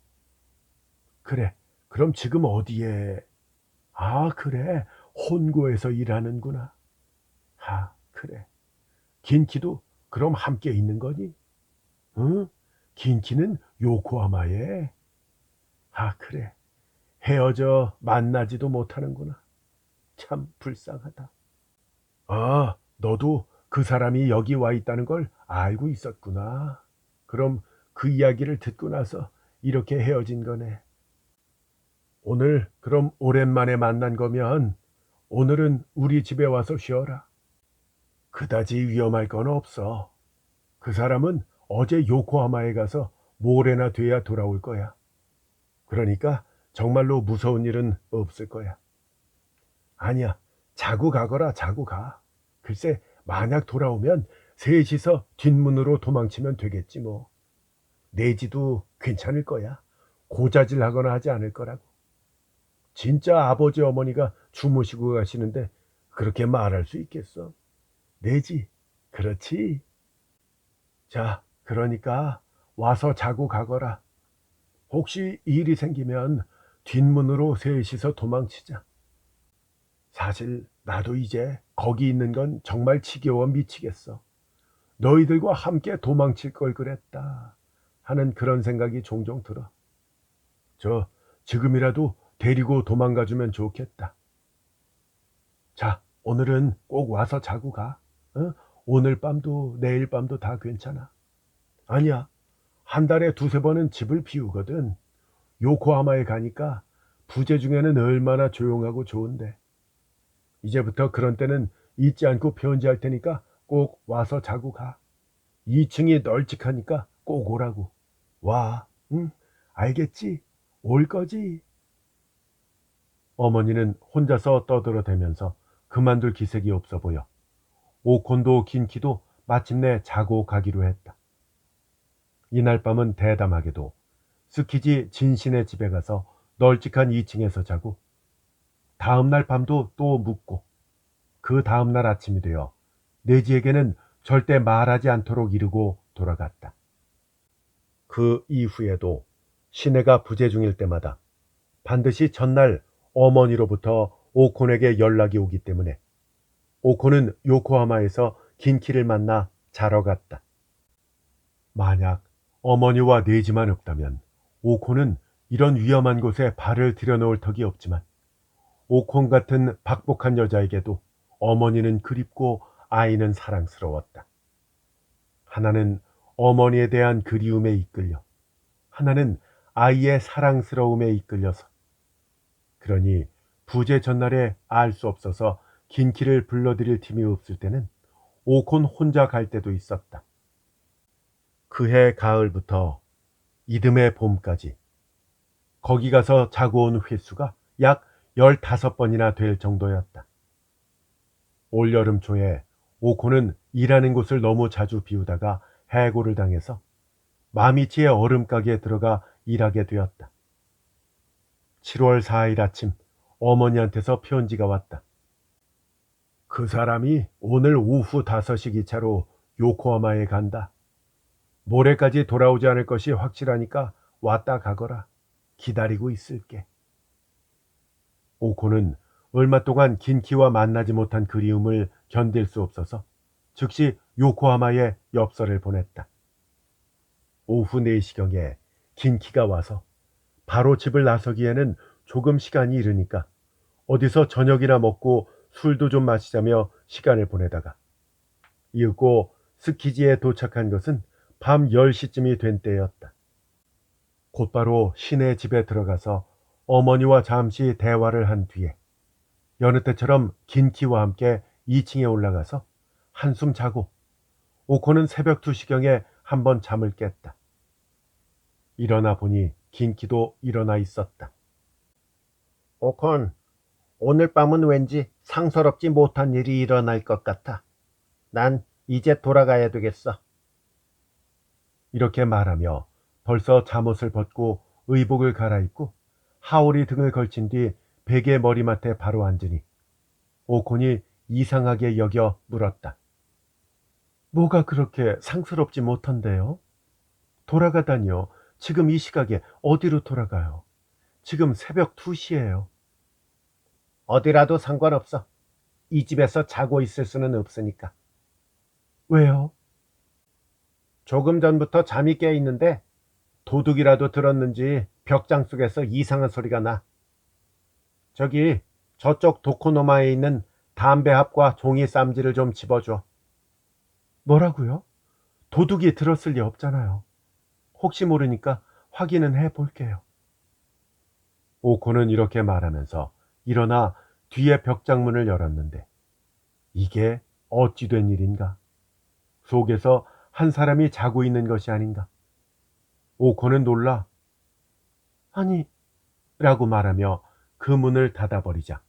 그래, 그럼 지금 어디에? 아, 그래, 혼고에서 일하는구나. 아, 그래. 긴키도 그럼 함께 있는 거니? 응? 긴키는 요코하마에. 아, 그래. 헤어져 만나지도 못하는구나. 참 불쌍하다. 아, 너도 그 사람이 여기 와 있다는 걸 알고 있었구나. 그럼 그 이야기를 듣고 나서 이렇게 헤어진 거네. 오늘 그럼 오랜만에 만난 거면 오늘은 우리 집에 와서 쉬어라. 그다지 위험할 건 없어. 그 사람은 어제 요코하마에 가서 모레나 돼야 돌아올 거야. 그러니까 정말로 무서운 일은 없을 거야. 아니야, 자고 가거라, 자고 가. 글쎄, 만약 돌아오면 셋이서 뒷문으로 도망치면 되겠지 뭐. 내지도 괜찮을 거야. 고자질 하거나 하지 않을 거라고. 진짜 아버지 어머니가 주무시고 가시는데 그렇게 말할 수 있겠어. 내지, 그렇지. 자, 그러니까 와서 자고 가거라. 혹시 일이 생기면 뒷문으로 셋이서 도망치자. 사실 나도 이제 거기 있는 건 정말 지겨워 미치겠어. 너희들과 함께 도망칠 걸 그랬다 하는 그런 생각이 종종 들어. 지금이라도 데리고 도망가 주면 좋겠다. 자, 오늘은 꼭 와서 자고 가. 어? 오늘 밤도 내일 밤도 다 괜찮아. 아니야, 한 달에 두세 번은 집을 비우거든. 요코하마에 가니까 부재 중에는 얼마나 조용하고 좋은데. 이제부터 그런 때는 잊지 않고 편지할 테니까 꼭 와서 자고 가. 2층이 널찍하니까 꼭 오라고. 와, 응? 알겠지? 올 거지? 어머니는 혼자서 떠들어대면서 그만둘 기색이 없어 보여 오콘도 긴키도 마침내 자고 가기로 했다. 이날 밤은 대담하게도 스키지 진신의 집에 가서 널찍한 2층에서 자고 다음날 밤도 또 묵고 그 다음날 아침이 되어 내지에게는 절대 말하지 않도록 이르고 돌아갔다. 그 이후에도 시내가 부재 중일 때마다 반드시 전날 어머니로부터 오콘에게 연락이 오기 때문에 오콘은 요코하마에서 긴키를 만나 자러 갔다. 만약 어머니와 내지만 없다면 오콘은 이런 위험한 곳에 발을 들여놓을 턱이 없지만 오콘 같은 박복한 여자에게도 어머니는 그립고 아이는 사랑스러웠다. 하나는 어머니에 대한 그리움에 이끌려 하나는 아이의 사랑스러움에 이끌려서 그러니 부재 전날에 알 수 없어서 긴키를 불러들일 팀이 없을 때는 오콘 혼자 갈 때도 있었다. 그해 가을부터 이듬해 봄까지 거기 가서 자고 온 횟수가 약 15번이나 될 정도였다. 올여름 초에 오콘은 일하는 곳을 너무 자주 비우다가 해고를 당해서 마미치의 얼음가게에 들어가 일하게 되었다. 7월 4일 아침 어머니한테서 편지가 왔다. 그 사람이 오늘 오후 5시 기차로 요코하마에 간다. 모레까지 돌아오지 않을 것이 확실하니까 왔다 가거라. 기다리고 있을게. 오코는 얼마 동안 긴키와 만나지 못한 그리움을 견딜 수 없어서 즉시 요코하마에 엽서를 보냈다. 오후 4시경에 긴키가 와서 바로 집을 나서기에는 조금 시간이 이르니까 어디서 저녁이나 먹고 술도 좀 마시자며 시간을 보내다가 이윽고 스키지에 도착한 것은 밤 10시쯤이 된 때였다. 곧바로 시내 집에 들어가서 어머니와 잠시 대화를 한 뒤에 여느 때처럼 긴키와 함께 2층에 올라가서 한숨 자고 오코는 새벽 2시경에 한번 잠을 깼다. 일어나 보니 긴키도 일어나 있었다. 오콘, 오늘 밤은 왠지 상서롭지 못한 일이 일어날 것 같아. 난 이제 돌아가야 되겠어. 이렇게 말하며 벌써 잠옷을 벗고 의복을 갈아입고 하울이 등을 걸친 뒤 베개 머리맡에 바로 앉으니 오콘이 이상하게 여겨 물었다. 뭐가 그렇게 상스럽지 못한데요? 돌아가다니요. 지금 이 시각에 어디로 돌아가요? 지금 새벽 2시예요. 어디라도 상관없어. 이 집에서 자고 있을 수는 없으니까. 왜요? 조금 전부터 잠이 깨 있는데 도둑이라도 들었는지 벽장 속에서 이상한 소리가 나. 저기 저쪽 도코노마에 있는 담배합과 종이 쌈지를 좀 집어줘. 뭐라고요? 도둑이 들었을 리 없잖아요. 혹시 모르니까 확인은 해볼게요. 오코는 이렇게 말하면서 일어나 뒤에 벽장문을 열었는데 이게 어찌 된 일인가? 속에서 한 사람이 자고 있는 것이 아닌가? 오코는 놀라 아니 라고 말하며 그 문을 닫아버리자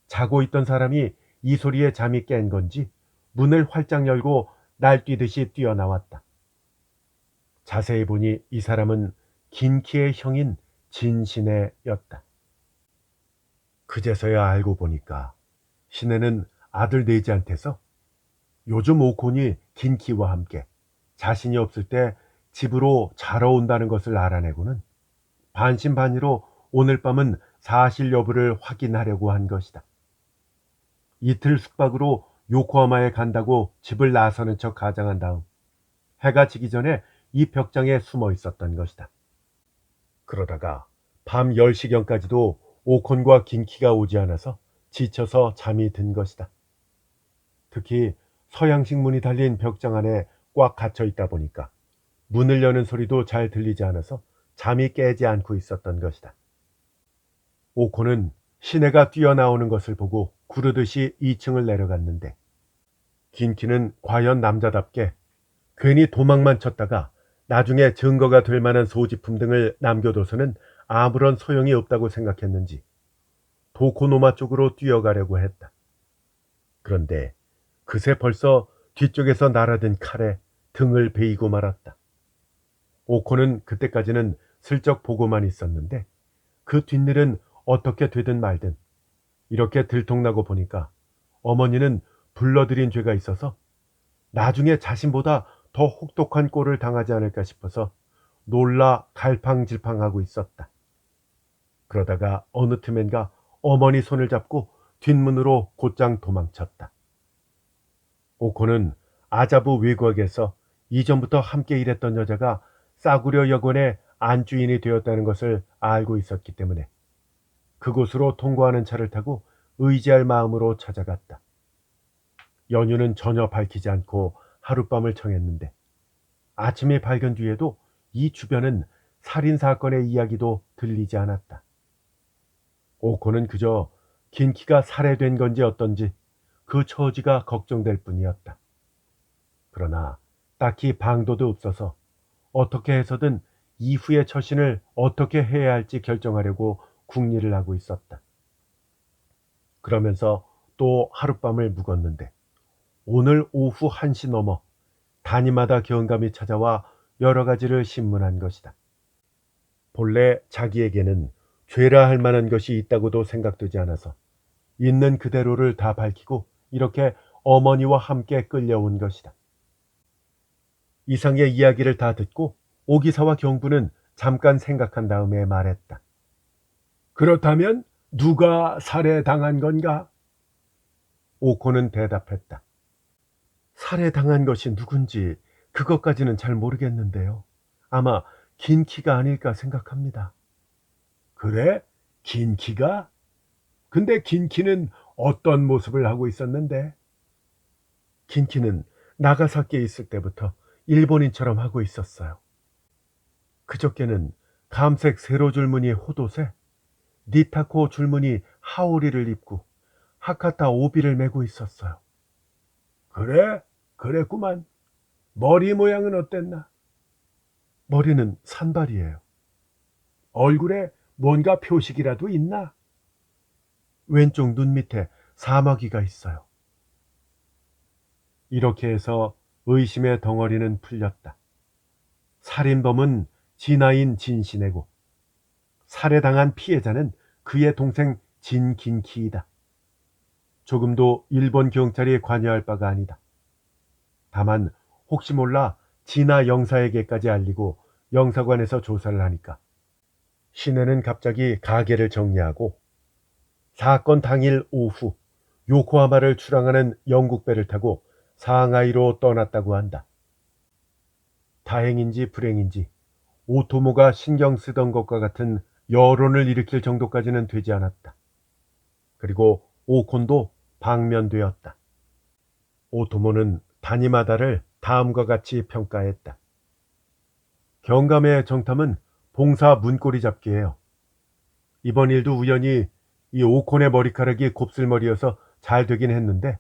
자고 있던 사람이 이 소리에 잠이 깬 건지 문을 활짝 열고 날뛰듯이 뛰어나왔다. 자세히 보니 이 사람은 긴키의 형인 진시네였다. 그제서야 알고 보니까 시네는 아들 네지한테서 요즘 오콘이 긴키와 함께 자신이 없을 때 집으로 자러 온다는 것을 알아내고는 반신반의로 오늘 밤은 사실 여부를 확인하려고 한 것이다. 이틀 숙박으로 요코하마에 간다고 집을 나서는 척 가장한 다음 해가 지기 전에 이 벽장에 숨어 있었던 것이다. 그러다가 밤 10시경까지도 오콘과 긴키가 오지 않아서 지쳐서 잠이 든 것이다. 특히 서양식 문이 달린 벽장 안에 꽉 갇혀 있다 보니까 문을 여는 소리도 잘 들리지 않아서 잠이 깨지 않고 있었던 것이다. 오콘은 시내가 뛰어나오는 것을 보고 구르듯이 2층을 내려갔는데 긴키는 과연 남자답게 괜히 도망만 쳤다가 나중에 증거가 될 만한 소지품 등을 남겨둬서는 아무런 소용이 없다고 생각했는지 도코노마 쪽으로 뛰어가려고 했다. 그런데 그새 벌써 뒤쪽에서 날아든 칼에 등을 베이고 말았다. 오코는 그때까지는 슬쩍 보고만 있었는데 그 뒷일은 어떻게 되든 말든 이렇게 들통나고 보니까 어머니는 불러들인 죄가 있어서 나중에 자신보다 더 혹독한 꼴을 당하지 않을까 싶어서 놀라 갈팡질팡하고 있었다. 그러다가 어느 틈엔가 어머니 손을 잡고 뒷문으로 곧장 도망쳤다. 오코는 아자부 외곽에서 이전부터 함께 일했던 여자가 싸구려 여관의 안주인이 되었다는 것을 알고 있었기 때문에 그곳으로 통과하는 차를 타고 의지할 마음으로 찾아갔다. 연유는 전혀 밝히지 않고 하룻밤을 청했는데 아침에 밝은 뒤에도 이 주변은 살인사건의 이야기도 들리지 않았다. 오코는 그저 긴키가 살해된 건지 어떤지 그 처지가 걱정될 뿐이었다. 그러나 딱히 방도도 없어서 어떻게 해서든 이후의 처신을 어떻게 해야 할지 결정하려고 궁리를 하고 있었다. 그러면서 또 하룻밤을 묵었는데 오늘 오후 1시 넘어 단위마다 경감이 찾아와 여러 가지를 신문한 것이다. 본래 자기에게는 죄라 할 만한 것이 있다고도 생각되지 않아서 있는 그대로를 다 밝히고 이렇게 어머니와 함께 끌려온 것이다. 이상의 이야기를 다 듣고 오기사와 경부는 잠깐 생각한 다음에 말했다. 그렇다면 누가 살해당한 건가? 오코는 대답했다. 살해당한 것이 누군지 그것까지는 잘 모르겠는데요. 아마 긴키가 아닐까 생각합니다. 그래? 긴키가? 근데 긴키는 어떤 모습을 하고 있었는데? 긴키는 나가사키에 있을 때부터 일본인처럼 하고 있었어요. 그저께는 감색 세로줄무늬 호도새, 니타코 줄무늬 하오리를 입고 하카타 오비를 메고 있었어요. 그래? 그랬구만. 머리 모양은 어땠나? 머리는 산발이에요. 얼굴에 뭔가 표식이라도 있나? 왼쪽 눈 밑에 사마귀가 있어요. 이렇게 해서 의심의 덩어리는 풀렸다. 살인범은 진아인 진시내고 살해당한 피해자는 그의 동생 진긴키이다. 조금도 일본 경찰이 관여할 바가 아니다. 다만 혹시 몰라 진아 영사에게까지 알리고 영사관에서 조사를 하니까 시내는 갑자기 가게를 정리하고 사건 당일 오후 요코하마를 출항하는 영국배를 타고 상하이로 떠났다고 한다. 다행인지 불행인지 오토모가 신경 쓰던 것과 같은 여론을 일으킬 정도까지는 되지 않았다. 그리고 오콘도 방면되었다. 오토모는 다니마다를 다음과 같이 평가했다. 경감의 정탐은 봉사 문고리 잡기예요. 이번 일도 우연히 이 오콘의 머리카락이 곱슬머리여서 잘 되긴 했는데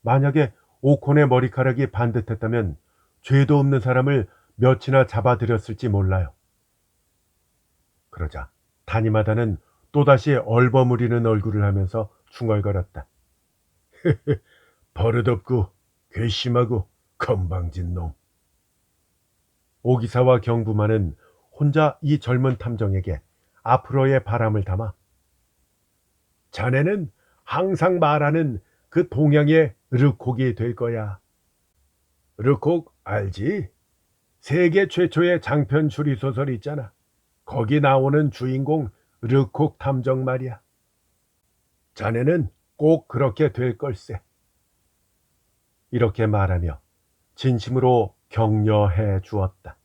만약에 오콘의 머리카락이 반듯했다면 죄도 없는 사람을 몇이나 잡아들였을지 몰라요. 그러자 다니마다는 또다시 얼버무리는 얼굴을 하면서 중얼거렸다. 버릇없고 괘씸하고 건방진 놈. 오기사와 경부만은 혼자 이 젊은 탐정에게 앞으로의 바람을 담아 자네는 항상 말하는 그 동양의 르콕이 될 거야. 르콕 알지? 세계 최초의 장편 추리소설 있잖아. 거기 나오는 주인공 르콕 탐정 말이야. 자네는 꼭 그렇게 될 걸세. 이렇게 말하며 진심으로 격려해 주었다.